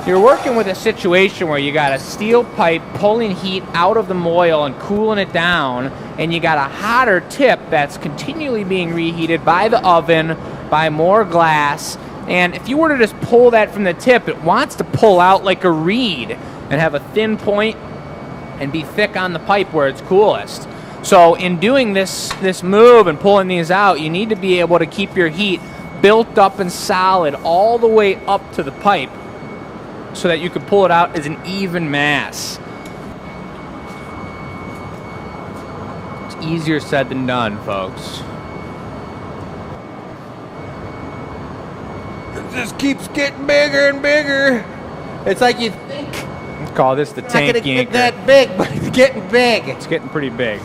Speaker 1: you're working with a situation where you got a steel pipe pulling heat out of the moil and cooling it down, and you got a hotter tip that's continually being reheated by the oven, by more glass, and if you were to just pull that from the tip, it wants to pull out like a reed and have a thin point and be thick on the pipe where it's coolest. So in doing this move and pulling these out, you need to be able to keep your heat built up and solid all the way up to the pipe so that you can pull it out as an even mass. It's easier said than done, folks.
Speaker 2: It just keeps getting bigger and bigger. It's like you think
Speaker 1: Let's call this the
Speaker 2: it's not
Speaker 1: tank
Speaker 2: going to get
Speaker 1: yanker.
Speaker 2: that big, but it's getting big.
Speaker 1: It's getting pretty big.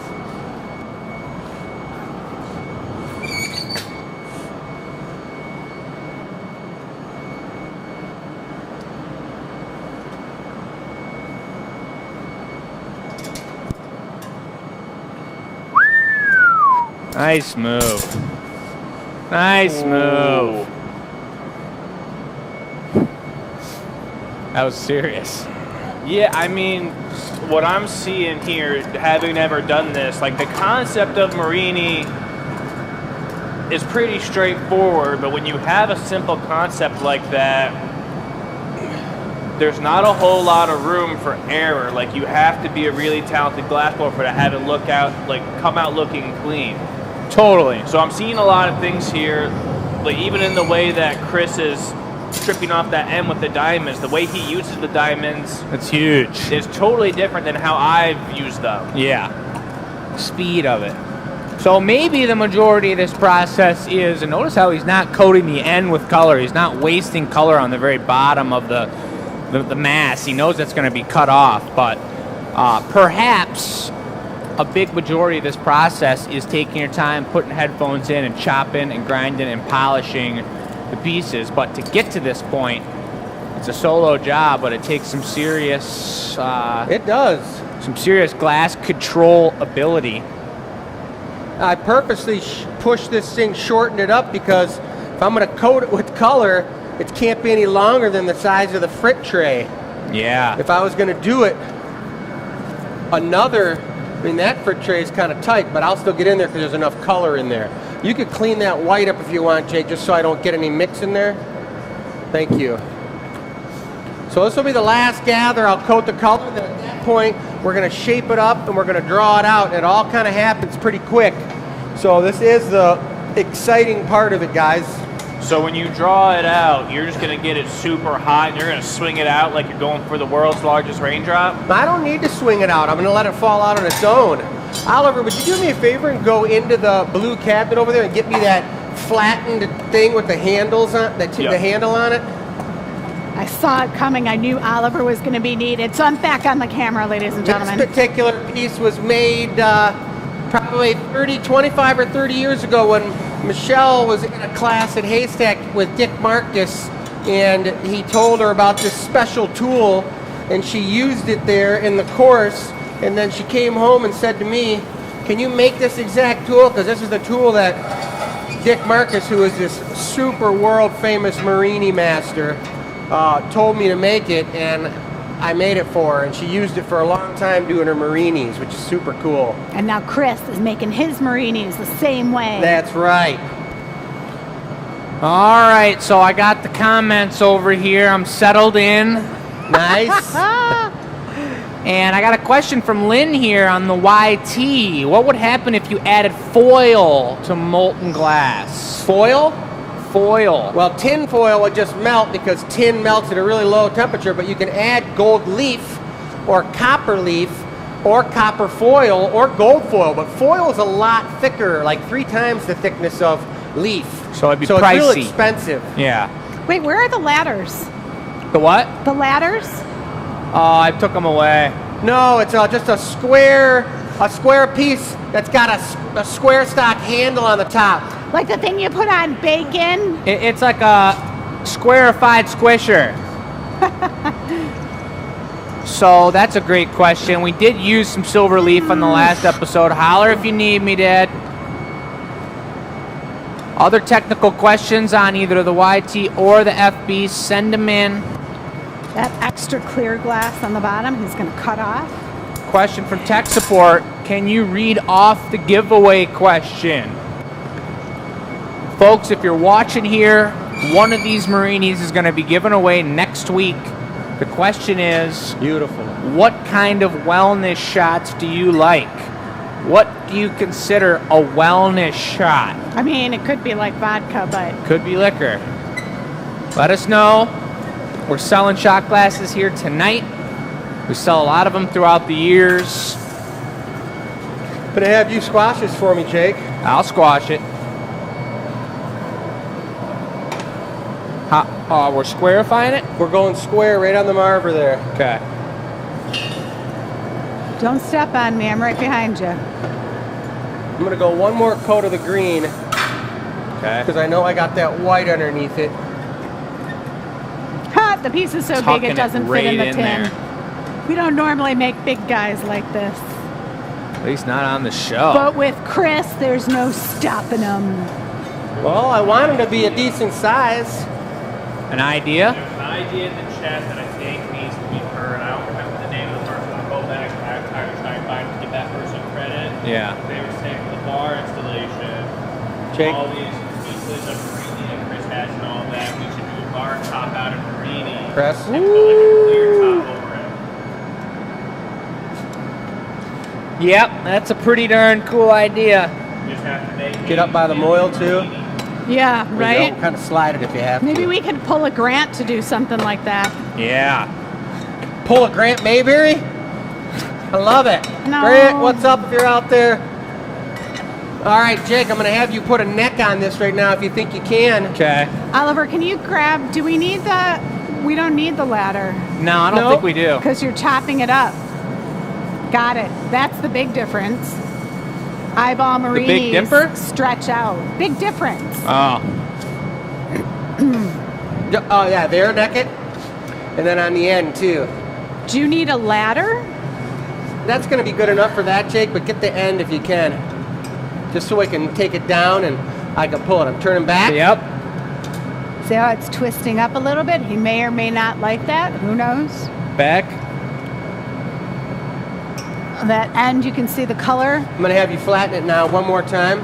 Speaker 1: Nice move. Nice move. That was serious.
Speaker 4: Yeah, I mean, what I'm seeing here, having never done this, like the concept of Marini is pretty straightforward, but when you have a simple concept like that, there's not a whole lot of room for error. Like, you have to be a really talented glassblower to have it look out, like, come out looking clean.
Speaker 1: Totally.
Speaker 4: So I'm seeing a lot of things here, like even in the way that Chris is stripping off that end with the diamonds, the way he uses the diamonds
Speaker 1: That's huge.
Speaker 4: is totally different than how I've used them.
Speaker 1: Yeah. Speed of it. So maybe the majority of this process is, and notice how he's not coating the end with color. He's not wasting color on the very bottom of the mass. He knows that's going to be cut off, but perhaps a big majority of this process is taking your time, putting headphones in and chopping and grinding and polishing the pieces. But to get to this point, it's a solo job, but it takes some serious
Speaker 2: It does.
Speaker 1: some serious glass control ability.
Speaker 2: I purposely pushed this thing, shortened it up, because if I'm going to coat it with color, it can't be any longer than the size of the frit tray.
Speaker 1: Yeah.
Speaker 2: If I was going to do it I mean, that frit tray is kind of tight, but I'll still get in there because there's enough color in there. You could clean that white up if you want, Jake, just so I don't get any mix in there. Thank you. So this will be the last gather. I'll coat the color, then at that point, we're going to shape it up and we're going to draw it out. It all kind of happens pretty quick. So this is the exciting part of it, guys.
Speaker 4: So when you draw it out, you're just going to get it super hot and you're going to swing it out like you're going for the world's largest raindrop?
Speaker 2: I don't need to swing it out. I'm going to let it fall out on its own. Oliver, would you do me a favor and go into the blue cabinet over there and get me that flattened thing with the handles on the handle on it?
Speaker 3: I saw it coming. I knew Oliver was going to be needed. So I'm back on the camera, ladies and gentlemen.
Speaker 2: This particular piece was made probably 25 or 30 years ago when Michelle was in a class at Haystack with Dick Marcus, and he told her about this special tool, and she used it there in the course, and then she came home and said to me, can you make this exact tool? Because this is the tool that Dick Marcus, who is this super world famous Marini master, told me to make it, and I made it for her, and she used it for a long time doing her Marinis, which is super cool.
Speaker 3: And now Chris is making his Marinis the same way.
Speaker 2: That's right.
Speaker 1: All right, so I got the comments over here. I'm settled in.
Speaker 2: Nice.
Speaker 1: And I got a question from Lynn here on the YT. What would happen if you added foil to molten glass?
Speaker 2: Foil?
Speaker 1: Foil.
Speaker 2: Well, tin foil would just melt because tin melts at a really low temperature, but you can add gold leaf or copper foil or gold foil. But foil is a lot thicker, like 3 times the thickness of leaf.
Speaker 1: So it'd be
Speaker 2: so
Speaker 1: pricey.
Speaker 2: It's real expensive.
Speaker 1: Yeah.
Speaker 3: Wait, where are the ladders?
Speaker 1: The what?
Speaker 3: The ladders?
Speaker 1: Oh, I took them away.
Speaker 2: No, it's just a square piece that's got a square stock handle on the top.
Speaker 3: Like the thing you put on bacon?
Speaker 1: It's like a squarified squisher. So that's a great question. We did use some silver leaf on the last episode. Holler if you need me, Dad. Other technical questions on either the YT or the FB, send them in.
Speaker 3: That extra clear glass on the bottom, he's going to cut off.
Speaker 1: Question from tech support. Can you read off the giveaway question? Folks, if you're watching here, one of these Marinis is going to be given away next week. The question is,
Speaker 2: beautiful.
Speaker 1: What kind of wellness shots do you like? What do you consider a wellness shot?
Speaker 3: I mean, it could be like vodka, but...
Speaker 1: Could be liquor. Let us know. We're selling shot glasses here tonight. We sell a lot of them throughout the years.
Speaker 2: Gonna have you squash this for me, Jake.
Speaker 1: I'll squash it. We're squarifying it?
Speaker 2: We're going square right on the marver there.
Speaker 1: Okay.
Speaker 3: Don't step on me, I'm right behind you.
Speaker 2: I'm gonna go one more coat of the green
Speaker 1: Okay.
Speaker 2: because I know I got that white underneath it.
Speaker 3: Ha! The piece is so
Speaker 1: Tucking
Speaker 3: big it doesn't
Speaker 1: right
Speaker 3: fit in the
Speaker 1: in
Speaker 3: tin.
Speaker 1: there.
Speaker 3: We don't normally make big guys like this.
Speaker 1: At least not on the show.
Speaker 3: But with Chris, there's no stopping him.
Speaker 2: Well, I want him to be a decent size.
Speaker 1: An idea?
Speaker 4: There's an idea in the chat that I think needs to be heard. I don't remember the name of the person. I'll go back and I'll try to find to give that person credit.
Speaker 1: Yeah.
Speaker 4: They were saying for the bar installation,
Speaker 2: Jake?
Speaker 4: all these pieces of Marini and Chris Hatch and all that, we should do a bar top out of Marini.
Speaker 2: Press.
Speaker 4: And put like a clear top over it.
Speaker 1: Yep, that's a pretty darn cool idea.
Speaker 4: You just have to make
Speaker 2: Get up by the moil, too.
Speaker 3: Yeah, right?
Speaker 2: Kind of slide it if you have
Speaker 3: Maybe
Speaker 2: to.
Speaker 3: we could pull a grant to do something like that.
Speaker 1: Yeah.
Speaker 2: Pull a Grant Mayberry? I love it.
Speaker 3: No.
Speaker 2: Grant, what's up if you're out there? All right, Jake, I'm going to have you put a neck on this right now if you think you can.
Speaker 1: Okay.
Speaker 3: Oliver, can you grab, do we need the, we don't need the ladder
Speaker 1: No, I don't
Speaker 2: Nope.
Speaker 1: think we do.
Speaker 3: because you're chopping it up. Got it. That's the big difference. Eyeball
Speaker 1: Big
Speaker 3: Marinis
Speaker 1: Dipper?
Speaker 3: stretch out. Big difference.
Speaker 1: Oh.
Speaker 2: Oh, yeah, there, neck it. And then on the end, too.
Speaker 3: Do you need a ladder?
Speaker 2: That's going to be good enough for that, Jake, but get the end if you can. Just so I can take it down and I can pull it. I'm turning back.
Speaker 1: Yep.
Speaker 3: See how it's twisting up a little bit? He may or may not like that. Who knows?
Speaker 1: Back.
Speaker 3: That end, you can see the color
Speaker 2: I'm going to have you flatten it now one more time.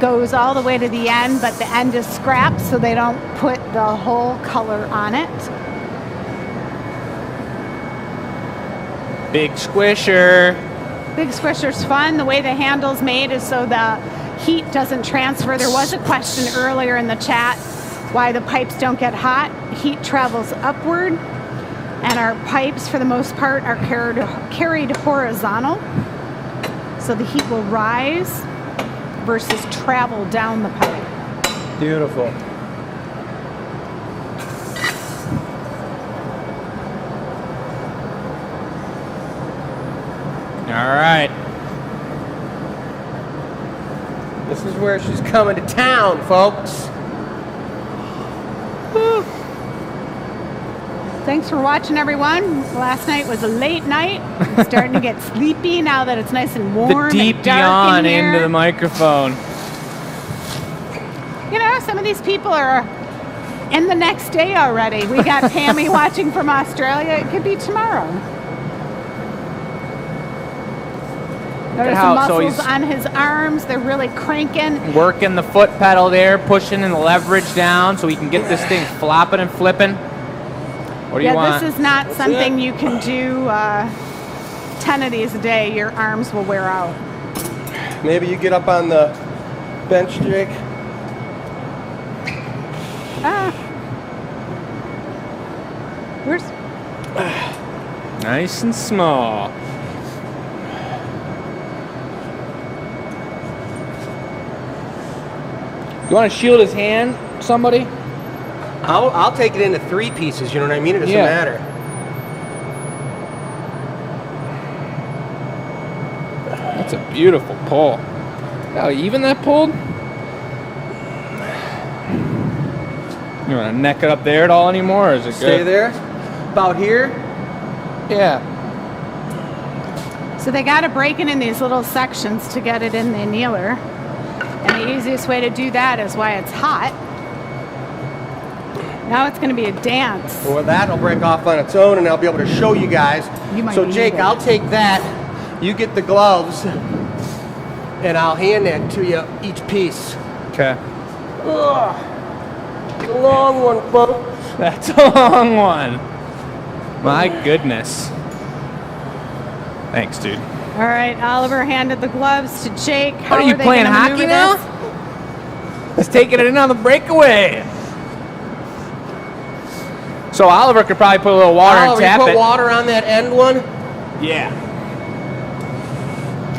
Speaker 3: goes all the way to the end, but the end is scrapped so they don't put the whole color on it.
Speaker 1: Big squisher.
Speaker 3: Big Squisher's fun. The way the handle's made is so the heat doesn't transfer. There was a question earlier in the chat why the pipes don't get hot. Heat travels upward, and our pipes, for the most part, are carried horizontal. So the heat will rise versus travel down the pipe.
Speaker 2: Beautiful.
Speaker 1: All right.
Speaker 2: This is where she's coming to town, folks.
Speaker 3: Thanks for watching, everyone. Last night was a late night. I'm starting to get sleepy now that it's nice and
Speaker 1: The
Speaker 3: warm
Speaker 1: deep
Speaker 3: and dark
Speaker 1: yawn
Speaker 3: in here.
Speaker 1: into the microphone.
Speaker 3: You know, some of these people are in the next day already. We got Pammy watching from Australia. It could be tomorrow. Notice the
Speaker 1: how- so
Speaker 3: muscles
Speaker 1: he's-
Speaker 3: on his arms. They're really cranking.
Speaker 1: Working the foot pedal there, pushing and the leverage down so we can get this thing flopping and flipping. What do you
Speaker 3: Yeah,
Speaker 1: want?
Speaker 3: this is not something you can do 10 of these a day. Your arms will wear out.
Speaker 2: Maybe you get up on the bench, Jake.
Speaker 3: Where's...
Speaker 1: Nice and small. You want to shield his hand, somebody?
Speaker 2: I'll take it into 3 pieces, you know what I mean? It doesn't
Speaker 1: Yeah.
Speaker 2: matter.
Speaker 1: That's a beautiful pull. How even that pulled? You want to neck it up there at all anymore, or is it
Speaker 2: Stay
Speaker 1: good?
Speaker 2: there. About here.
Speaker 1: Yeah.
Speaker 3: So they got to break it in these little sections to get it in the annealer. And the easiest way to do that is why it's hot. Now it's going to be a dance.
Speaker 2: Or that'll break off on its own and I'll be able to show you guys.
Speaker 3: You might
Speaker 2: So
Speaker 3: need
Speaker 2: Jake,
Speaker 3: it.
Speaker 2: I'll take that. You get the gloves and I'll hand that to you each piece.
Speaker 1: Okay.
Speaker 2: Ugh. The long one, folks.
Speaker 1: That's a long one. My goodness. Thanks, dude.
Speaker 3: All right, Oliver handed the gloves to Jake. How
Speaker 1: What are you
Speaker 3: they
Speaker 1: playing
Speaker 3: gonna
Speaker 1: hockey
Speaker 3: maneuver
Speaker 1: now?
Speaker 3: this?
Speaker 1: Let's take it in on the breakaway. So Oliver could probably put a little water
Speaker 2: Oliver,
Speaker 1: and tap
Speaker 2: you put
Speaker 1: it.
Speaker 2: water on that end one.
Speaker 1: Yeah.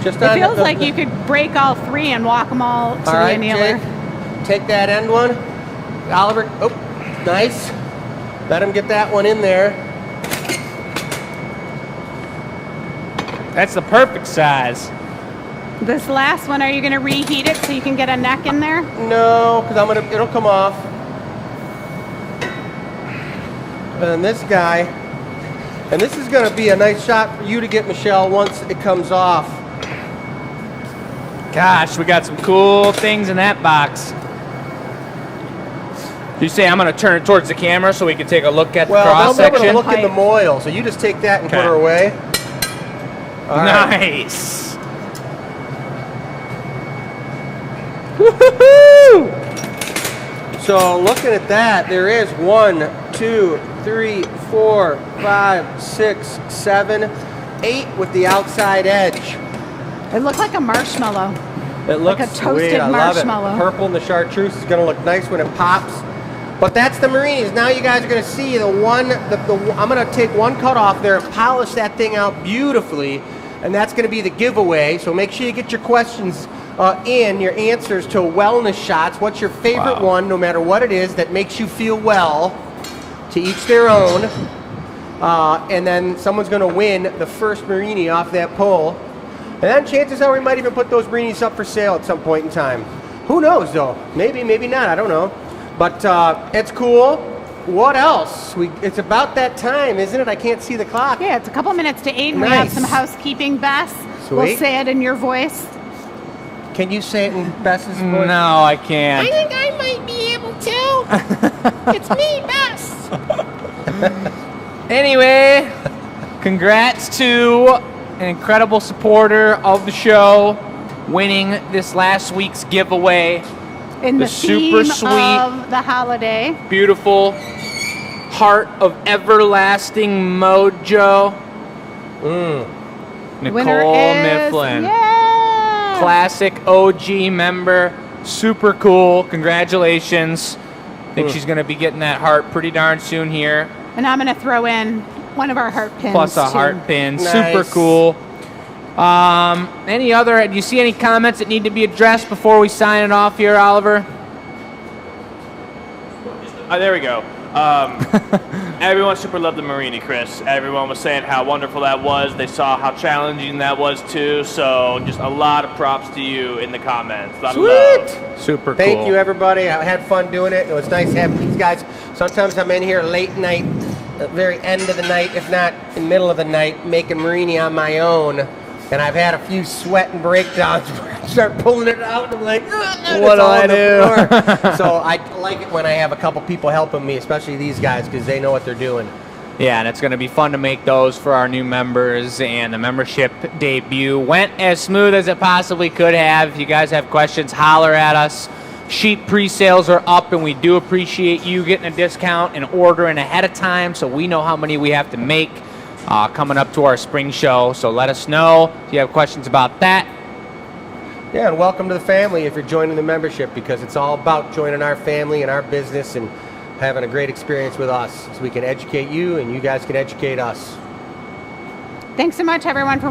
Speaker 2: Just
Speaker 3: It
Speaker 2: on
Speaker 3: feels
Speaker 2: the,
Speaker 3: like you could break all 3 and walk them all to
Speaker 2: All
Speaker 3: the
Speaker 2: right,
Speaker 3: annealer.
Speaker 2: Jake, take that end one. Oliver, oh, nice. Let him get that one in there.
Speaker 1: That's the perfect size.
Speaker 3: This last one, are you going to reheat it so you can get a neck in there?
Speaker 2: No, because it'll come off. And this guy, and this is going to be a nice shot for you to get, Michelle, once it comes off.
Speaker 1: Gosh, we got some cool things in that box. You say I'm going to turn it towards the camera so we can take a look at the
Speaker 2: Well,
Speaker 1: cross
Speaker 2: they'll be able
Speaker 1: section.
Speaker 2: to look in the moil, so you just take that and put
Speaker 1: Okay.
Speaker 2: her away. All right.
Speaker 1: Nice. Woo-hoo-hoo!
Speaker 2: So looking at that, there is 1, 2, 3, 4, 5, 6, 7, 8 with the outside edge.
Speaker 3: It looked like a marshmallow.
Speaker 2: It looks
Speaker 3: a toasted
Speaker 2: sweet. I love it.
Speaker 3: marshmallow.
Speaker 2: Purple and the chartreuse is going to look nice when it pops. But that's the Marinis. Now you guys are going to see the one. I'm going to take one cut off there and polish that thing out beautifully, and that's going to be the giveaway. So make sure you get your questions in, your answers to wellness shots. What's your favorite one, no matter what it is, that makes you feel well? To each their own. And then someone's going to win the first Marini off that pole. And then chances are we might even put those Marinis up for sale at some point in time. Who knows, though? Maybe, maybe not. I don't know. But it's cool. What else? It's about that time, isn't it? I can't see the clock.
Speaker 3: Yeah, it's a couple minutes to 8, and we have
Speaker 2: Nice.
Speaker 3: some housekeeping, Bess. We'll
Speaker 2: Sweet.
Speaker 3: say it in your voice.
Speaker 2: Can you say it in Bess's voice?
Speaker 1: No, I can't.
Speaker 3: think I might be able to. It's me, Bess.
Speaker 1: Anyway, congrats to an incredible supporter of the show winning this last week's giveaway.
Speaker 3: In the
Speaker 1: super
Speaker 3: theme
Speaker 1: sweet-
Speaker 3: of the holiday.
Speaker 1: Beautiful Heart of Everlasting Mojo. Nicole
Speaker 3: Winner is,
Speaker 1: Mifflin.
Speaker 3: Yeah.
Speaker 1: Classic OG member. Super cool. Congratulations. I think she's going to be getting that heart pretty darn soon here.
Speaker 3: And I'm going to throw in one of our heart pins.
Speaker 1: Plus a
Speaker 3: too.
Speaker 1: heart pin.
Speaker 2: Nice.
Speaker 1: Super cool. Any other, do you see any comments that need to be addressed before we sign it off here, Oliver?
Speaker 4: There we go. Everyone super loved the Marini, Chris. Everyone was saying how wonderful that was. They saw how challenging that was too. So just a lot of props to you in the comments. A lot of love.
Speaker 1: Super cool.
Speaker 2: Thank you, everybody. I had fun doing it. It was nice having these guys. Sometimes I'm in here late night, at the very end of the night, if not in the middle of the night, making Marini on my own. And I've had a few sweat and breakdowns where I start pulling it out and I'm like,
Speaker 1: What do I do?
Speaker 2: So I like it when I have a couple people helping me, especially these guys, because they know what they're doing.
Speaker 1: Yeah, and it's going to be fun to make those for our new members, and the membership debut went as smooth as it possibly could have. If you guys have questions, holler at us. Sheep pre-sales are up, and we do appreciate you getting a discount and ordering ahead of time so we know how many we have to make coming up to our spring show. So let us know if you have questions about that.
Speaker 2: Yeah, and welcome to the family if you're joining the membership, because it's all about joining our family and our business and having a great experience with us so we can educate you and you guys can educate us.
Speaker 3: Thanks so much, everyone, for